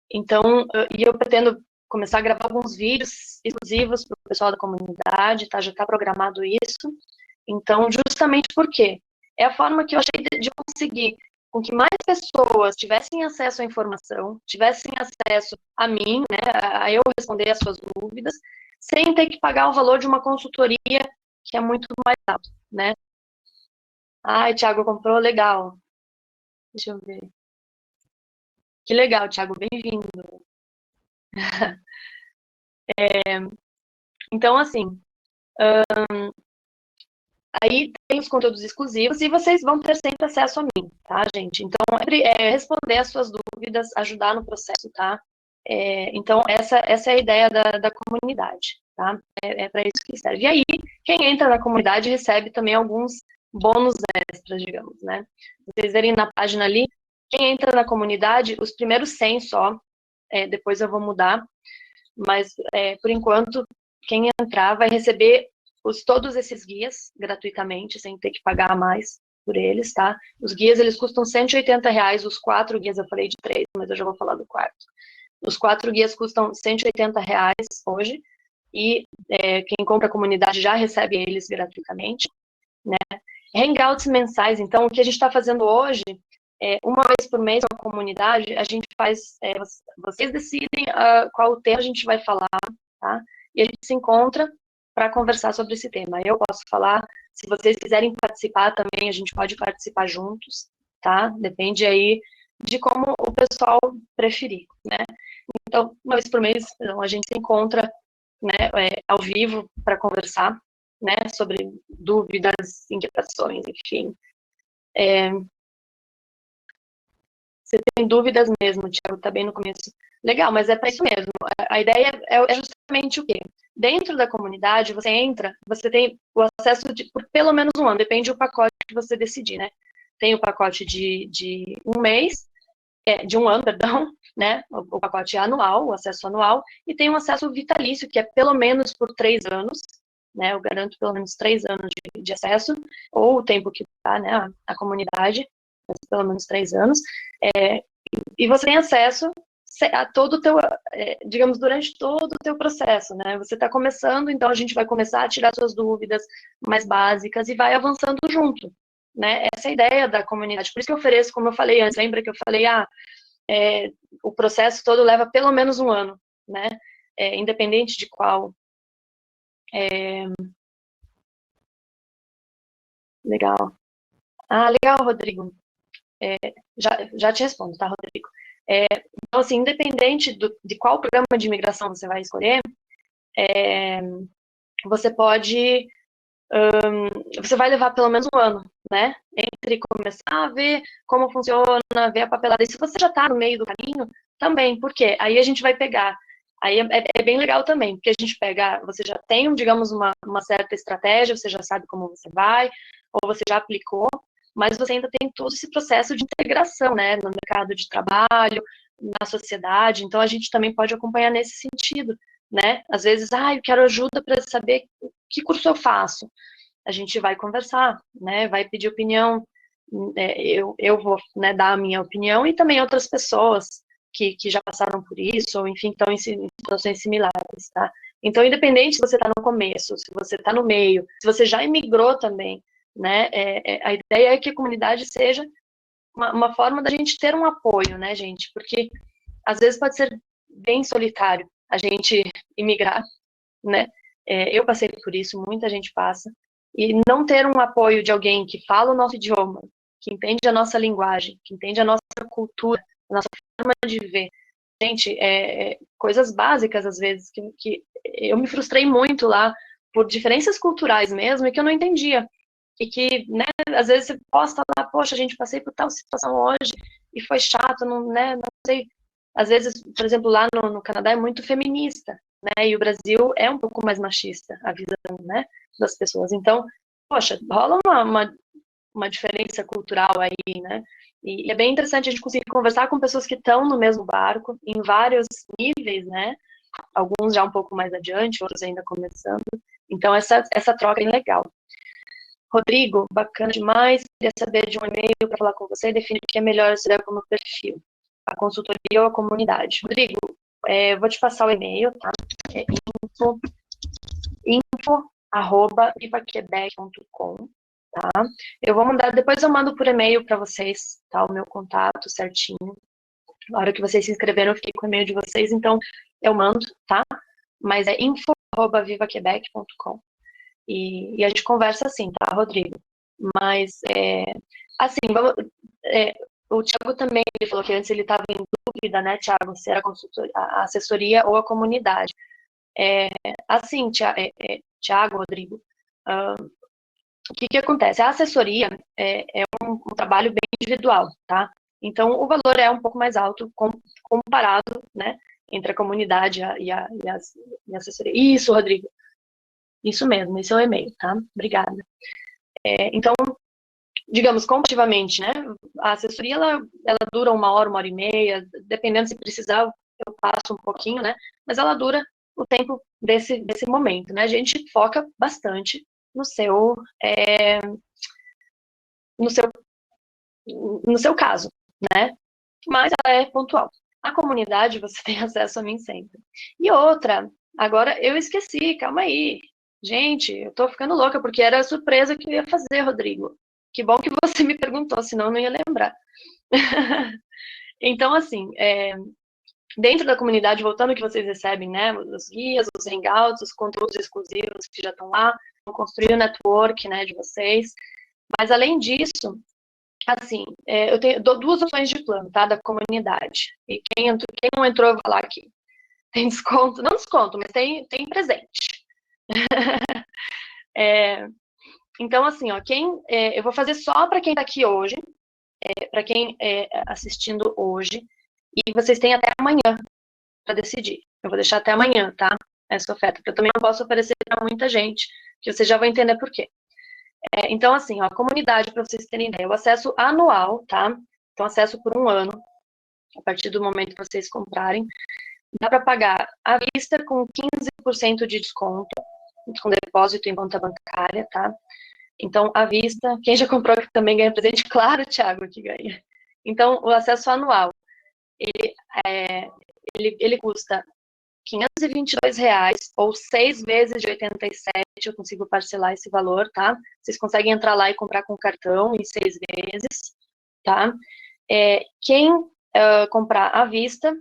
Então, eu pretendo começar a gravar alguns vídeos exclusivos para o pessoal da comunidade, tá? Já está programado isso. Então, justamente porque é a forma que eu achei de conseguir com que mais pessoas tivessem acesso à informação, tivessem acesso a mim, né, a eu responder as suas dúvidas, sem ter que pagar o valor de uma consultoria que é muito mais alto, né? Ai, Thiago comprou, legal. Deixa eu ver. Que legal, Thiago, bem-vindo. Então, assim, aí tem os conteúdos exclusivos e vocês vão ter sempre acesso a mim, tá, gente? Então, responder as suas dúvidas, ajudar no processo, tá? Então, essa é a ideia da comunidade, tá? Para isso que serve. E aí, quem entra na comunidade recebe também alguns bônus extras, digamos, né? Vocês verem na página ali, quem entra na comunidade, os primeiros 100 só, depois eu vou mudar, mas, por enquanto, quem entrar vai receber todos esses guias gratuitamente, sem ter que pagar mais por eles, tá? Os guias, eles custam R$ 180, os 4 guias, eu falei de 3, mas eu já vou falar do quarto. Os 4 guias custam R$ 180 hoje, e quem compra a comunidade já recebe eles gratuitamente, né? Hangouts mensais, então, o que a gente está fazendo hoje uma vez por mês, com a comunidade, a gente faz, vocês decidem qual tema a gente vai falar, tá? E a gente se encontra para conversar sobre esse tema. Eu posso falar, se vocês quiserem participar também, a gente pode participar juntos, tá? Depende aí de como o pessoal preferir, né? Então, uma vez por mês, a gente se encontra, né, ao vivo para conversar, né, sobre dúvidas, inquietações, enfim. Você tem dúvidas mesmo, Thiago, está bem no começo. Legal, mas é para isso mesmo. A ideia é justamente o quê? Dentro da comunidade, você entra, você tem o acesso por pelo menos um ano, depende do pacote que você decidir, né? Tem o pacote de um mês, de um ano, perdão, né? O pacote anual, o acesso anual, e tem um acesso vitalício, que é pelo menos por 3 anos, né? Eu garanto pelo menos 3 anos de acesso, ou o tempo que dá, né? A comunidade, pelo menos 3 anos. E você tem acesso a todo o teu, digamos, durante todo o teu processo, né? Você está começando, então a gente vai começar a tirar suas dúvidas mais básicas e vai avançando junto, né? Essa é a ideia da comunidade. Por isso que eu ofereço, como eu falei antes, lembra que eu falei, o processo todo leva pelo menos um ano, né? Independente de qual. Legal. Ah, legal, Rodrigo. Já te respondo, tá, Rodrigo? Então, assim, independente de qual programa de imigração você vai escolher, você pode, você vai levar pelo menos um ano, né? Entre começar a ver como funciona, ver a papelada. E se você já está no meio do caminho, também, por quê? Aí a gente vai pegar. Aí é bem legal também, porque a gente pega, você já tem, digamos, uma certa estratégia, você já sabe como você vai, ou você já aplicou, mas você ainda tem todo esse processo de integração, né, no mercado de trabalho, na sociedade, então a gente também pode acompanhar nesse sentido, né? Às vezes, eu quero ajuda para saber que curso eu faço. A gente vai conversar, né? Vai pedir opinião, eu vou, né, dar a minha opinião e também outras pessoas que já passaram por isso, ou enfim, estão em situações similares, tá? Então, independente se você está no começo, se você está no meio, se você já imigrou também, né? A ideia é que a comunidade seja uma forma da gente ter um apoio, né, gente? Porque às vezes pode ser bem solitário a gente imigrar, né? Eu passei por isso, muita gente passa, e não ter um apoio de alguém que fala o nosso idioma, que entende a nossa linguagem, que entende a nossa cultura, a nossa forma de ver. Gente, coisas básicas às vezes, que eu me frustrei muito lá por diferenças culturais mesmo, e que eu não entendia. E que, né, às vezes você posta lá, poxa, a gente passei por tal situação hoje, e foi chato, não, né, não sei. Às vezes, por exemplo, lá no Canadá é muito feminista, né, e o Brasil é um pouco mais machista, a visão, né, das pessoas. Então, poxa, rola uma diferença cultural aí, né, e é bem interessante a gente conseguir conversar com pessoas que estão no mesmo barco, em vários níveis, né, alguns já um pouco mais adiante, outros ainda começando. Então, essa troca é bem legal. Rodrigo, bacana demais. Queria saber de um e-mail para falar com você e definir o que é melhor estudar como perfil, a consultoria ou a comunidade. Rodrigo, vou te passar o e-mail, tá? É info@vivaquebec.com, tá? Eu vou mandar, depois eu mando por e-mail para vocês, tá? O meu contato certinho. Na hora que vocês se inscreveram, eu fiquei com o e-mail de vocês, então eu mando, tá? Mas é info@vivaquebec.com. E a gente conversa assim, tá, Rodrigo? Mas, assim, o Thiago também ele falou que antes ele estava em dúvida, né, Thiago, se era a assessoria ou a comunidade. Assim, Thiago, Rodrigo, o que acontece? A assessoria é um trabalho bem individual, tá? Então, o valor é um pouco mais alto comparado, né, entre a comunidade e a assessoria. Isso, Rodrigo. Isso mesmo, esse é o e-mail, tá? Obrigada. Então, digamos, comparativamente, né? A assessoria, ela dura 1 hora, 1 hora e meia, dependendo se precisar, eu passo um pouquinho, né? Mas ela dura o tempo desse momento, né? A gente foca bastante no seu, no seu, no seu caso, né? Mas ela é pontual. A comunidade, você tem acesso a mim sempre. E outra, agora eu esqueci, calma aí. Gente, eu tô ficando louca, porque era a surpresa que eu ia fazer, Rodrigo. Que bom que você me perguntou, senão eu não ia lembrar. Então, assim, dentro da comunidade, voltando ao que vocês recebem, né, os guias, os hangouts, os conteúdos exclusivos que já estão lá, vão construir o network, né, de vocês. Mas, além disso, assim, eu dou duas opções de plano, tá, da comunidade. E quem não entrou, eu vou falar aqui. Tem desconto, não desconto, mas tem presente. Então, assim, ó, eu vou fazer só para quem está aqui hoje, para quem assistindo hoje, e vocês têm até amanhã para decidir. Eu vou deixar até amanhã, tá? Essa oferta, porque eu também não posso oferecer para muita gente, que vocês já vão entender por quê. Então, assim, ó, a comunidade, para vocês terem ideia, o acesso anual, tá? Então, acesso por 1 ano, a partir do momento que vocês comprarem. Dá para pagar à vista com 15% de desconto, com depósito em conta bancária, tá? Então, à vista, quem já comprou também ganha presente, claro, Thiago, que ganha. Então, o acesso anual, ele custa R$ 522, ou 6 vezes de 87, eu consigo parcelar esse valor, tá? Vocês conseguem entrar lá e comprar com cartão em 6 vezes, tá? Quem comprar à vista,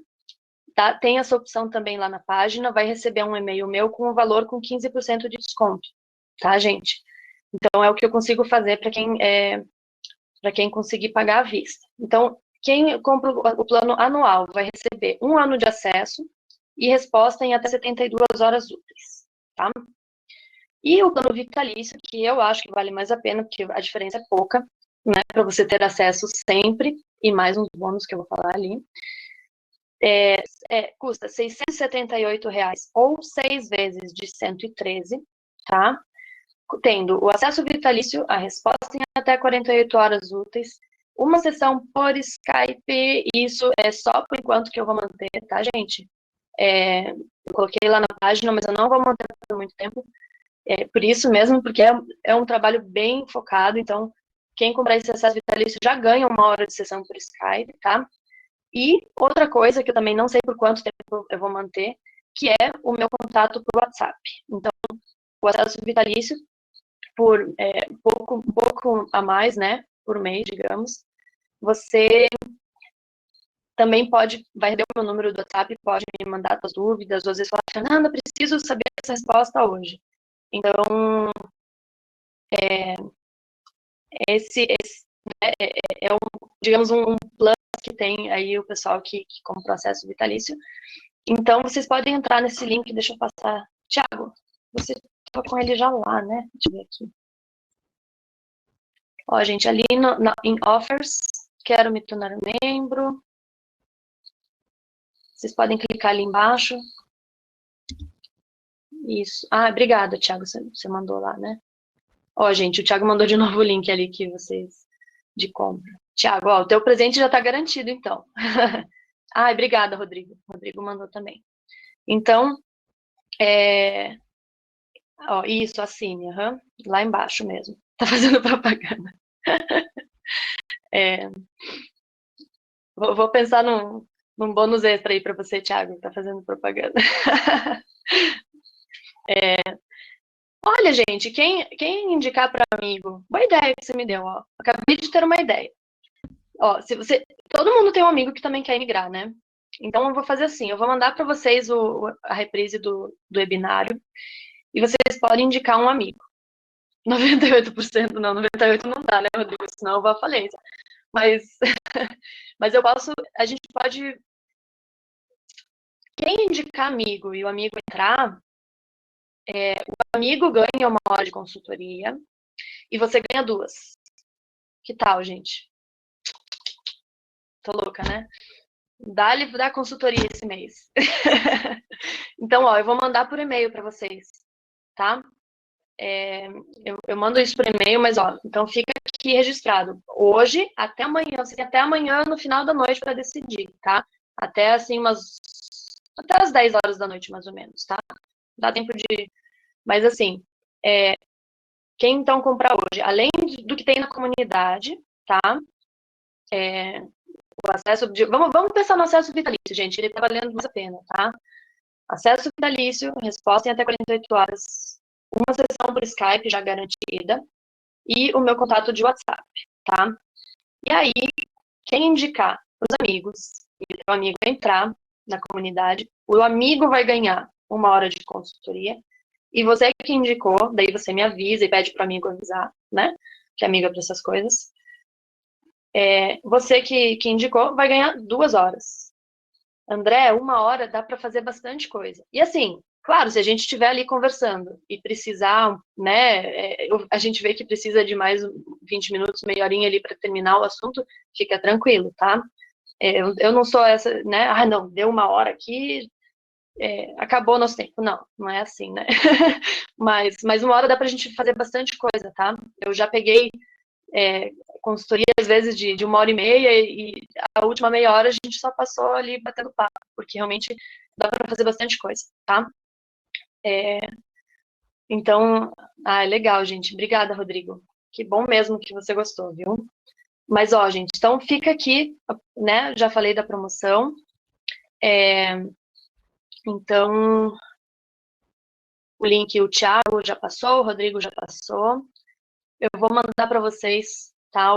tá? Tem essa opção também lá na página, vai receber um e-mail meu com o valor com 15% de desconto, tá, gente? Então, é o que eu consigo fazer para quem conseguir pagar à vista. Então, quem compra o plano anual vai receber 1 ano de acesso e resposta em até 72 horas úteis, tá? E o plano vitalício, que eu acho que vale mais a pena, porque a diferença é pouca, né, para você ter acesso sempre, e mais uns bônus que eu vou falar ali, custa R$ 678, ou 6 vezes de 113, tá? Tendo o acesso vitalício, a resposta em até 48 horas úteis, uma sessão por Skype, isso é só por enquanto que eu vou manter, tá, gente? Eu coloquei lá na página, mas eu não vou manter por muito tempo, por isso mesmo, porque é um trabalho bem focado, então quem comprar esse acesso vitalício já ganha 1 hora de sessão por Skype, tá? E outra coisa que eu também não sei por quanto tempo eu vou manter, que é o meu contato por WhatsApp. Então, o acesso vitalício, por um pouco a mais, né, por mês, digamos, você também vai receber o meu número do WhatsApp, pode me mandar suas dúvidas, ou às vezes falar, Fernanda, preciso saber essa resposta hoje. Então, esse né, digamos, um plano que tem aí o pessoal que compra o processo vitalício. Então, vocês podem entrar nesse link, deixa eu passar. Thiago, você tá com ele já lá, né? Deixa eu ver aqui. Ó, gente, ali em Offers, quero me tornar membro. Vocês podem clicar ali embaixo. Isso. Ah, obrigada, Thiago, você mandou lá, né? Ó, gente, o Thiago mandou de novo o link ali que vocês de compra. Thiago, ó, o teu presente já tá garantido, então. Ah, obrigada, Rodrigo. Rodrigo mandou também. Então, ó, isso, assine, lá embaixo mesmo. Tá fazendo propaganda. Vou pensar num bônus extra aí para você, Thiago, que tá fazendo propaganda. Olha, gente, quem indicar para amigo, boa ideia que você me deu, ó. Acabei de ter uma ideia. Ó, todo mundo tem um amigo que também quer emigrar, né? Então eu vou fazer assim, eu vou mandar para vocês a reprise do webinário e vocês podem indicar um amigo. 98% não, 98% não dá, né, Rodrigo? Senão eu vou à falência. Mas, mas a gente pode, quem indicar amigo e o amigo entrar, o amigo ganha 1 hora de consultoria e você ganha 2. Que tal, gente? Tô louca, né? Dá consultoria esse mês. Então, ó, eu vou mandar por e-mail para vocês, tá? Eu mando isso por e-mail, mas, ó, então fica aqui registrado. Hoje, até amanhã, você tem até amanhã no final da noite para decidir, tá? Até, assim, até as 10 horas da noite, mais ou menos, tá? Dá tempo de... Mas, assim, quem então comprar hoje, além do que tem na comunidade, tá? O acesso vamos pensar no acesso vitalício, gente, ele tá valendo mais a pena, tá? Acesso vitalício, resposta em até 48 horas, uma sessão por Skype já garantida, e o meu contato de WhatsApp, tá? E aí, quem indicar os amigos, e o amigo entrar na comunidade, o amigo vai ganhar 1 hora de consultoria, e você que indicou, daí você me avisa e pede para o amigo avisar, né? Que amigo é para essas coisas. Você que indicou vai ganhar 2 horas. André, 1 hora dá para fazer bastante coisa. E assim, claro, se a gente estiver ali conversando e precisar, né, a gente vê que precisa de mais 20 minutos, meia horinha ali para terminar o assunto, fica tranquilo, tá? Eu não sou essa, né? Ah, não, deu 1 hora aqui, acabou o nosso tempo. Não, não é assim, né? mas 1 hora dá pra gente fazer bastante coisa, tá? Eu já peguei consultoria, às vezes, de 1 hora e meia, e a última meia hora a gente só passou ali batendo papo, porque realmente dá pra fazer bastante coisa, tá? Então, legal, gente. Obrigada, Rodrigo. Que bom mesmo que você gostou, viu? Mas, ó, gente, então fica aqui, né? Já falei da promoção. Então, o link o Thiago já passou, o Rodrigo já passou. Eu vou mandar para vocês, tá?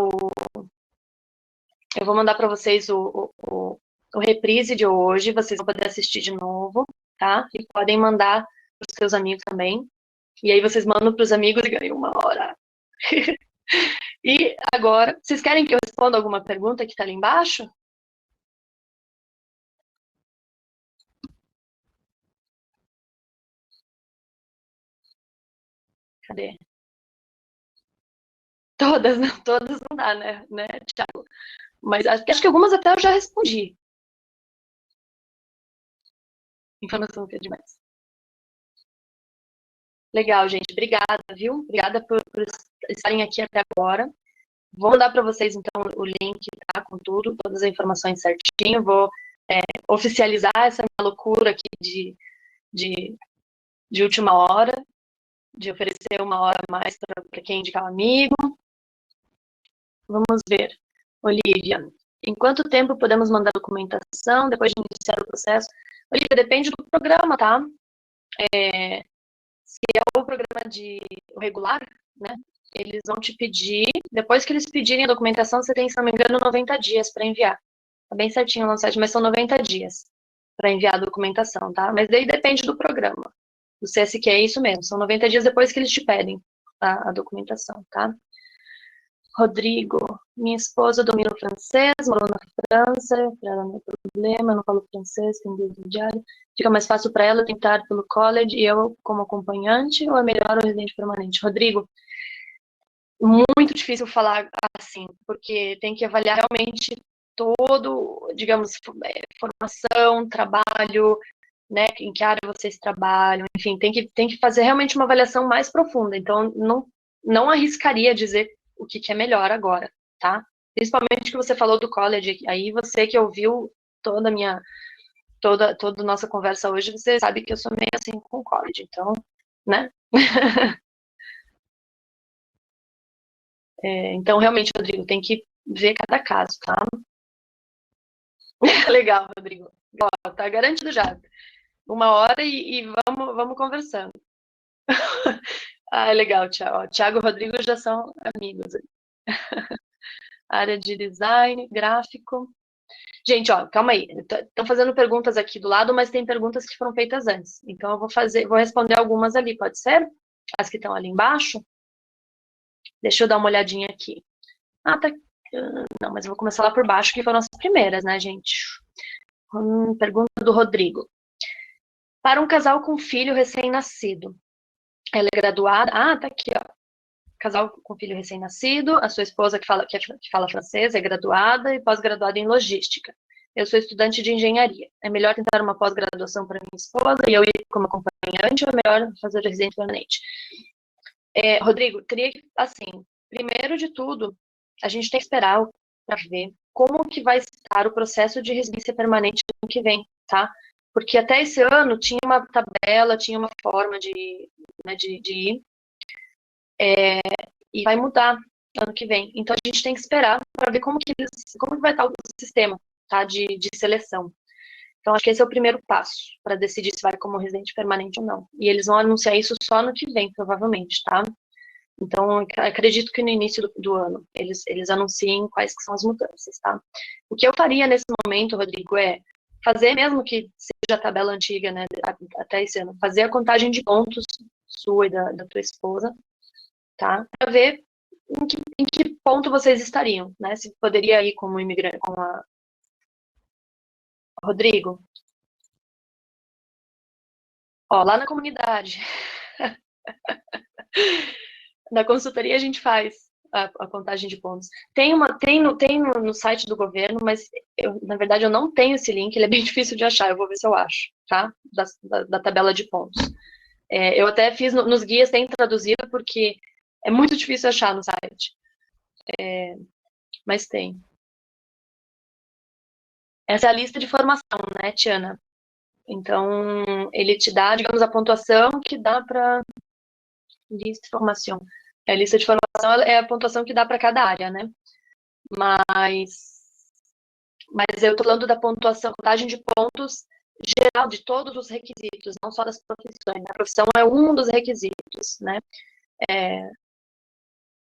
Eu vou mandar para vocês o reprise de hoje, vocês vão poder assistir de novo, tá? E podem mandar para os seus amigos também. E aí vocês mandam para os amigos e ganham 1 hora. E agora, vocês querem que eu responda alguma pergunta que está ali embaixo? Cadê? Todas, não, todas não dá, né, Thiago? Mas acho que algumas até eu já respondi. Informação que é demais. Legal, gente. Obrigada, viu? Obrigada por estarem aqui até agora. Vou mandar para vocês, então, o link, tá? Com tudo, todas as informações certinho. Vou oficializar essa minha loucura aqui de, de última hora, de oferecer 1 hora a mais para quem indicar um amigo. Vamos ver. Olivia, em quanto tempo podemos mandar documentação depois de iniciar o processo? Olivia, depende do programa, tá? Se é o programa o regular, né? Eles vão te pedir, depois que eles pedirem a documentação, você tem, se não me engano, 90 dias para enviar. Tá bem certinho no site, mas são 90 dias para enviar a documentação, tá? Mas daí depende do programa. O CSQ é isso mesmo, são 90 dias depois que eles te pedem a documentação, tá? Rodrigo, minha esposa domina o francês, morou na França, para ela não é problema, eu não falo francês, tem inglês diário. Fica mais fácil para ela tentar pelo college e eu como acompanhante, ou é melhor o residente permanente? Rodrigo, muito difícil falar assim, porque tem que avaliar realmente todo, digamos, formação, trabalho, né, em que área vocês trabalham, enfim, tem que fazer realmente uma avaliação mais profunda. Então, não arriscaria dizer o que é melhor agora, tá? Principalmente que você falou do college, aí você que ouviu toda a nossa conversa hoje, você sabe que eu sou meio assim com o college, então, né? Então, realmente, Rodrigo, tem que ver cada caso, tá? Legal, Rodrigo. Ó, tá garantido já. 1 hora e vamos conversando. Legal, Thiago. Thiago e Rodrigo já são amigos. Área de design, gráfico. Gente, ó, calma aí. Estão fazendo perguntas aqui do lado, mas tem perguntas que foram feitas antes. Então eu vou responder algumas ali, pode ser? As que estão ali embaixo? Deixa eu dar uma olhadinha aqui. Tá. Não, mas eu vou começar lá por baixo, que foram as primeiras, né, gente? Pergunta do Rodrigo. Para um casal com filho recém-nascido, ela é graduada? Tá aqui, ó. Casal com filho recém-nascido, a sua esposa que fala francês, é graduada e pós-graduada em logística. Eu sou estudante de engenharia. É melhor tentar uma pós-graduação para minha esposa e eu ir como acompanhante, ou é melhor fazer residência permanente? Rodrigo, teria que, assim, primeiro de tudo, a gente tem que esperar para ver como que vai estar o processo de residência permanente no que vem, tá? Porque até esse ano tinha uma tabela, tinha uma forma né, de ir, e vai mudar ano que vem. Então a gente tem que esperar para ver como que vai estar o sistema, tá, de seleção. Então acho que esse é o primeiro passo para decidir se vai como residente permanente ou não. E eles vão anunciar isso só no que vem, provavelmente, tá? Então, acredito que no início do ano eles anunciem quais que são as mudanças, tá? O que eu faria nesse momento, Rodrigo, é fazer, mesmo que seja a tabela antiga, né, até esse ano, fazer a contagem de pontos sua e da tua esposa, tá? Para ver em que ponto vocês estariam, né? Se poderia ir como imigrante, com a Rodrigo, ó, lá na comunidade, na consultoria a gente faz a contagem de pontos. Tem no site do governo, mas na verdade eu não tenho esse link, ele é bem difícil de achar, eu vou ver se eu acho, tá? Da tabela de pontos. Eu até fiz nos guias, tem traduzido, porque é muito difícil achar no site. Mas tem. Essa é a lista de formação, né, Tiana? Então, ele te dá, digamos, a pontuação que dá para lista de formação. A lista de formação é a pontuação que dá para cada área, né? Mas eu estou falando da pontuação, contagem de pontos geral de todos os requisitos, não só das profissões. A profissão é um dos requisitos, né?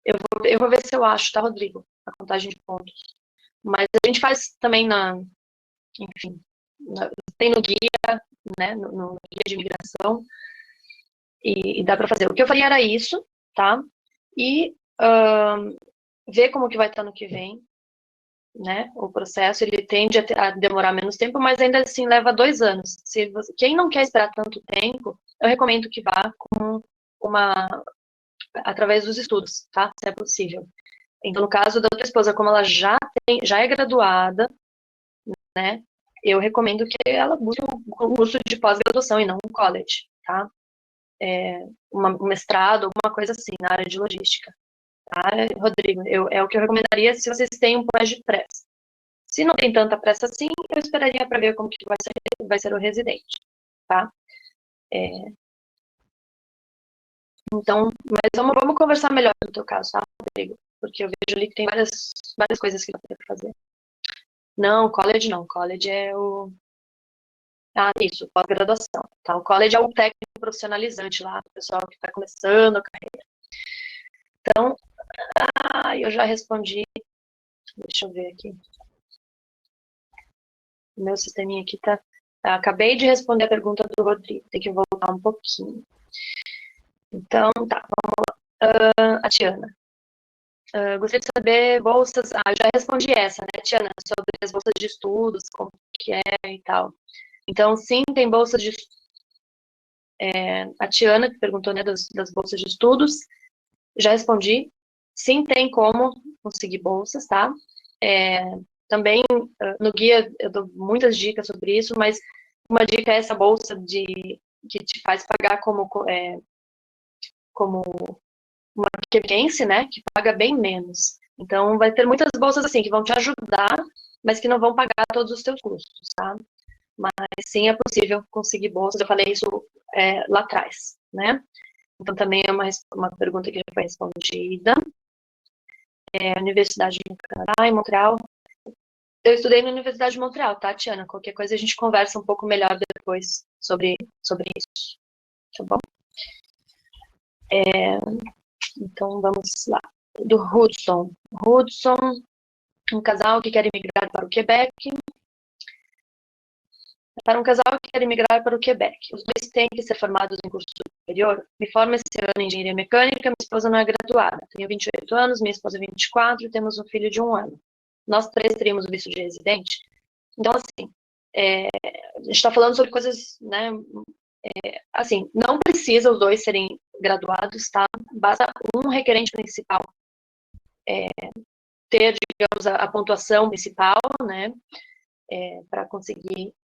Eu vou ver se eu acho, tá, Rodrigo? A contagem de pontos. Mas a gente faz também enfim, tem no guia, né? No guia de imigração, e dá para fazer. O que eu faria era isso, tá? E ver como que vai estar no que vem, né? O processo, ele tende a demorar menos tempo, mas ainda assim leva 2 anos. Quem não quer esperar tanto tempo, eu recomendo que vá com através dos estudos, tá? Se é possível. Então, no caso da tua esposa, como ela já é graduada, né? Eu recomendo que ela busque um curso de pós-graduação e não um college, tá? Um mestrado, alguma coisa assim, na área de logística. Tá, Rodrigo? É o que eu recomendaria se vocês têm um pouco mais de pressa. Se não tem tanta pressa assim, eu esperaria para ver como que vai ser o residente, tá? Então, mas vamos conversar melhor no teu caso, tá, Rodrigo? Porque eu vejo ali que tem várias coisas que dá para fazer. Não, college não. College é o... Ah, isso, pós-graduação. Tá? O college é o técnico profissionalizante lá, o pessoal que está começando a carreira. Então, eu já respondi. Deixa eu ver aqui. O meu sisteminha aqui tá... Acabei de responder a pergunta do Rodrigo, tem que voltar um pouquinho. Então, tá, vamos lá. A Tiana. Gostaria de saber bolsas... eu já respondi essa, né, Tiana? Sobre as bolsas de estudos, como que é e tal. Então, sim, tem bolsas de... a Tiana, que perguntou, né, das bolsas de estudos, já respondi. Sim, tem como conseguir bolsas, tá? Também, no guia, eu dou muitas dicas sobre isso, mas uma dica é essa bolsa que te faz pagar como uma quebense, né, que paga bem menos. Então, vai ter muitas bolsas assim, que vão te ajudar, mas que não vão pagar todos os teus custos, tá? Mas sim, é possível conseguir bolsas, eu falei isso lá atrás, né? Então, também é uma pergunta que já foi respondida. Universidade no Canadá, em Montreal. Eu estudei na Universidade de Montreal, tá, Tiana? Qualquer coisa a gente conversa um pouco melhor depois sobre isso, tá bom? Então, vamos lá. Do Hudson. Hudson, um casal que quer emigrar para o Quebec. Para um casal que quer emigrar para o Quebec, os dois têm que ser formados em curso superior. Me formo esse ano em engenharia mecânica, minha esposa não é graduada. Tenho 28 anos, minha esposa 24 e temos um filho de 1 ano. Nós três teríamos o visto de residente. Então, assim, a gente está falando sobre coisas, né? Assim, não precisa os dois serem graduados, tá? Basta um requerente principal ter, digamos, a pontuação principal, né? Para conseguir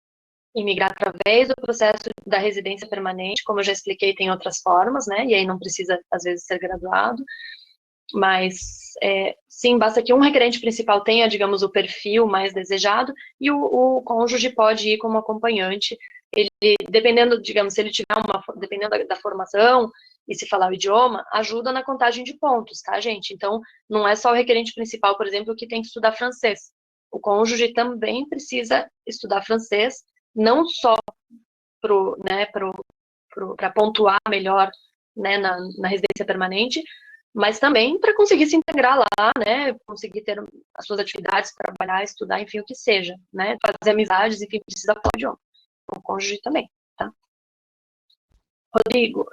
imigrar através do processo da residência permanente, como eu já expliquei, tem outras formas, né? E aí não precisa, às vezes, ser graduado. Mas, sim, basta que um requerente principal tenha, digamos, o perfil mais desejado e o cônjuge pode ir como acompanhante. Ele, dependendo, digamos, se ele tiver dependendo da formação e se falar o idioma, ajuda na contagem de pontos, tá, gente? Então, não é só o requerente principal, por exemplo, que tem que estudar francês. O cônjuge também precisa estudar francês, não só para pontuar melhor, né, na residência permanente, mas também para conseguir se integrar lá, né, conseguir ter as suas atividades, trabalhar, estudar, enfim, o que seja, né, fazer amizades, enfim, precisa falar o idioma, o cônjuge também, tá? Rodrigo,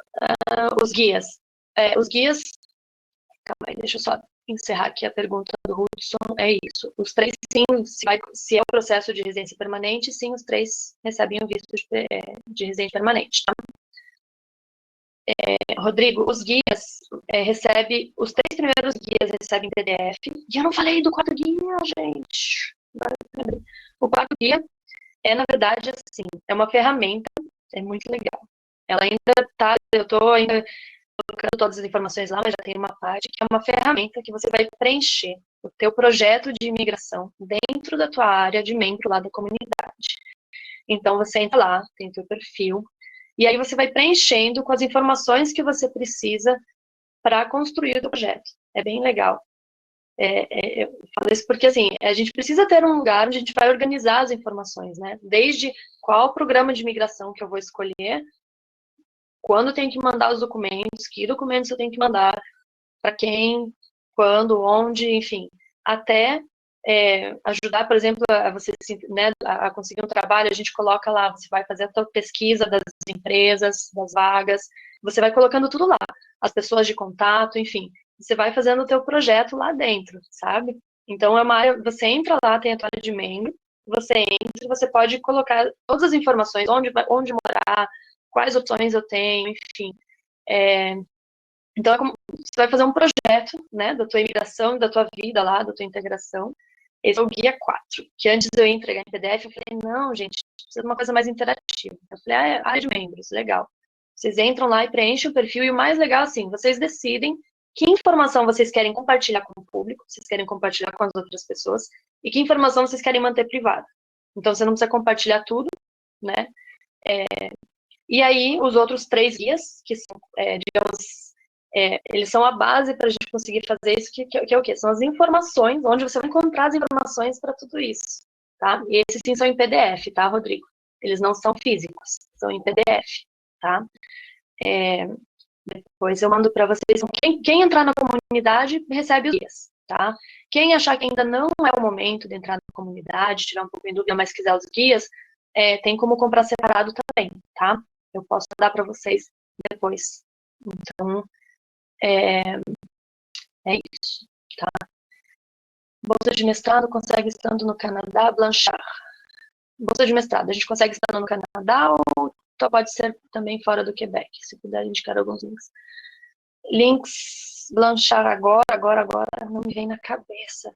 os guias. Os guias, calma aí, deixa eu só encerrar aqui a pergunta do Hudson, é isso. Os três, sim, se é o processo de residência permanente, sim, os três recebem o visto de residência permanente, tá? Rodrigo, os guias os três primeiros guias recebem PDF, e eu não falei do quarto guia, gente. O quarto guia na verdade, assim, é uma ferramenta, é muito legal. Ela ainda tá, eu tô ainda colocando todas as informações lá, mas já tem uma parte que é uma ferramenta que você vai preencher o teu projeto de imigração dentro da tua área de membro lá da comunidade. Então, você entra lá, tem o teu perfil, e aí você vai preenchendo com as informações que você precisa para construir o teu projeto. É bem legal. Eu falo isso porque, assim, a gente precisa ter um lugar onde a gente vai organizar as informações, né? Desde qual programa de imigração que eu vou escolher, quando tem que mandar os documentos, que documentos eu tenho que mandar, para quem, quando, onde, enfim, até ajudar, por exemplo, a você, né, a conseguir um trabalho, a gente coloca lá, você vai fazer a tua pesquisa das empresas, das vagas, você vai colocando tudo lá, as pessoas de contato, enfim, você vai fazendo o teu projeto lá dentro, sabe? Então, é uma área, você entra lá, tem a tua área de membro, você entra, você pode colocar todas as informações, onde morar, quais opções eu tenho, enfim, então, você vai fazer um projeto, né, da tua imigração, da tua vida lá, da tua integração. Esse é o guia 4, que antes eu ia entregar em PDF, eu falei, não, gente, precisa de uma coisa mais interativa. Eu falei, área de membros, legal. Vocês entram lá e preenchem o perfil, e o mais legal, assim, vocês decidem que informação vocês querem compartilhar com o público, vocês querem compartilhar com as outras pessoas, e que informação vocês querem manter privada. Então, você não precisa compartilhar tudo, né? E aí, os outros 3 guias, que são, digamos, eles são a base para a gente conseguir fazer isso, que é o quê? São as informações, onde você vai encontrar as informações para tudo isso, tá? E esses sim são em PDF, tá, Rodrigo? Eles não são físicos, são em PDF, tá? Depois eu mando para vocês. Quem entrar na comunidade recebe os guias, tá? Quem achar que ainda não é o momento de entrar na comunidade, tirar um pouco em dúvida, mas quiser os guias, tem como comprar separado também, tá? Eu posso dar para vocês depois. Então, é isso, tá? Bolsa de mestrado consegue estando no Canadá, Blanchard. Bolsa de mestrado, a gente consegue estando no Canadá ou pode ser também fora do Quebec, se puder indicar alguns links. Links Blanchard agora, não me vem na cabeça,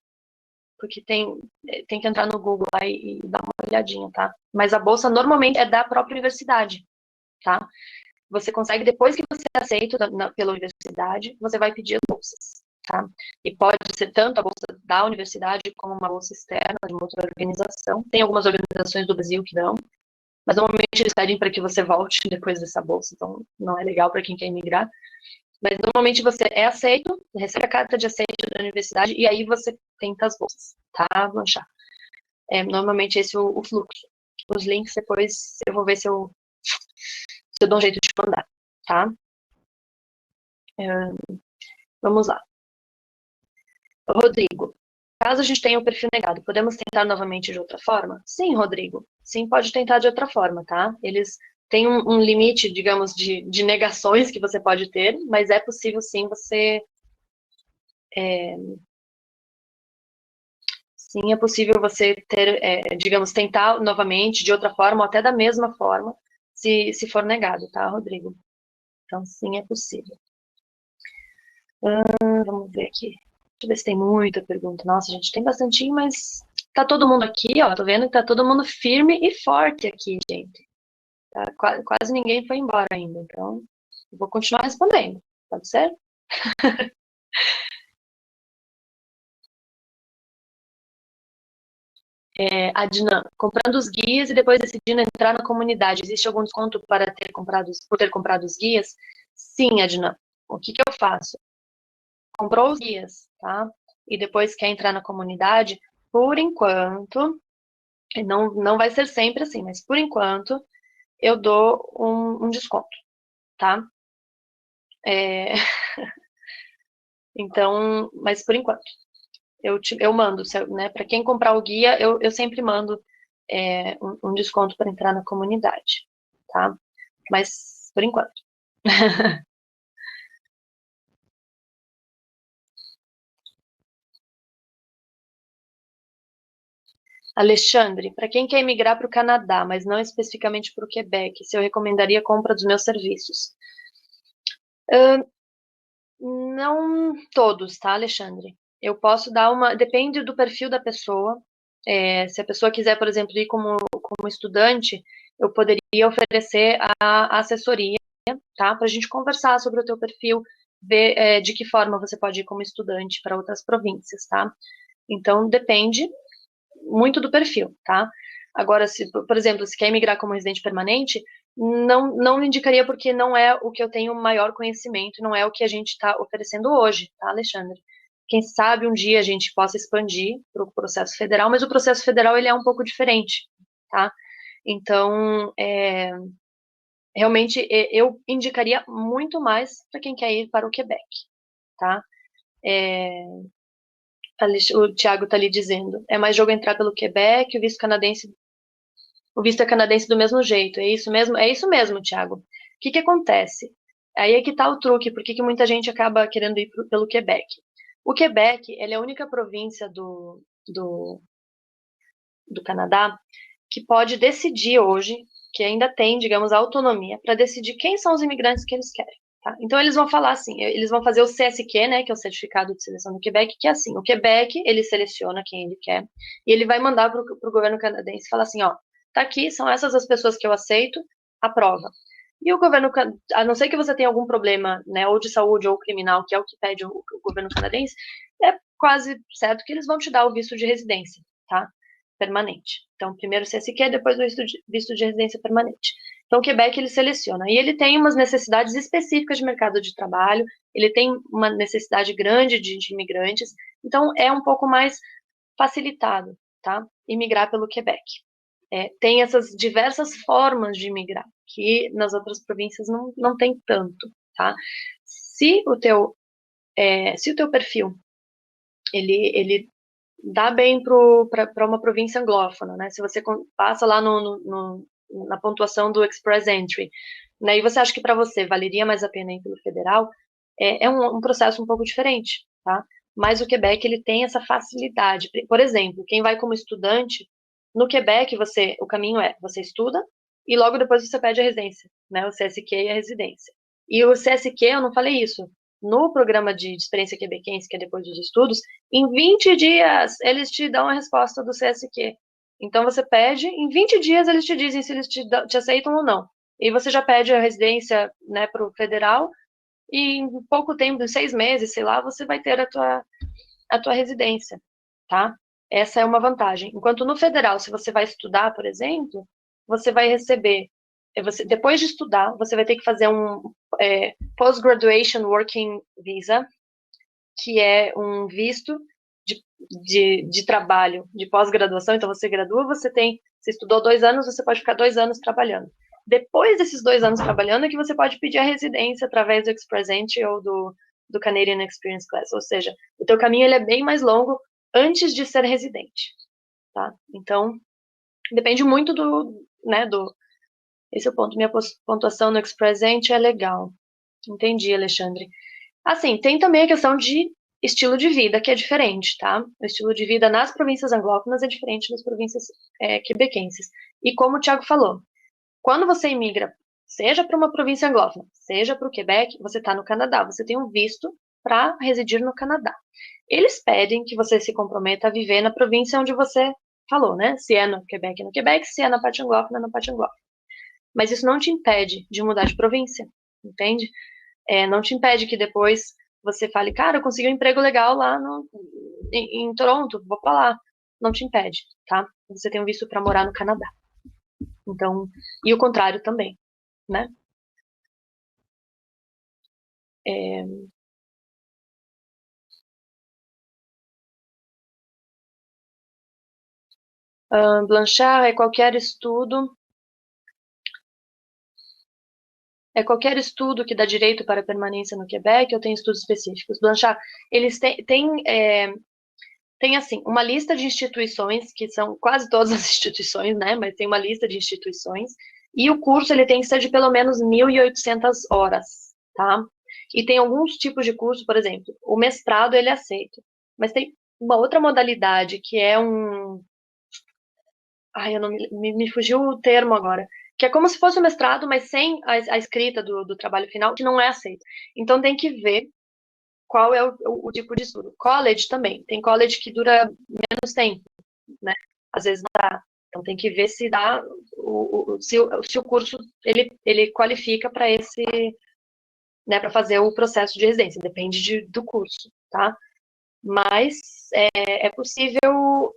porque tem que entrar no Google lá e dar uma olhadinha, tá? Mas a bolsa normalmente é da própria universidade, tá? Você consegue, depois que você é aceito pela universidade, você vai pedir as bolsas, tá? E pode ser tanto a bolsa da universidade como uma bolsa externa de uma outra organização. Tem algumas organizações do Brasil que dão, mas normalmente eles pedem para que você volte depois dessa bolsa, então não é legal para quem quer emigrar. Mas normalmente você é aceito, recebe a carta de aceite da universidade e aí você tenta as bolsas, tá, Blanchard? Normalmente esse é o fluxo. Os links depois eu vou ver se eu dou um jeito de mandar, tá? Vamos lá. Rodrigo, caso a gente tenha o perfil negado, podemos tentar novamente de outra forma? Sim, Rodrigo. Sim, pode tentar de outra forma, tá? Eles têm um limite, digamos, de negações que você pode ter, mas é possível sim você. Sim, é possível você ter, digamos, tentar novamente de outra forma, ou até da mesma forma, se for negado, tá, Rodrigo? Então, sim, é possível. Vamos ver aqui. Deixa eu ver se tem muita pergunta. Nossa, gente, tem bastante, mas tá todo mundo aqui, ó. Tô vendo que tá todo mundo firme e forte aqui, gente. Tá, quase ninguém foi embora ainda, então eu vou continuar respondendo. Pode ser? Adnan, comprando os guias e depois decidindo entrar na comunidade, existe algum desconto por ter comprado os guias? Sim, Adnan. O que eu faço? Comprou os guias, tá? E depois quer entrar na comunidade, por enquanto, não vai ser sempre assim, mas por enquanto eu dou um desconto, tá? É, Então, mas por enquanto, eu mando, né? Para quem comprar o guia, eu sempre mando um desconto para entrar na comunidade, tá? Mas por enquanto. Alexandre, para quem quer migrar para o Canadá, mas não especificamente para o Quebec, se eu recomendaria a compra dos meus serviços? Não todos, tá, Alexandre? Eu posso dar uma. Depende do perfil da pessoa. Se a pessoa quiser, por exemplo, ir como estudante, eu poderia oferecer a assessoria, tá? Para a gente conversar sobre o teu perfil, ver de que forma você pode ir como estudante para outras províncias, tá? Então, depende muito do perfil, tá? Agora, se, por exemplo, se quer migrar como residente permanente, não indicaria porque não é o que eu tenho maior conhecimento, não é o que a gente está oferecendo hoje, tá, Alexandre? Quem sabe um dia a gente possa expandir para o processo federal, mas o processo federal ele é um pouco diferente, tá? Então, realmente, eu indicaria muito mais para quem quer ir para o Quebec, tá? É, o Thiago está ali dizendo, é mais jogo entrar pelo Quebec, o visto é canadense do mesmo jeito, é isso mesmo? É isso mesmo, Thiago. O que que acontece? Aí é que está o truque, por que que muita gente acaba querendo ir pelo Quebec? O Quebec, ele é a única província do Canadá que pode decidir hoje, que ainda tem, digamos, autonomia para decidir quem são os imigrantes que eles querem. Tá? Então eles vão falar assim, eles vão fazer o CSQ, né, que é o Certificado de Seleção do Quebec, que é assim, o Quebec, ele seleciona quem ele quer, e ele vai mandar para o governo canadense e falar assim, ó, tá aqui, são essas as pessoas que eu aceito, aprova. E o governo, a não ser que você tenha algum problema, né, ou de saúde ou criminal, que é o que pede o governo canadense, é quase certo que eles vão te dar o visto de residência, tá? Permanente. Então, primeiro o CSQ, depois o visto de residência permanente. Então, o Quebec ele seleciona. E ele tem umas necessidades específicas de mercado de trabalho, ele tem uma necessidade grande de imigrantes, então é um pouco mais facilitado, tá? Imigrar pelo Quebec. Tem essas diversas formas de imigrar, que nas outras províncias não tem tanto, tá? Se o teu, se o teu perfil ele dá bem para uma província anglófona, né? Se você passa lá na pontuação do Express Entry, né? E você acha que para você valeria mais a pena ir pelo federal, é um processo um pouco diferente, tá? Mas o Quebec ele tem essa facilidade. Por exemplo, quem vai como estudante no Quebec, o caminho é você estuda e logo depois você pede a residência, né? O CSQ e a residência. E o CSQ, eu não falei isso. No programa de experiência quebequense, que é depois dos estudos, em 20 dias eles te dão a resposta do CSQ. Então você pede, em 20 dias eles te dizem se eles te aceitam ou não. E você já pede a residência, né, para o federal, e em pouco tempo, em 6 meses, sei lá, você vai ter a tua residência, tá? Essa é uma vantagem. Enquanto no federal, se você vai estudar, por exemplo, você vai receber, depois de estudar, você vai ter que fazer um Post-Graduation Working Visa, que é um visto de trabalho, de pós-graduação. Então, você gradua, você estudou 2 anos, você pode ficar 2 anos trabalhando. Depois desses 2 anos trabalhando, é que você pode pedir a residência através do Express Entry ou do Canadian Experience Class. Ou seja, o teu caminho ele é bem mais longo antes de ser residente, tá? Então, depende muito né, esse é o ponto. Minha pontuação no Express Entry é legal. Entendi, Alexandre. Assim, tem também a questão de estilo de vida, que é diferente, tá? O estilo de vida nas províncias anglófonas é diferente das províncias quebequenses. E como o Thiago falou, quando você imigra, seja para uma província anglófona, seja para o Quebec, você está no Canadá, você tem um visto para residir no Canadá. Eles pedem que você se comprometa a viver na província onde você falou, né? Se é no Quebec, se é na parte anglófona, na parte anglófona. Mas isso não te impede de mudar de província, entende? Não te impede que depois você fale, cara, eu consegui um emprego legal lá em Toronto, vou pra lá. Não te impede, tá? Você tem um visto para morar no Canadá. Então, e o contrário também, né? É, Blanchard é qualquer estudo é qualquer estudo que dá direito para permanência no Quebec, ou tem estudos específicos? Blanchard, eles têm assim, uma lista de instituições, que são quase todas as instituições, né, mas tem uma lista de instituições, e o curso ele tem que ser de pelo menos 1.800 horas, tá? E tem alguns tipos de curso, por exemplo, o mestrado ele é aceito, mas tem uma outra modalidade que é um... Ai, eu não me fugiu o termo agora, que é como se fosse um mestrado, mas sem a escrita do trabalho final, que não é aceito. Então tem que ver qual é o tipo de estudo. College também. Tem college que dura menos tempo, né? Às vezes não dá. Então tem que ver se dá se o curso ele qualifica para esse, né, para fazer o processo de residência. Depende do curso, tá? Mas é possível,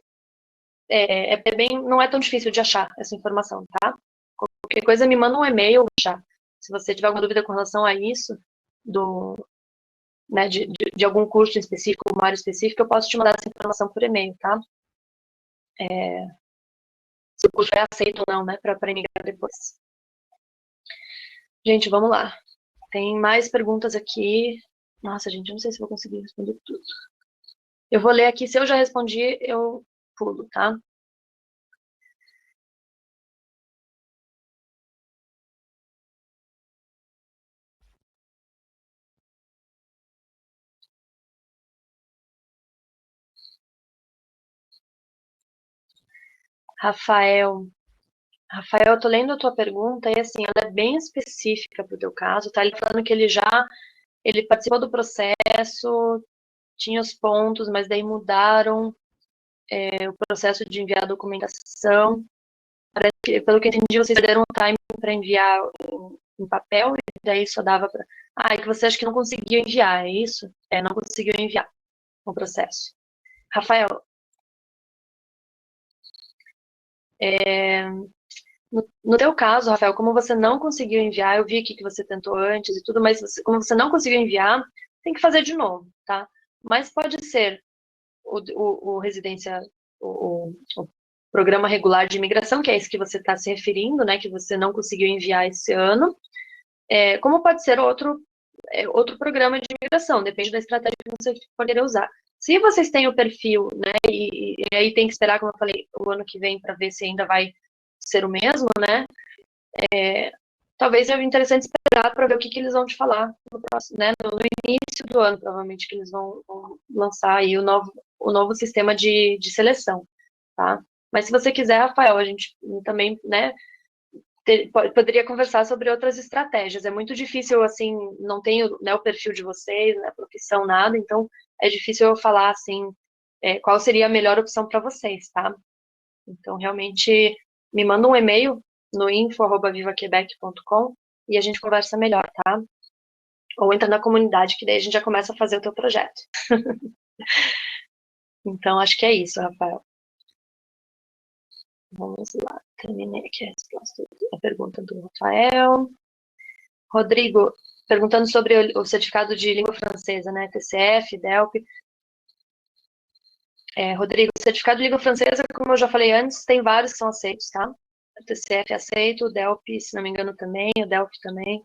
bem, não é tão difícil de achar essa informação, tá? Qualquer coisa me manda um e-mail já. Se você tiver alguma dúvida com relação a isso, do, né, de algum curso específico, uma área específica, eu posso te mandar essa informação por e-mail, tá? Se o curso é aceito ou não, né, para emigrar depois. Gente, vamos lá. Tem mais perguntas aqui. Nossa, gente, eu não sei se vou conseguir responder tudo. Eu vou ler aqui, se eu já respondi, eu pulo, tá? Rafael, eu tô lendo a tua pergunta e assim, ela é bem específica pro teu caso, tá? Ele tá falando que ele participou do processo, tinha os pontos, mas daí mudaram o processo de enviar a documentação. Parece que, pelo que eu entendi, vocês deram um time para enviar em papel e daí só dava para... Ah, é que você acha que não conseguiu enviar, é isso? Não conseguiu enviar o processo. Rafael, no teu caso, Rafael, como você não conseguiu enviar, eu vi aqui que você tentou antes e tudo, mas como você não conseguiu enviar, tem que fazer de novo, tá? Mas pode ser o residência, o programa regular de imigração, que é esse que você está se referindo, né, que você não conseguiu enviar esse ano, como pode ser outro programa de imigração, depende da estratégia que você poderia usar. Se vocês têm o perfil, né, e aí tem que esperar, como eu falei, o ano que vem para ver se ainda vai ser o mesmo, né, talvez seja interessante esperar para ver o que eles vão te falar no próximo, né, no início do ano, provavelmente, que eles vão lançar aí o novo sistema de seleção, tá? Mas se você quiser, Rafael, a gente também, né, poderia conversar sobre outras estratégias. É muito difícil, assim, não tenho, né, o perfil de vocês, né, profissão, nada, então é difícil eu falar, assim, qual seria a melhor opção para vocês, tá? Então, realmente, me manda um e-mail no info@vivaquebec.com e a gente conversa melhor, tá? Ou entra na comunidade, que daí a gente já começa a fazer o teu projeto. Então, acho que é isso, Rafael. Vamos lá, terminei aqui a resposta, a pergunta do Rafael. Rodrigo, perguntando sobre o certificado de língua francesa, né? TCF, DELP. Rodrigo, o certificado de língua francesa, como eu já falei antes, tem vários que são aceitos, tá? O TCF é aceito, o DELP, se não me engano, também, o DELP também.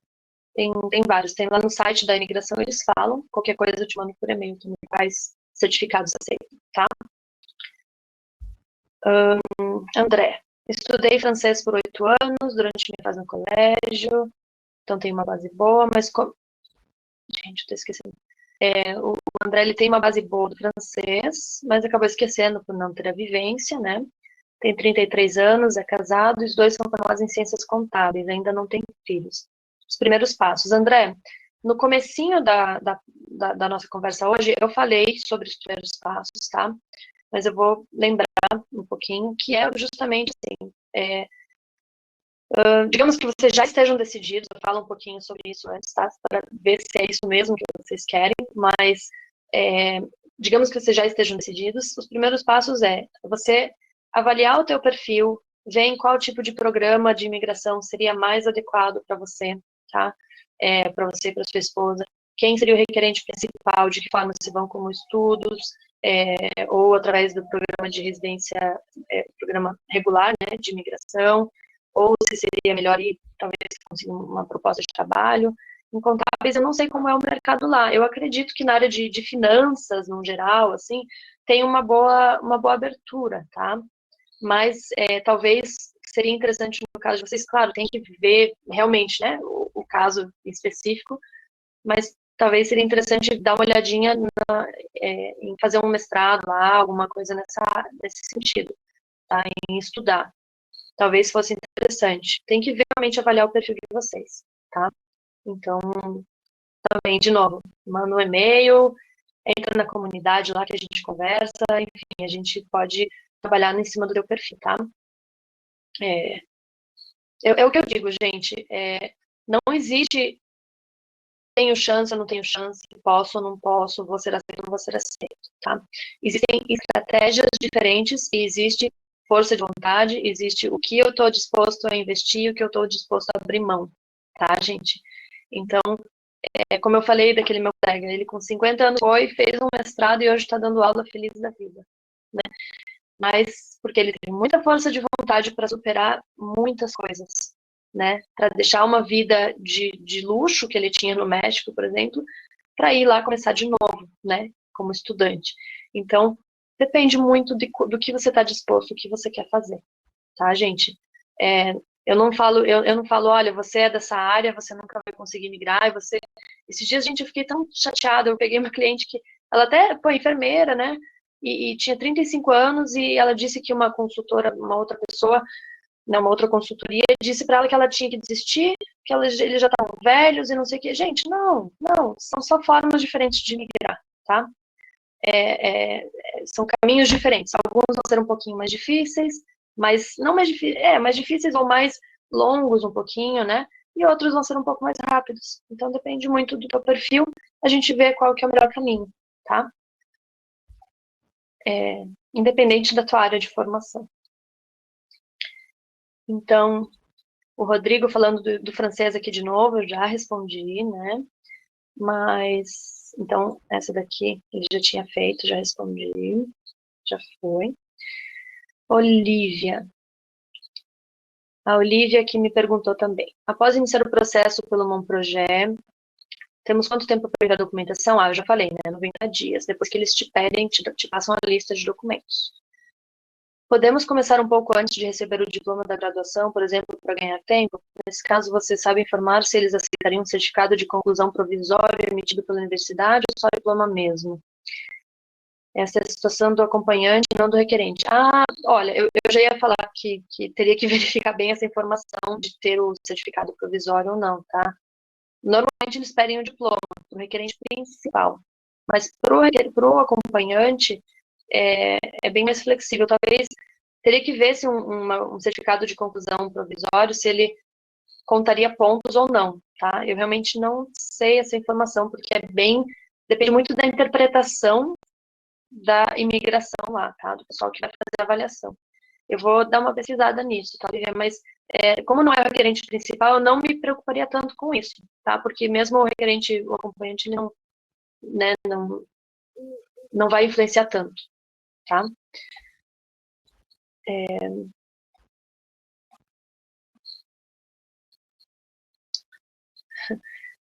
Tem vários. Tem lá no site da imigração, eles falam. Qualquer coisa eu te mando por e-mail também, quais certificados aceitam, tá? André, estudei francês por 8 anos, durante minha fase no colégio, então tem uma base boa, mas... Gente, eu tô esquecendo. O André, ele tem uma base boa do francês, mas acabou esquecendo por não ter a vivência, né? Tem 33 anos, é casado, e os dois são formados em ciências contábeis, ainda não tem filhos. Os primeiros passos. André, no comecinho da nossa conversa hoje, eu falei sobre os primeiros passos, tá? Mas eu vou lembrar um pouquinho, que é justamente assim, digamos que vocês já estejam decididos, eu falo um pouquinho sobre isso antes, tá? Para ver se é isso mesmo que vocês querem, mas digamos que vocês já estejam decididos, os primeiros passos você avaliar o teu perfil, ver em qual tipo de programa de imigração seria mais adequado para você, tá? Para você e para sua esposa, quem seria o requerente principal, de que forma se vão como estudos, ou através do programa de residência, programa regular, né, de imigração, ou se seria melhor ir talvez consiga uma proposta de trabalho. Em contábeis, eu não sei como é o mercado lá. Eu acredito que na área de finanças, no geral, assim, tem uma boa abertura, tá? Mas talvez seria interessante no caso de vocês, claro, tem que ver realmente, né, o caso específico, mas talvez seria interessante dar uma olhadinha em fazer um mestrado lá, alguma coisa nesse sentido, tá? Em estudar. Talvez fosse interessante. Tem que realmente avaliar o perfil de vocês, tá? Então, também, de novo, manda um e-mail, entra na comunidade lá que a gente conversa, enfim, a gente pode trabalhar em cima do teu perfil, tá? É o que eu digo, gente, não existe tenho chance ou não tenho chance, posso ou não posso, vou ser aceito ou não vou ser aceito, tá? Existem estratégias diferentes e existe força de vontade, existe o que eu estou disposto a investir, o que eu estou disposto a abrir mão, tá, gente? Então, como eu falei daquele meu colega, ele com 50 anos foi, fez um mestrado e hoje está dando aula feliz da vida, né? Mas porque ele teve muita força de vontade para superar muitas coisas, né? Para deixar uma vida de luxo que ele tinha no México, por exemplo, para ir lá começar de novo, né? Como estudante. Então, depende muito do que você está disposto, o que você quer fazer, tá, gente? Eu não falo, olha, você é dessa área, você nunca vai conseguir migrar, e você... Esses dias, gente, eu fiquei tão chateada, eu peguei uma cliente que, ela até, pô, enfermeira, né, e tinha 35 anos, e ela disse que uma consultora, uma outra pessoa, né, uma outra consultoria, disse para ela que ela tinha que desistir, que eles já estavam velhos e não sei o quê. Gente, não, são só formas diferentes de migrar, tá? São caminhos diferentes. Alguns vão ser um pouquinho mais difíceis, mas não mais difíceis, mais difíceis ou mais longos um pouquinho, né? E outros vão ser um pouco mais rápidos. Então depende muito do teu perfil, a gente vê qual que é o melhor caminho, tá? Independente da tua área de formação. Então, o Rodrigo falando do francês aqui de novo, eu já respondi, né? Mas, então, essa daqui ele já tinha feito, já respondi, já foi. Olivia. A Olivia que me perguntou também. Após iniciar o processo pelo Monprojet, temos quanto tempo para enviar a documentação? Eu já falei, né? 90 dias. Depois que eles te pedem, te passam a lista de documentos. Podemos começar um pouco antes de receber o diploma da graduação, por exemplo, para ganhar tempo? Nesse caso, você sabe informar se eles aceitariam um certificado de conclusão provisório emitido pela universidade ou só diploma mesmo? Essa é a situação do acompanhante, não do requerente. Olha, eu já ia falar que teria que verificar bem essa informação de ter o certificado provisório ou não, tá? Normalmente eles pedem o diploma, o requerente principal. Mas para o acompanhante, é bem mais flexível. Talvez teria que ver se um certificado de conclusão provisório, se ele contaria pontos ou não, tá? Eu realmente não sei essa informação, porque depende muito da interpretação da imigração lá, tá? Do pessoal que vai fazer a avaliação. Eu vou dar uma pesquisada nisso, tá? Mas, como não é o requerente principal, eu não me preocuparia tanto com isso, tá? Porque mesmo o requerente, o acompanhante, ele não, né, não vai influenciar tanto, tá?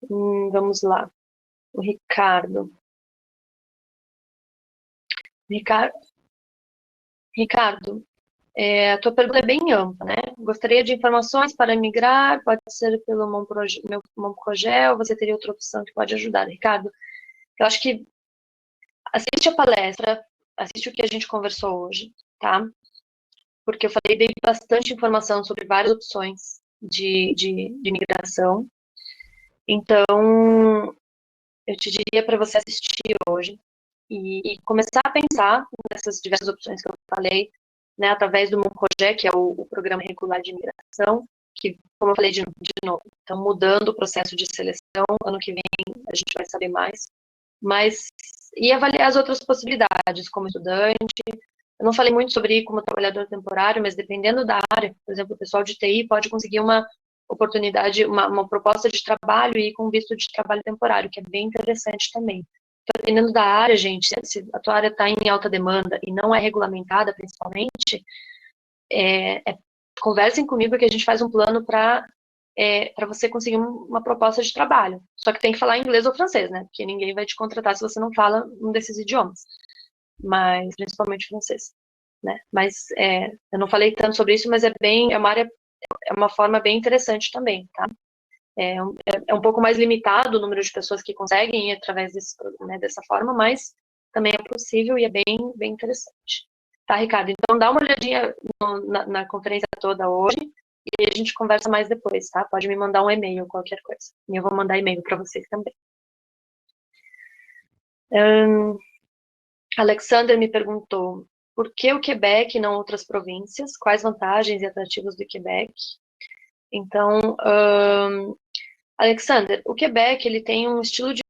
Vamos lá. O Ricardo. Ricardo, a tua pergunta é bem ampla, né? Gostaria de informações para migrar, pode ser pelo Monprojet, ou você teria outra opção que pode ajudar. Ricardo, eu acho que assiste a palestra, assiste o que a gente conversou hoje, tá? Porque eu falei, dei bastante informação sobre várias opções de migração. Então, eu te diria para você assistir hoje e começar a pensar nessas diversas opções que eu falei, né, através do Monprojet, que é o Programa Regular de Imigração, que, como eu falei de novo, estão mudando o processo de seleção, ano que vem a gente vai saber mais, mas e avaliar as outras possibilidades, como estudante. Eu não falei muito sobre ir como trabalhador temporário, mas dependendo da área, por exemplo, o pessoal de TI pode conseguir uma oportunidade, uma proposta de trabalho e ir com visto de trabalho temporário, que é bem interessante também. Então, dependendo da área, gente, se a tua área está em alta demanda e não é regulamentada, principalmente, conversem comigo que a gente faz um plano para para você conseguir uma proposta de trabalho. Só que tem que falar inglês ou francês, né? Porque ninguém vai te contratar se você não fala um desses idiomas, mas principalmente francês, né? Mas eu não falei tanto sobre isso, mas é uma forma bem interessante também, tá? É um pouco mais limitado o número de pessoas que conseguem ir através né, dessa forma, mas também é possível e é bem interessante. Tá, Ricardo? Então dá uma olhadinha na conferência toda hoje e a gente conversa mais depois, tá? Pode me mandar um e-mail, qualquer coisa. E eu vou mandar e-mail para vocês também. Alexander me perguntou por que o Quebec e não outras províncias? Quais vantagens e atrativos do Quebec? Então, Alexander, o Quebec ele tem um estilo de